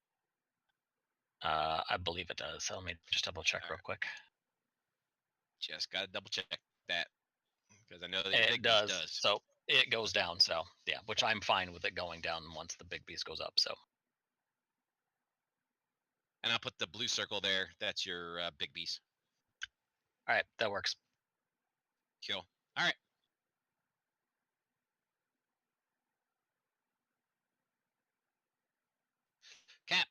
I believe it does. So let me just double check real quick. Just gotta double check that because I know that It big does. beast does. So it goes down. So yeah, which I'm fine with it going down once the big beast goes up. So. And I'll put the blue circle there. That's your big beast. All right, that works. Cool. All right. Cap.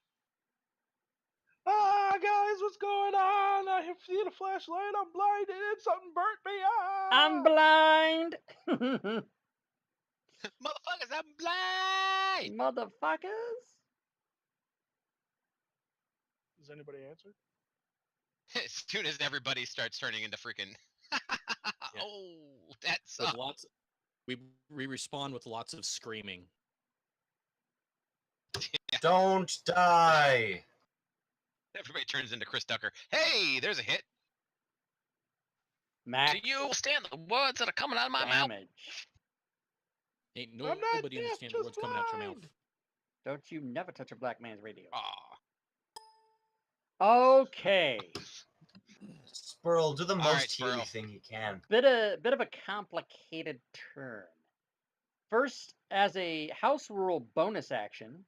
Ah, guys, what's going on? I have seen a flashlight. I'm blinded. Something burnt me. Ah! I'm blind. Motherfuckers, I'm blind. Motherfuckers. Does anybody answer? As soon as everybody starts turning into freaking. Oh, that sucks. With lots, we respond with lots of screaming. Yeah. Don't die. Everybody turns into Chris Tucker. Hey, there's a hit. Max Do you understand the words that are coming out of my mouth? damage. Ain't I'm not nobody deaf, understand the just words coming out your mouth. blind. Don't you never touch a black man's radio. Aw. Okay. Squirrel, do the All most right, Squirrel. healy thing you can. Bit of a complicated turn. First, as a house rule bonus action,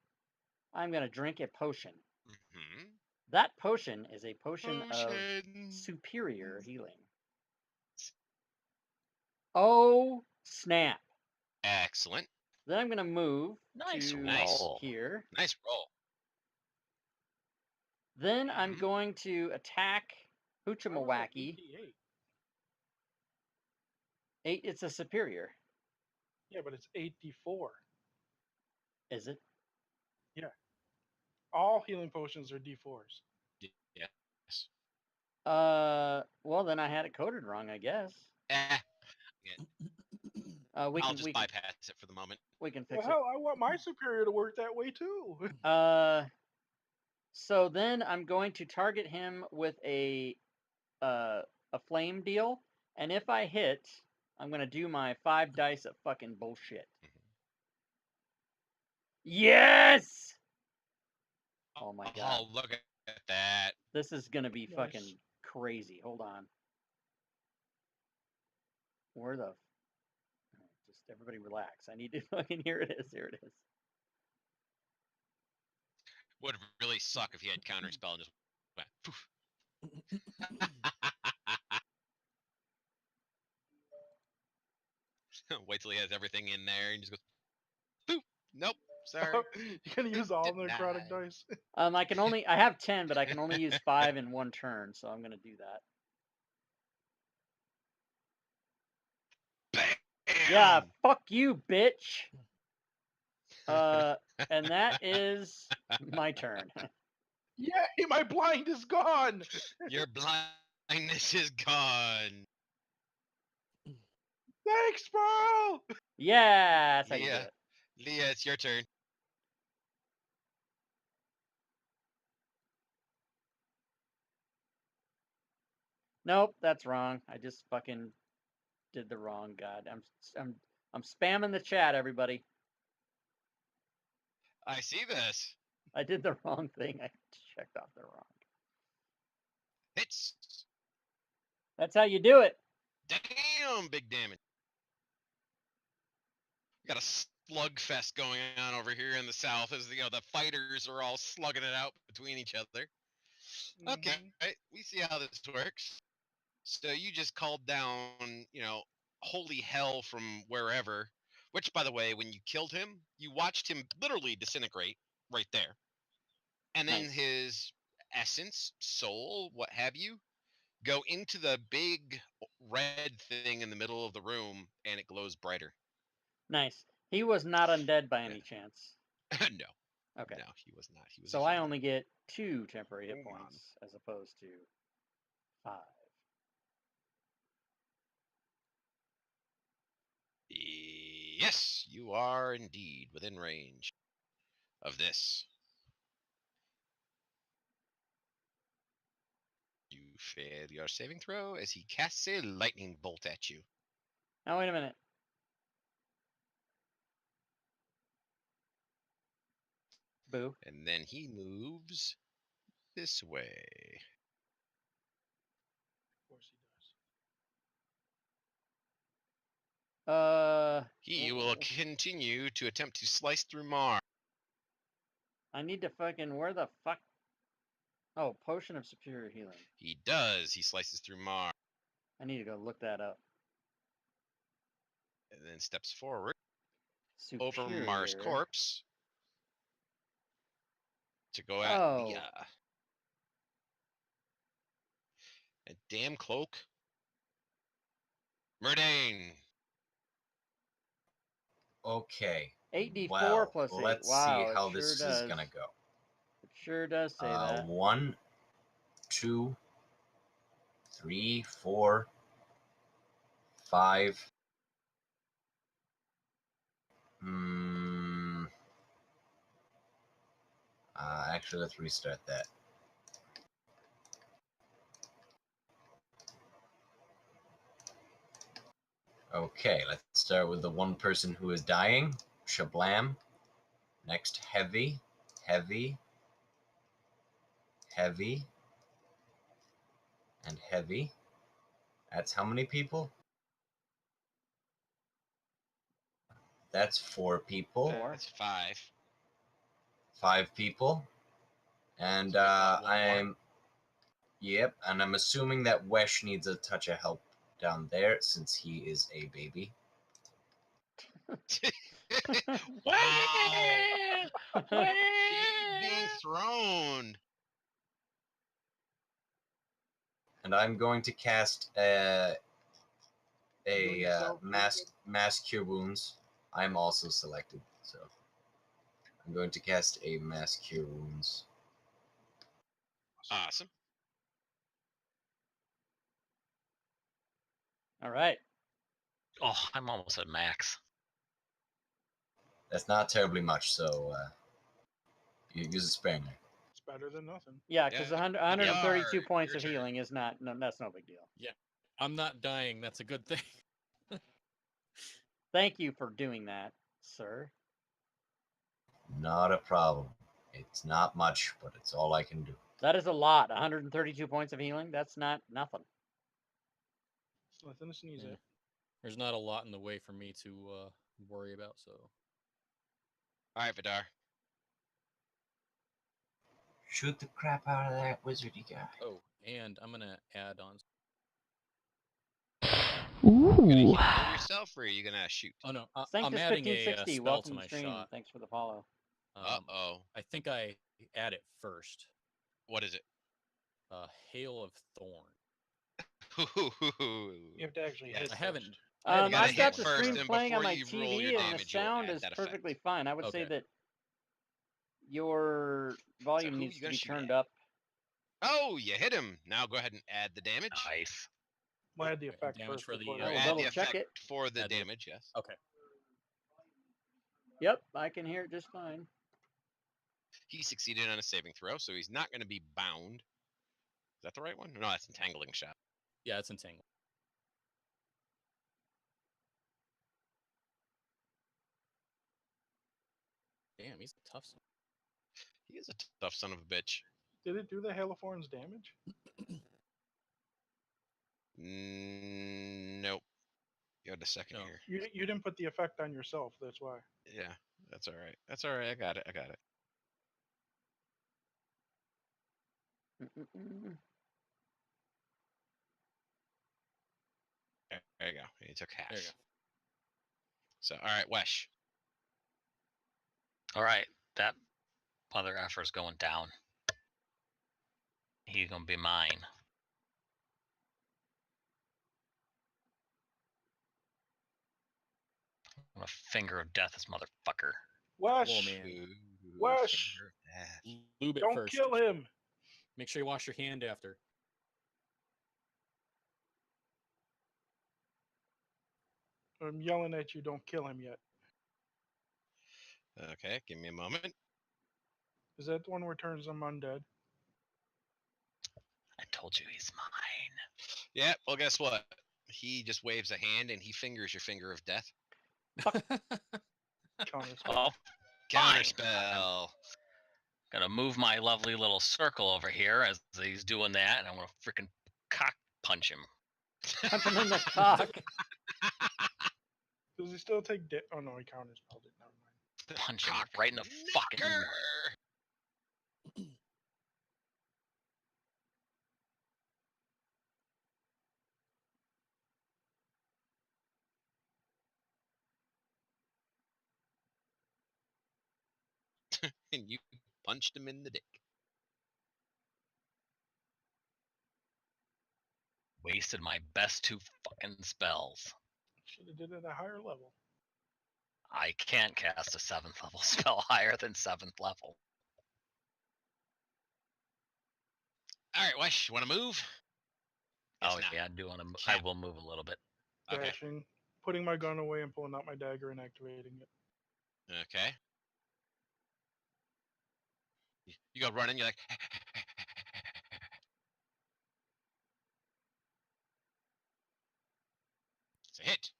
I'm gonna drink a potion. Mm-hmm. That potion is a potion of superior healing. Oh, snap. Excellent. Then I'm going to move Nice to roll. here. Nice roll. Then I'm going to attack Hoochimawaki. 8, it's a superior. Yeah, but it's 8d4. Is it? Yeah. All healing potions are d4s. Yes. Well, then I had it coded wrong, I guess. Yeah. We I'll can just bypass it for the moment. We can Well, fix hell, I want my superior to work that way too. it. So then I'm going to target him with a flame deal, and if I hit, I'm gonna do my 5 dice of fucking bullshit. Yes! Oh my god. Oh, look at that. This is gonna be Nice. fucking crazy. Hold on. Where the... Just everybody relax. I need to fucking... Here it is. Here it is. Would really suck if he had counterspell and just went poof. Wait till he has everything in there and just goes poof. Nope. Sorry. You're gonna use all the necrotic dice. I have 10, but I can only use 5 in one turn, so I'm gonna do that. Bam! Yeah, fuck you, bitch. And that is my turn. Yay, my blind is gone. Your blindness is gone. Thanks, bro. Yeah, that's how you do Leah. it. Leah, it's your turn. Nope, that's wrong. I just fucking did the wrong. God, I'm spamming the chat, everybody. I see this. I did the wrong thing. I checked off the wrong. Hits. That's how you do it. Damn, big damage. We got a slugfest going on over here in the south as the fighters are all slugging it out between each other. Okay, right, we see how this works. So you just called down, holy hell from wherever. Which, by the way, when you killed him, you watched him literally disintegrate right there. And then Nice. his essence, soul, what have you, go into the big red thing in the middle of the room, and it glows brighter. Nice. He was not undead by any chance. No. Okay. No, he was not. He was. So I only get 2 temporary hit Hold on. points as opposed to 5. Yes, you are indeed within range of this. You fail your saving throw as he casts a lightning bolt at you. Now wait a minute. Boo. And then he moves this way. Of course he does. He will continue to attempt to slice through Mar. I need to fucking where the fuck? Oh, potion of superior healing. He does. He slices through Mar I need to go look that up. and then steps forward Superior. over Mar's corpse to go at Oh. Leah. And damn cloak. Murdane. Okay. 8d4 Well, plus 8. let's Wow, see it how sure this does. is gonna go. It sure does say that. 1, 2, 3, 4, 5. Actually, let's restart that. Okay, let's start with the one person who is dying. Shablam. Next, heavy, heavy, heavy, and heavy. That's how many people? That's 4 people. That's 5. 5 people. And So we got one more. I'm... Yep, and I'm assuming that Wesh needs a touch of help down there since he is a baby. Wow. Shade being thrown. And I'm going to cast a Doing yourself really mass cure wounds. I'm also selected, so I'm going to cast a mass cure wounds. Awesome. All right. Oh, I'm almost at max. That's not terribly much, so you use it sparingly. It's better than nothing. Yeah, because Yeah. 132 Yar, points your of turn. healing is not. No, that's no big deal. I'm not dying. That's a good thing. Thank you for doing that, sir. Not a problem. It's not much, but it's all I can do. That is a lot. 132 points of healing. That's not nothing. It's nothing to sneeze Yeah. at. There's not a lot in the way for me to worry about, so. All right, Vidar. Shoot the crap out of that wizardy guy. Oh, and I'm gonna add on. You gonna Ooh. heal yourself, or are you gonna shoot? Oh no, Thanks I'm to adding a 1560. spell Welcome to to my stream. shot. Thanks for the follow. Uh-oh. I think I add it first. What is it? Hail of Thorn. You have to actually Yes. hit. I haven't. first. You gotta I've got hit the first, stream and playing on before my you roll your TV, and the damage, you'll sound add is that perfectly effect. fine. I would say Okay. that your volume who needs you to gonna be shoot turned at? up. Oh, you hit him. Now go ahead and add the damage. Nice. We'll add the Okay, effect damage first for the, before I will Add double the check effect it. for the Add the- damage, yes. Okay. Yep, I can hear it just fine. He succeeded on a saving throw, so he's not going to be bound. Is that the right one? No, that's entangling shot. Yeah, it's entangled. Damn, he's a tough son. He is a tough son of a bitch. Did it do the Hail of Thorns damage? Nope. You had a second No. here. You didn't put the effect on yourself. That's why. Yeah, that's all right. That's all right. I got it. I got it. There you go. He took half. There you go. So, all right, Wesh. All right, that mother effer's going down. He's gonna be mine. I'm a finger of death, this motherfucker. Wesh, Whoa, man. Ooh, Wesh. finger of death. Lube it don't first. kill him. Make sure you wash your hand after. I'm yelling at you. Don't kill him yet. Okay, give me a moment. Is that the one where turns him undead? I told you he's mine. Yeah, well, guess what? He just waves a hand and he fingers your finger of death. Counter Oh, spell. Counterspell. gonna move my lovely little circle over here as he's doing that, and I'm gonna freaking cock punch him. Punch him in the cock. Does he still take Oh no, he counterspelled it. Never mind. Punch him Cock right in the fucking. knocker. And you punched him in the dick. Wasted my best 2 fucking spells. Should have did it at a higher level. I can't cast a 7th level spell higher than 7th level. All right, Wesh, you want to move? Oh Guess not. yeah, I do want to. I will move a little bit. Okay. Dashing, putting my gun away and pulling out my dagger and activating it. Okay. You go running. You're like. It's a hit.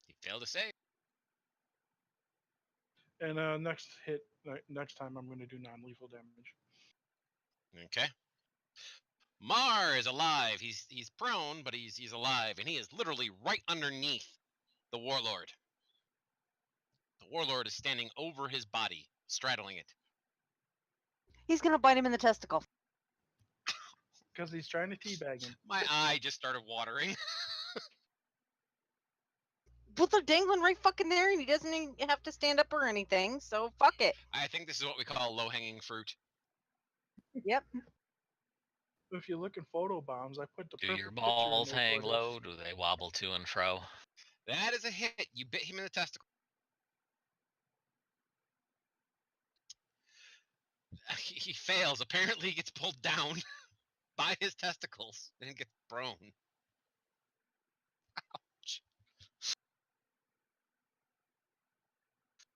He failed to save. And next time I'm going to do non-lethal damage. Okay. Mar is alive. He's prone, but he's alive, and he is literally right underneath the warlord. The warlord is standing over his body, straddling it. He's gonna bite him in the testicle. Because he's trying to teabag him. My eye just started watering. But they're dangling right fucking there, and he doesn't even have to stand up or anything. So fuck it. I think this is what we call low-hanging fruit. Yep. If you look in photo bombs, I put the Do perfect your picture in balls there hang for this. low? Do they wobble to and fro? That is a hit. You bit him in the testicle. He fails. Apparently, he gets pulled down by his testicles and gets prone. Ouch.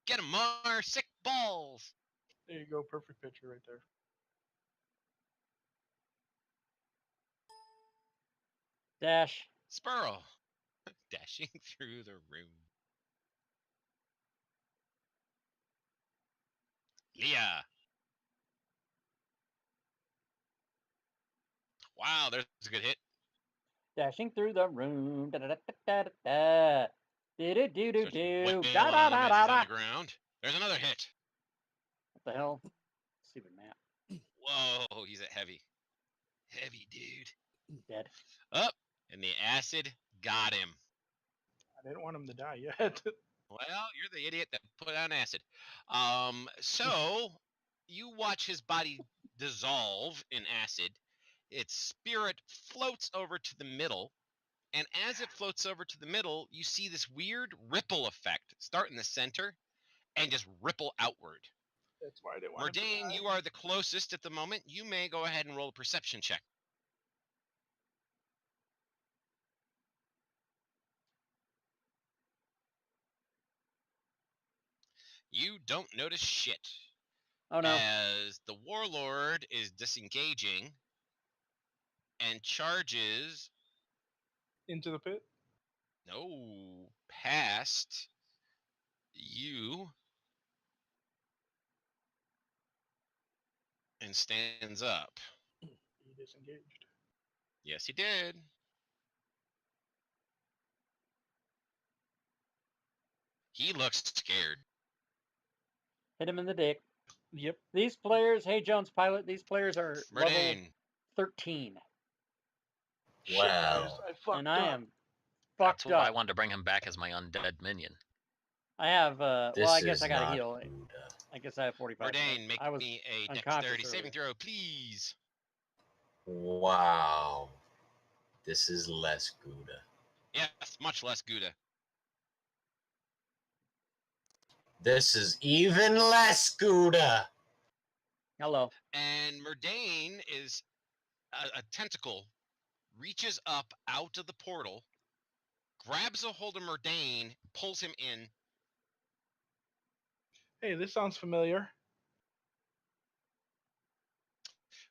Get him, Mar. Sick balls. There you go, perfect picture right there. Dash. Spurl. Dashing through the room. Leah. Wow, there's a good hit. Dashing through the room. Da da da da da da. Do do do do Starts do. wailing Da da on him da as da he's da. on the ground. There's another hit. What the hell? Stupid map. Whoa, he's at heavy. Heavy, dude. Dead. Up. And the acid got him. I didn't want him to die yet. Well, you're the idiot that put on acid. So you watch his body dissolve in acid. Its spirit floats over to the middle, and as it floats over to the middle, you see this weird ripple effect start in the center and just ripple outward. That's why I didn't want him to Mordane, die. you are the closest at the moment. You may go ahead and roll a perception check. You don't notice shit. Oh no. As the warlord is disengaging and charges Into the pit? past you and stands up. He disengaged. Yes, he did. He looks scared. Hit him in the dick. Yep. These players, hey Jones Pilot, these players are level Mordane, 13. Shit, Wow. guys, I fucked And I up. am That's fucked why I up. wanted to bring him back as my undead minion. I have, well, I guess I gotta not heal. good. I guess I have 45. Mordane, make I was me a unconscious dexterity saving earlier. throw, please. Wow. This is less Gouda. Yes, much less Gouda. This is even less Gouda. Hello. And Murdane is a tentacle reaches up out of the portal, grabs a hold of Murdane, pulls him in. Hey, this sounds familiar.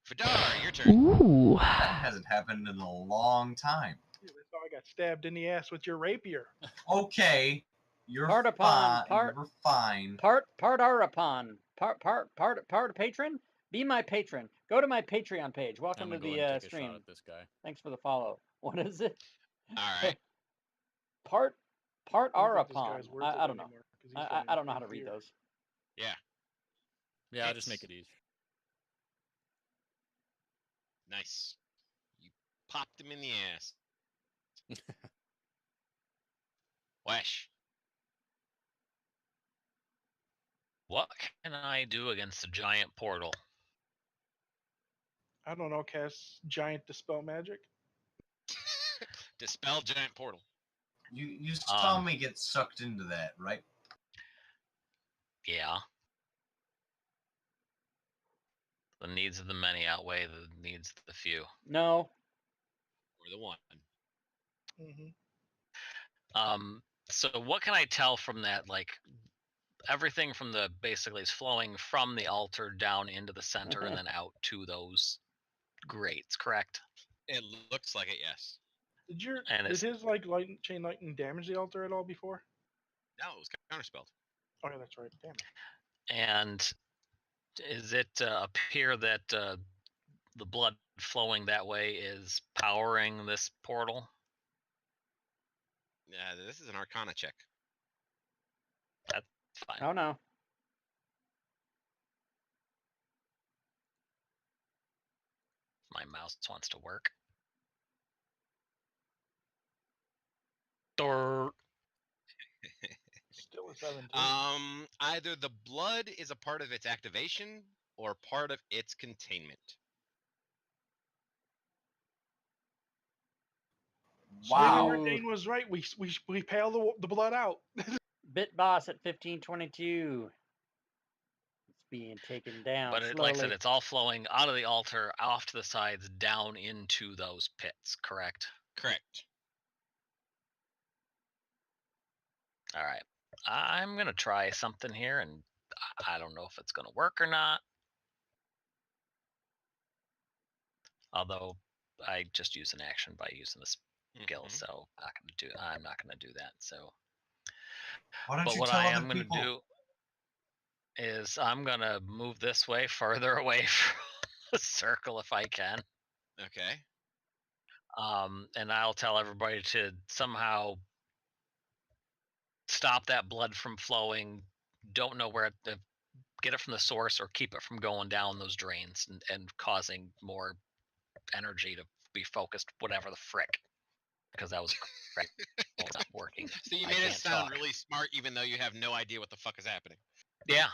Fedar, your turn. Ooh. That hasn't happened in a long time. Yeah, that's how I got stabbed in the ass with your rapier. Okay, you're Part upon part- You're fine. Part are upon. Part patron? Be my patron. Go to my Patreon page. I'm Welcome gonna to go the ahead and take a stream. shot at this guy. Thanks for the follow. What is it? All right. Part I don't are think this upon. guy's worth I it don't know. anymore, 'cause he's going I don't know how to in read fear. those. Yeah. Yeah, I'll just Hits. make it easy. Nice. You popped him in the ass. Wesh. What can I do against a giant portal? I don't know, cast giant dispel magic. Dispel giant portal. You saw me get sucked into that, right? Yeah. The needs of the many outweigh the needs of the few. No. Or the one. Mm-hmm. So what can I tell from that? Like, everything from the basically is flowing from the altar down into the center and then out to those grates, correct? It looks like it, yes. And Did his chain lightning damage the altar at all before? No, it was counterspelled. Oh yeah, that's right. Damn it. And is it appear that the blood flowing that way is powering this portal? Yeah, this is an Arcana check. That's fine. Oh no. My mouse wants to work. Or Still a 17. Either the blood is a part of its activation or part of its containment. Wow. Maybe Murdane was right. We pale the blood out. Bit boss at 1522. It's being taken down but it, slowly. like I said, it's all flowing out of the altar, off to the sides, down into those pits, correct? Correct. All right. I'm going to try something here, and I don't know if it's going to work or not. Although I just use an action by using the skill, so I'm not going to do that. So, Why don't but you what tell I other am going to people? do is I'm going to move this way, further away from the circle if I can. Okay. And I'll tell everybody to somehow stop that blood from flowing. Don't know where to get it from the source or keep it from going down those drains and causing more energy to be focused, whatever the frick. Because that was not working. So you made it sound really smart, even though you have no idea what the fuck is happening. Yeah.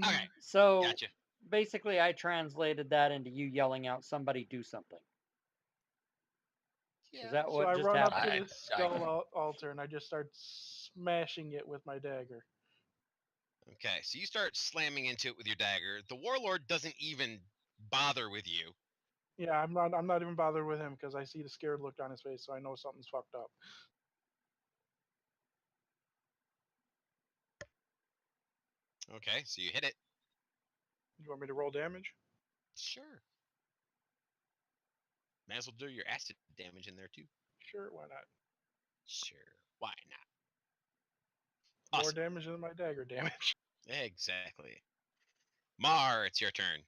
Okay. So Gotcha. basically, I translated that into you yelling out, "Somebody do something." Yeah. Is that what so I just run happened? up to the skull altar and I just start smashing it with my dagger. Okay, so you start slamming into it with your dagger. The warlord doesn't even bother with you. Yeah, I'm not even bothered with him because I see the scared look on his face, so I know something's fucked up. Okay, so you hit it. You want me to roll damage? Sure. May as well do your acid damage in there too. Sure, why not? Sure, why not? More Awesome. damage than my dagger damage. Exactly. Mar, it's your turn.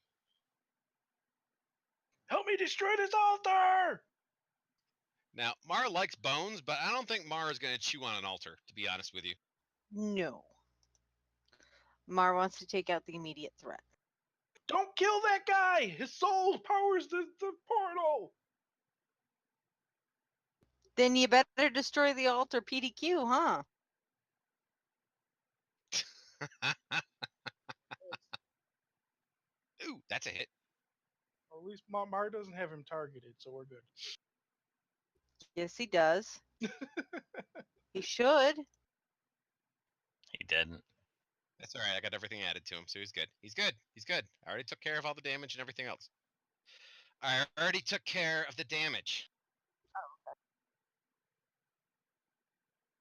Help me destroy this altar! Now, Mar likes bones, but I don't think Mar is going to chew on an altar, to be honest with you. No. Mar wants to take out the immediate threat. Don't kill that guy! His soul powers the portal! Then you better destroy the altar PDQ, huh? Ooh, that's a hit. Well, at least Mar doesn't have him targeted, so we're good. Yes, he does. He should. He didn't. That's all right. I got everything added to him, so he's good. He's good. He's good. I already took care of all the damage and everything else. I already took care of the damage.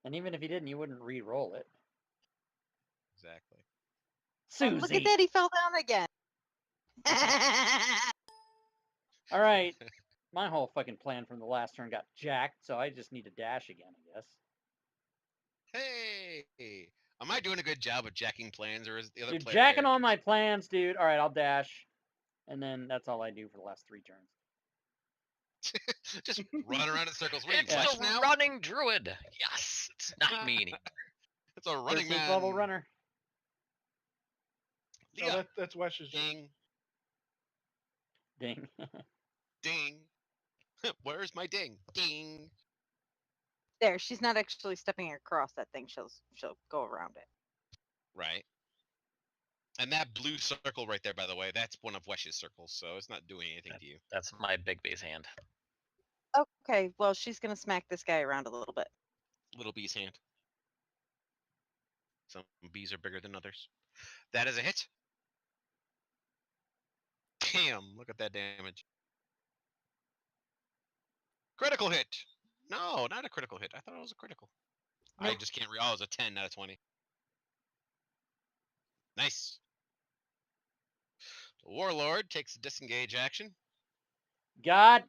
And even if he didn't, you wouldn't re-roll it. Exactly. Susie. Look at that, he fell down again. All right. My whole fucking plan from the last turn got jacked, so I just need to dash again, I guess. Hey, am I doing a good job of jacking plans, or is the other You're player jacking on my characters? plans, dude. All right, I'll dash. And then that's all I do for the last 3 turns. Just run around in circles. What are you, It's Flesh the now? running druid. Yes, it's not me anymore. It's a running 13th man. level runner. No, Leah, that's Wesh's. ding, Ding. ding. Where's my ding? Ding. There, she's not actually stepping across that thing. She'll go around it. Right. And that blue circle right there, by the way, that's one of Wesh's circles, so it's not doing anything to you. That's my big base hand. Okay, well, she's gonna smack this guy around a little bit. Little bee's hand. Some bees are bigger than others. That is a hit. Damn, look at that damage. Critical hit. No, not a critical hit. I thought it was a critical. I Nope. just can't read. Oh, it was a 10, not a 20. Nice. The Warlord takes a disengage action. God.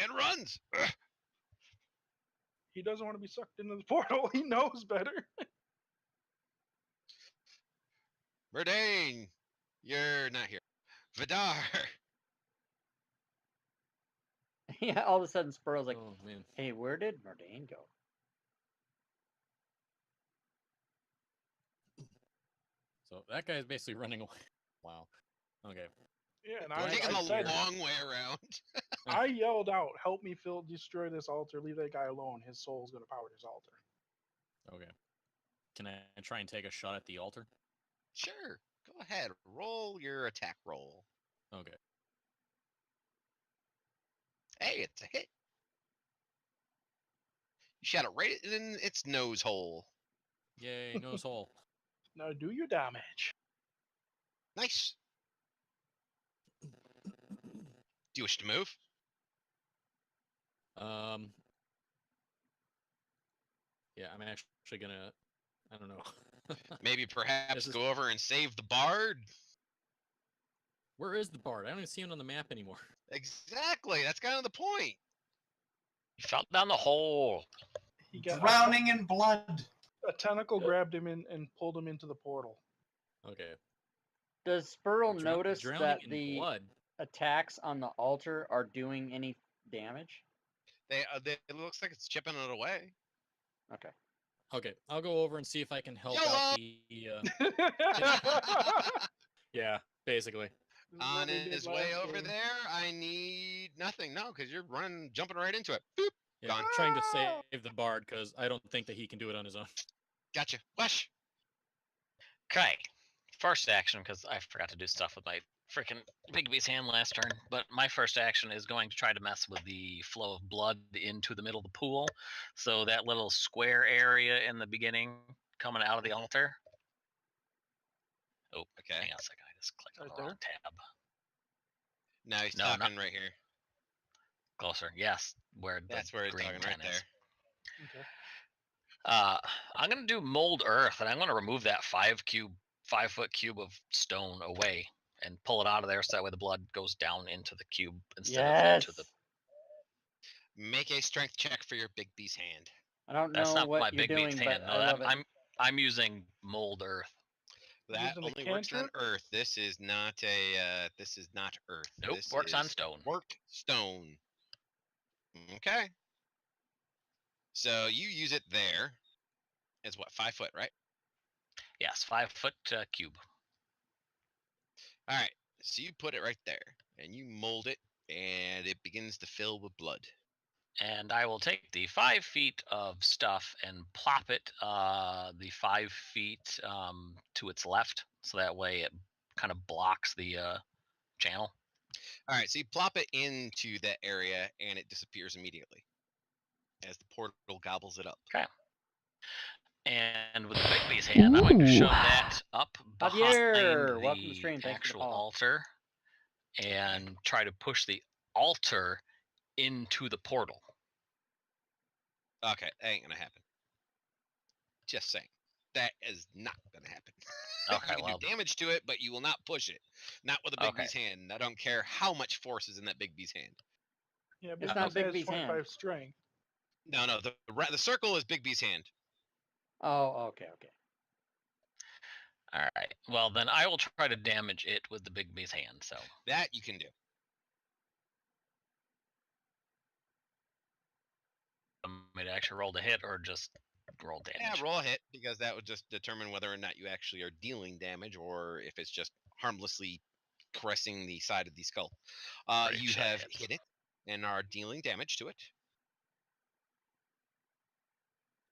And runs. Ugh. He doesn't want to be sucked into the portal. He knows better. Murdane, you're not here. Vidar. Yeah, all of a sudden Spurl's like, Oh man. hey, where did Murdane go? So that guy's basically running away. Wow. Okay. Yeah, and We're taking I a said, long way around. I yelled out, "Help me, Phil! Destroy this altar. Leave that guy alone. His soul's gonna power this altar." Okay. Can I try and take a shot at the altar? Sure. Go ahead. Roll your attack roll. Okay. Hey, it's a hit. You shot it right in its nose hole. Yay, nose hole. Now do your damage. Nice. Do you wish to move? Yeah, I'm actually gonna. I don't know. Maybe perhaps This is- go over and save the bard? Where is the bard? I don't even see him on the map anymore. Exactly. That's kind of the point. He fell down the hole. He got Drowning in blood. a tentacle grabbed him in and pulled him into the portal. Okay. Does Spurl Drow- notice drowning that in the blood. attacks on the altar are doing any damage? They it looks like it's chipping it away. Okay. Okay, I'll go over and see if I can help YOLO! out the. Yeah, basically. On his way over there, I need nothing. No, because you're running, jumping right into it. Boop. Yeah, Gone. I'm trying to save the bard because I don't think that he can do it on his own. Gotcha. Wesh. Okay. First action, because I forgot to do stuff with my freaking big beast hand last turn. But my first action is going to try to mess with the flow of blood into the middle of the pool. So that little square area in the beginning coming out of the altar. Oh, Okay. hang on a second. I just clicked on Right the wrong there? tab. No, he's No, talking not- right here. Closer. Yes, where the That's where he's green talking right 10 is. there. Okay. I'm gonna do mold earth, and I'm gonna remove that 5-foot cube of stone away and pull it out of there, so that way the blood goes down into the cube instead of Yes. into the. Make a strength check for your big beast hand. I don't That's know not what my you're big doing, beast but hand. No, I love it. I'm using mold earth. That Using a only works on cantrip? earth. This is not a. This is not earth. Nope, This works on is stone. Worked stone. Okay. So you use it there. It's what, 5 foot, right? Yes, 5-foot cube. All right. So you put it right there, and you mold it, and it begins to fill with blood. And I will take the 5 feet of stuff and plop it the 5 feet to its left, so that way it kind of blocks the channel. All right, so you plop it into that area, and it disappears immediately as the portal gobbles it up. Okay. And with the big bee's hand, I'm going to shove that up Javier, behind welcome to the the stream. Thanks for the actual follow. altar and try to push the altar into the portal. Okay, that ain't gonna happen. Just saying. That is not gonna happen. Okay, You can well, do damage to it, but you will not push it. Not with a big Okay. bee's hand. I don't care how much force is in that big bee's hand. Yeah, It's Big not Beast Big has Beast 25 hand. strength. No, the circle is big bee's hand. Oh, okay. all right. Well, then I will try to damage it with the big bee's hand. So That you can do. me to actually roll the hit or just roll damage. Yeah, roll a hit because that would just determine whether or not you actually are dealing damage or if it's just harmlessly caressing the side of the skull. Pretty You sure it have hits. hit it and are dealing damage to it.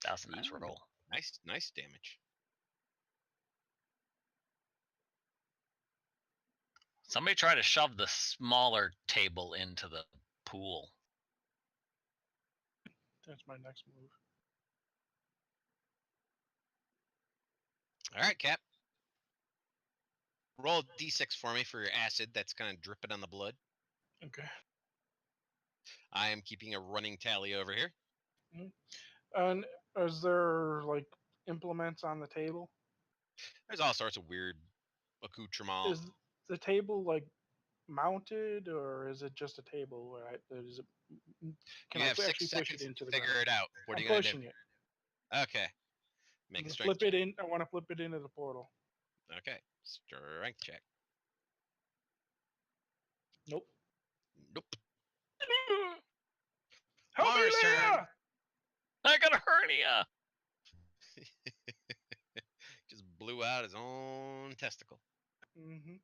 That's a nice Ooh. roll. Nice damage. Somebody try to shove the smaller table into the pool. That's my next move. All right, Cap. Roll a d6 for me for your acid that's kind of dripping on the blood. Okay. I am keeping a running tally over here. And is there like implements on the table? There's all sorts of weird accoutrements. Is the table like mounted, or is it just a table? Is it? Can You I have 6 actually push seconds it into to the figure ground? it out. What are I'm you going to pushing do? it. Okay. Make I'm a gonna strength flip check. it in. I want to flip it into the portal. Okay. Strength check. Nope. Nope. Help me, Mars' turn. Leia! I got a hernia. Just blew out his own testicle. Mm-hmm.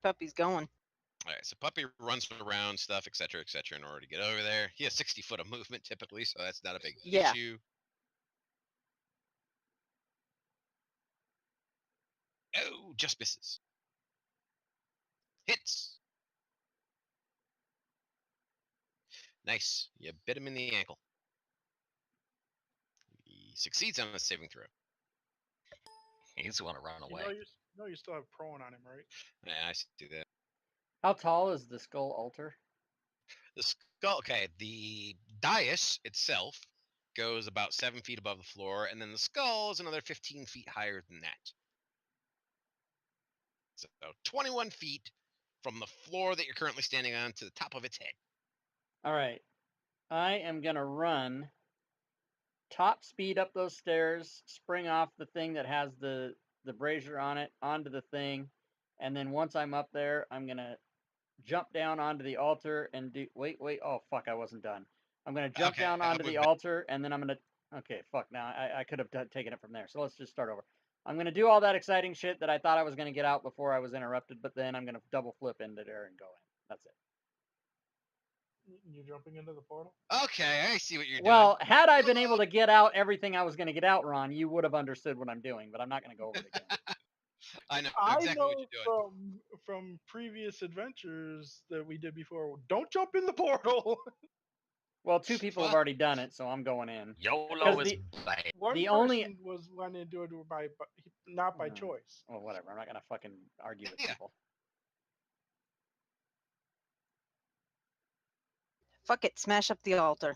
Puppy's going. All right, so Puppy runs around, stuff, etc., in order to get over there. He has 60 foot of movement typically, so that's not a big Yeah. issue. Oh, just misses. Hits. Nice. You bit him in the ankle. He succeeds on a saving throw. He's the one to run You away. know you still have prone on him, right? Yeah, I see that. How tall is the skull altar? The skull. Okay, the dais itself goes about 7 feet above the floor, and then the skull is another 15 feet higher than that. So 21 feet from the floor that you're currently standing on to the top of its head. All right. I am going to run top speed up those stairs, spring off the thing that has the brazier on it onto the thing, and then once I'm up there, I'm going to jump down onto the altar and do wait, oh fuck, I wasn't done. I'm going to jump Okay, down I'll onto move the back. altar, and then I'm going to okay, fuck, now I could have taken it from there. So let's just start over. I'm going to do all that exciting shit that I thought I was going to get out before I was interrupted, but then I'm going to double flip into there and go in. That's it. You jumping into the portal? Okay, I see what you're Well, had I been able to get out everything I was going to get out, Ron, you would have understood what I'm doing, but I'm not going to go over it again. doing. I know I exactly know what you're doing. from previous adventures that we did before. Don't jump in the portal. Well, 2 people have Fuck. already done it, so I'm going in. YOLO is the- bad. One The person only- went into it not by Mhm. choice. Well, whatever. I'm not going to fucking argue with Yeah. people. Fuck it, smash up the altar.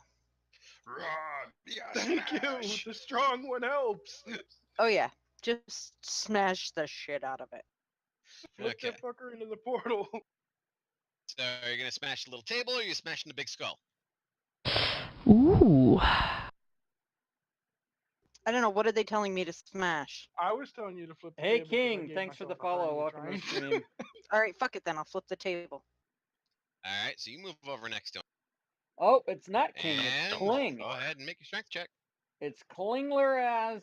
Thank you. The strong one helps. Oh yeah, just smash the shit out of it. Flip Okay. that fucker into the portal. So you're gonna smash the little table, or you're smashing the big skull? Ooh. I don't know. What are they telling me to smash? I was telling you to flip the Hey, table 'cause I King, gave thanks for the myself a follow. hernia Welcome to the trying. stream. All right, fuck it then. I'll flip the table. All right, so you move over next to him, Oh, it's not King. and It's Kling. go ahead and make your strength check. It's Klingler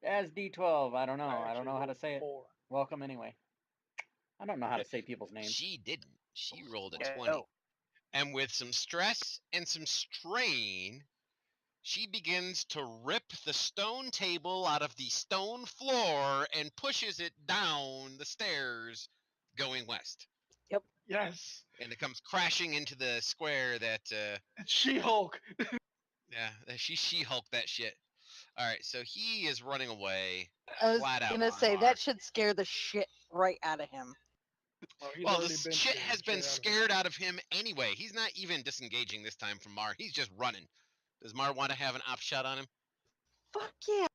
as D12. I don't know. I don't actually know how to rolled say it. 4. Welcome anyway. I don't know how to say people's names. She didn't. She rolled a No. 20, and with some stress and some strain, she begins to rip the stone table out of the stone floor and pushes it down the stairs going west. Yes. And it comes crashing into the square that, It's She-Hulk. yeah, she She-Hulk that shit. All right, so he is running away I was flat out. gonna from say Mar. that should scare the shit right out of him. Oh, he's Well, already this been shit scared has been straight out of him. scared out of him anyway. He's not even disengaging this time from Mar. He's just running. Does Mar want to have an op shot on him? Fuck yeah.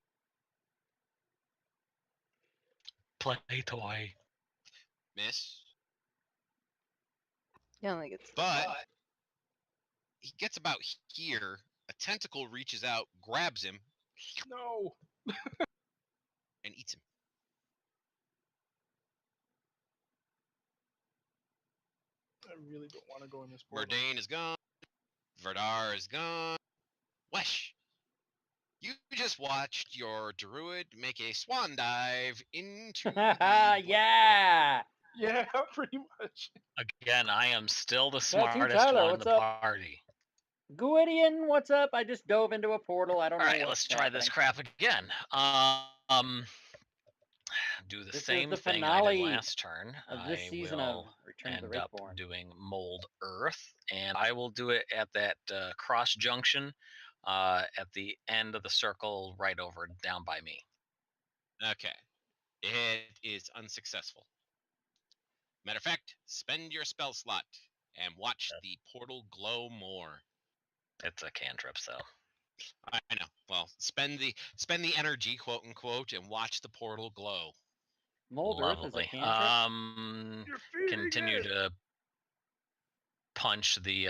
Play toy. Miss. He only gets But he gets about here. A tentacle reaches out, grabs him, No. and eats him. I really don't want to go in this portal. Murdane is gone. Verdar is gone. Wesh. You just watched your druid make a swan dive into the Yeah. Yeah, pretty much. Again, I am still the you, smartest Tyler. one in What's the up? party. Guidian, what's up? I just dove into a portal. I don't All know right, what's let's try this happening. crap again. Do the This is same the thing I did finale last turn. of this I season of will Return to the end up Wraithborne. doing mold earth, and I will do it at that cross junction at the end of the circle, right over down by me. Okay. It is unsuccessful. Matter of fact, spend your spell slot and watch the portal glow more. It's a cantrip, so I know. Well, spend the energy, quote unquote, and watch the portal glow. Mold Earth is a lovely. cantrip. You're feeding Continue it. to punch the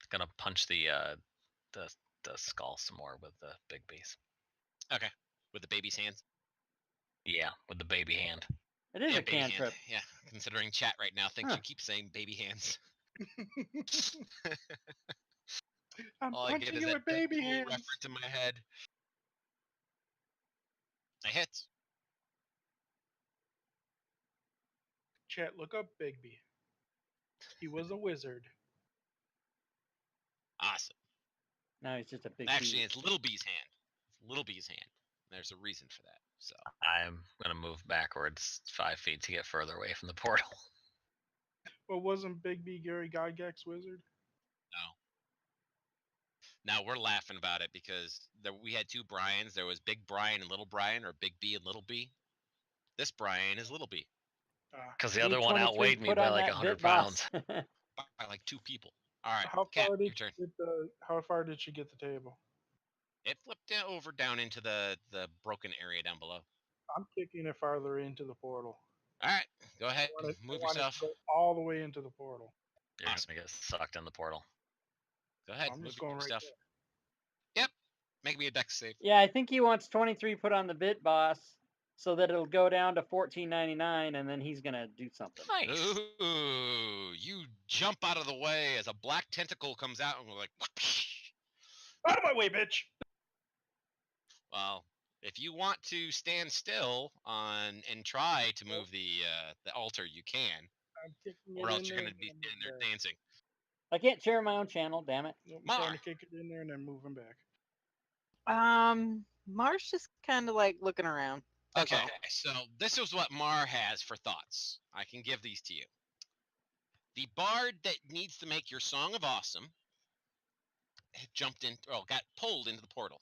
gonna punch the skull some more with the big beast. Okay. With the baby's hands. Yeah, with the baby hand. It is Yeah, a baby hand. cantrip. Yeah. Considering chat right now thinks Huh. you keep saying baby hands. I'm All I get punching is you that with baby Deadpool hands. reference in my head. I hit. Chat, look up Bigby. He was a wizard. Awesome. No, he's just a big Actually, bee. it's Little B's hand. It's Little B's hand. There's a reason for that. So I'm gonna move backwards 5 feet to get further away from the portal. But wasn't Bigby Gary Gygax's wizard? no. Now we're laughing about it because we had two Brians. There was Big Brian and Little Brian, or Big B and Little B. This Brian is Little B Because the Need other one 23 outweighed me put by on like that 100 bit, boss. pounds. by like two people. All right, How Cap, far your did turn. she get the? How far did she get the table? It flipped over down into the broken area down below. I'm kicking it farther into the portal. All right, go ahead, I want move it yourself. to go all the way into the portal. You're Awesome. gonna get sucked in the portal. Go ahead, I'm move just going right yourself. there. Yep, make me a dex save. Yeah, I think he wants 23 put on the bit, boss, so that it'll go down to $14.99, and then he's gonna do something. Nice. Ooh, you jump out of the way as a black tentacle comes out and we're like, Out of my way, bitch! well, if you want to stand still and try to move the altar, you can, I'm kicking or it else in you're there going to be and then standing there move back. dancing. I can't share my own channel, damn it. Nope, I'm Mar. trying to kick it in there and then move him back. Mar's just kind of like looking around. That's Okay, all. so this is what Mar has for thoughts. I can give these to you. The bard that needs to make your Song of Awesome got pulled into the portal.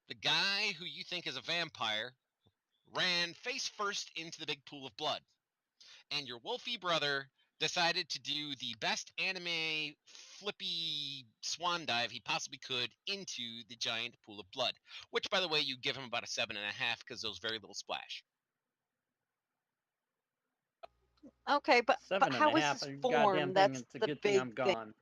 The guy who you think is a vampire ran face first into the big pool of blood. And your wolfy brother decided to do the best anime flippy swan dive he possibly could into the giant pool of blood. Which, by the way, you give him about a 7.5 because there was very little splash. Okay, but Seven how and a is half. his a form? goddamn thing. That's It's a the good thing big I'm thing. gone.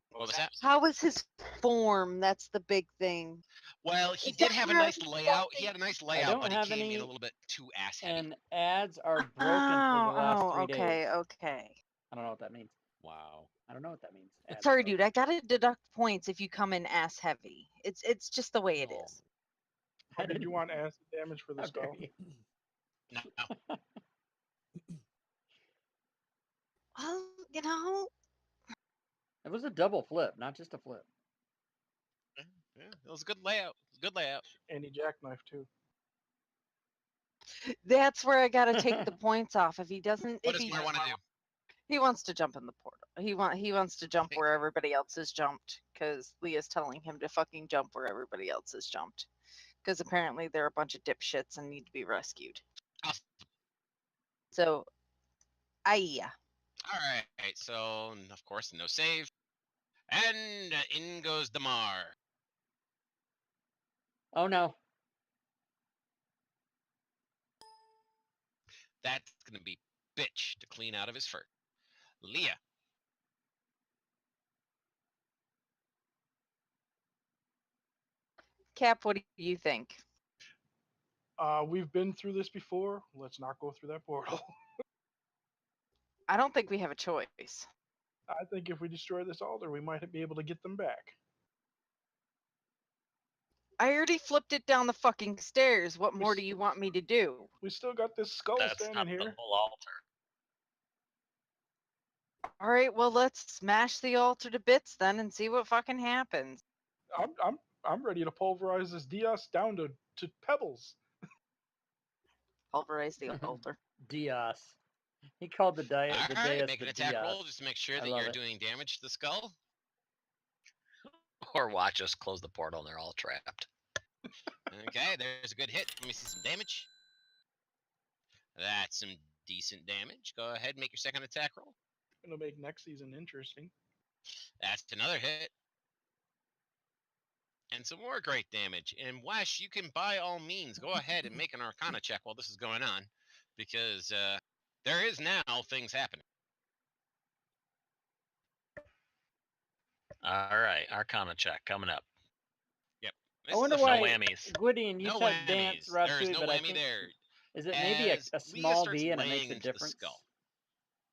What was that? How is his form? That's the big thing. Well, he Is did that have a where nice he's layout. going? He had a nice I layout, don't but he have came in any, a little bit too ass heavy. and ads are broken for the last 3 days. Okay. I don't know what that means. Wow. I don't know what that means. Ads Sorry, are dude. I gotta deduct points if you come in ass heavy. It's just the way it Oh. is. Or did you want acid damage for the How dare skull? you. No. Well, you know, It was a double flip, not just a flip. Yeah, it was a good layout. Good layout. And he jackknife too. That's where I gotta take the points off. If he doesn't, What if does he Mar want to do? he wants to jump in the portal. He wants to jump where everybody else has jumped because Leah's telling him to fucking jump where everybody else has jumped. Because apparently they're a bunch of dipshits and need to be rescued. Awesome. So, yeah. All right. So, of course, no save. And in goes Damar. Oh no. That's going to be bitch to clean out of his fur. Leah. Cap, what do you think? We've been through this before. Let's not go through that portal. I don't think we have a choice. I think if we destroy this altar, we might be able to get them back. I already flipped it down the fucking stairs. What more do you want me to do? We still got this skull That's standing not here. the whole altar. All right, well, let's smash the altar to bits then and see what fucking happens. I'm ready to pulverize this Dios down to pebbles. Pulverize the altar. Dios. He called the All dais right, make the an attack Dios. roll just to make sure I that love you're it. doing damage to the skull. Or watch us close the portal and they're all trapped. Okay, there's a good hit. Let me see some damage. That's some decent damage. Go ahead and make your second attack roll. Gonna make next season interesting. That's another hit. And some more great damage. And Wesh, you can by all means go ahead and make an Arcana check while this is going on, because there is now things happening. All right, Arcana check coming up. Yep. I wonder is a why, No whammies. Gwydion, you No said whammies. dance There is Ratsui, no but I whammy think there. is it maybe As a Leah small starts D and it laying makes a into the difference? skull,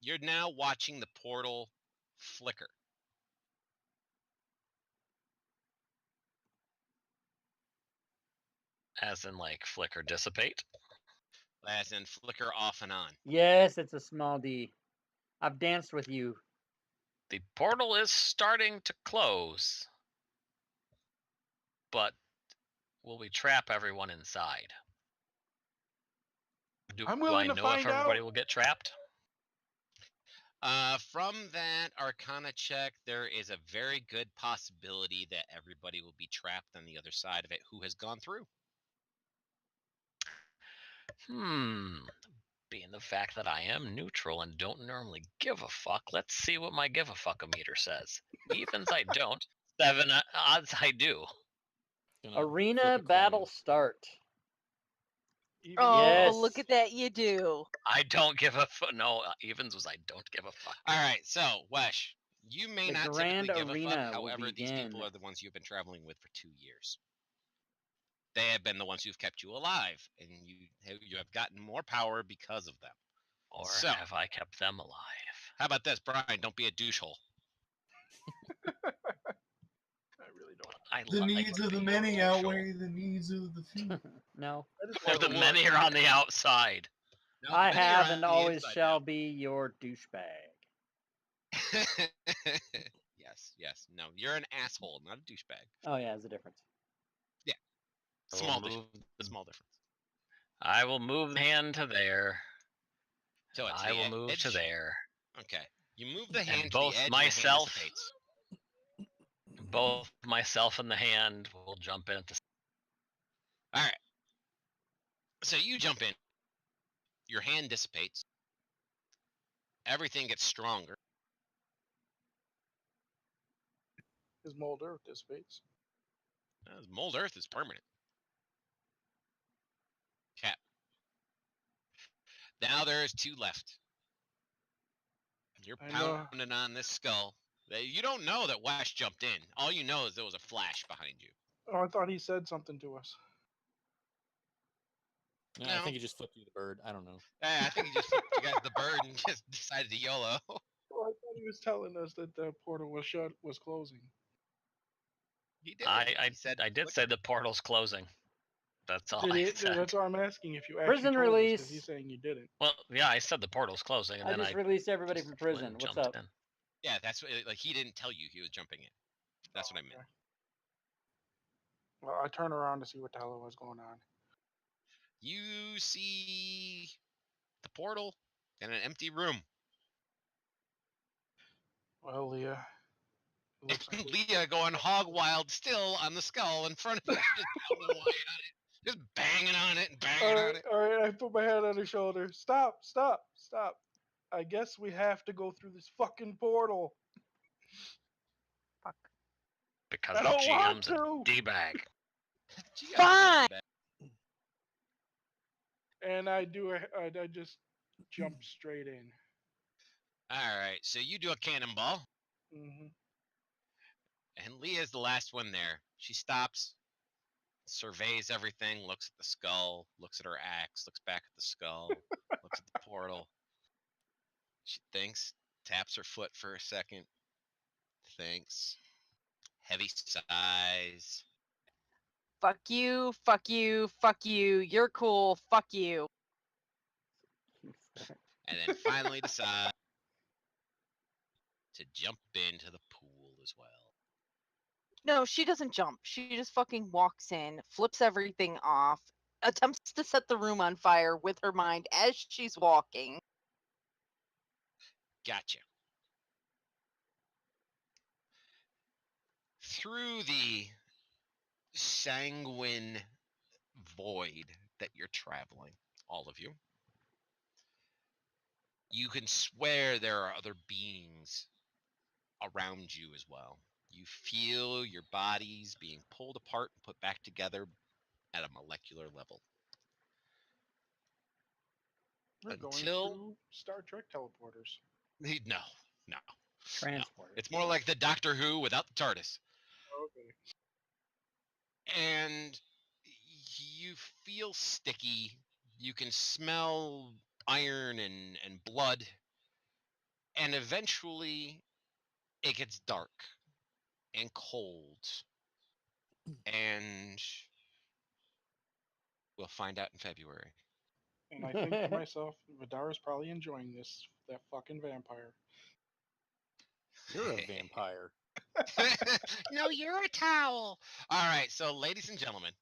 you're now watching the portal flicker. As in, like, flicker dissipate. As in flicker off and on. Yes, it's a small D. I've danced with you. The portal is starting to close. But will we trap everyone inside? Do I'm willing I to know if find everybody out. will get trapped? From that Arcana check, there is a very good possibility that everybody will be trapped on the other side of it who has gone through. Being the fact that I am neutral and don't normally give a fuck, let's see what my give a fuck-o-meter says. Evens I don't. 7 odds I do. Gonna flip Arena a battle coin. start. Even Oh, Yes. look at that, you do. I don't give a fuck. No, evens was I don't give a fuck. All right, so Wesh, you may The not grand typically give a arena fuck. will However, these people begin. are the ones you've been traveling with for 2 years. They have been the ones who've kept you alive, and you have gotten more power because of them. Or So- have I kept them alive? How about this, Brian? Don't be a douchehole. I really don't. I The like needs of the being many neutral. outweigh the needs of the few. No, I just Or want The to many are on the outside. No, I many are have on and the always inside shall now. be your douchebag. Yes. No, you're an asshole, not a douchebag. Oh yeah, there's a difference. I will Small move difference. Small difference. I will move the hand to there. So it's I the will move to edge. there. Okay. You move the And hand to both the edge myself- and the hand dissipates. Both myself and the hand will jump in at the All right. So you jump in. Your hand dissipates. Everything gets stronger. his mold earth dissipates. Mold earth is permanent. Cap. Now there is 2 left. You're I know. pounding on this skull. You don't know that Wash jumped in. All you know is there was a flash behind you. Oh, I thought he said something to us. No, No. I think he just flipped you the bird. I don't know. I think he just flipped you guys the bird and just decided to YOLO. Well, I thought he was telling us that the portal was closing. He did. I He said I did say the portal's closing. That's all Did I he? said. That's why I'm asking if you actually Prison told us, 'cause release. he's saying you didn't. Well, yeah, I said the portal's closing, and I then just I released everybody just from went prison. and What's jumped up? in. Yeah, that's what. Like he didn't tell you he was jumping in. That's what I meant. Okay. Well, I turn around to see what the hell was going on. You see the portal in an empty room. Well, Leah, it looks like Leah going hog wild still on the skull in front of you, just pounding away on it, just banging on it and banging on it. all right. I put my hand on her shoulder. Stop! I guess we have to go through this fucking portal. Fuck. Because I the don't want GM's to. a D-bag. Gee, Fine. And I just jump straight in. All right, so you do a cannonball, Hmm. and Leah's the last one there. She stops, surveys everything, looks at the skull, looks at her axe, looks back at the skull, looks at the portal. She thinks, taps her foot for a second, thinks, heavy sighs, Fuck you. Fuck you. Fuck you. You're cool. Fuck you. and then finally decides to jump into the pool as well. No, she doesn't jump. She just fucking walks in, flips everything off, attempts to set the room on fire with her mind as she's walking. Gotcha. Through the sanguine void that you're traveling, all of you, you can swear there are other beings around you as well. You feel your bodies being pulled apart and put back together at a molecular level. We're going Until through Star Trek teleporters. no, no. Transporter. It's more like the Doctor Who without the TARDIS. Okay. And you feel sticky. You can smell iron and blood. And eventually it gets dark and cold. And we'll find out in February. And I think to myself, Vidara's probably enjoying this. That fucking vampire. You're a vampire. No, you're a towel. All right, so ladies and gentlemen,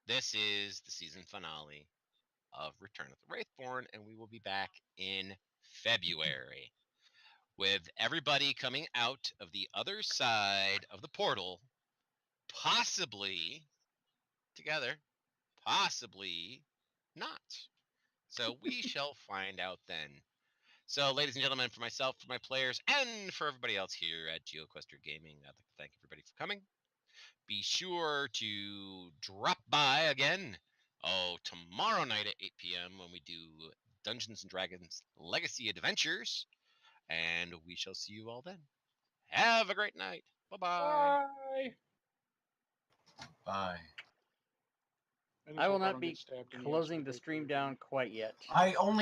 this is the season finale of Return of the Wraithborne, and we will be back in February with everybody coming out of the other side of the portal, possibly together, possibly not. So we shall find out then. So, ladies and gentlemen, for myself, for my players, and for everybody else here at GeoQuester Gaming, I'd like to thank everybody for coming. Be sure to drop by again. Oh, tomorrow night at 8 p.m. when we do Dungeons and Dragons Legacy Adventures. And we shall see you all then. Have a great night. Bye-bye. Bye. Bye. just I will hope not don't be get stabbed in the ass closing with a the grapefruit stream again. down quite yet. I only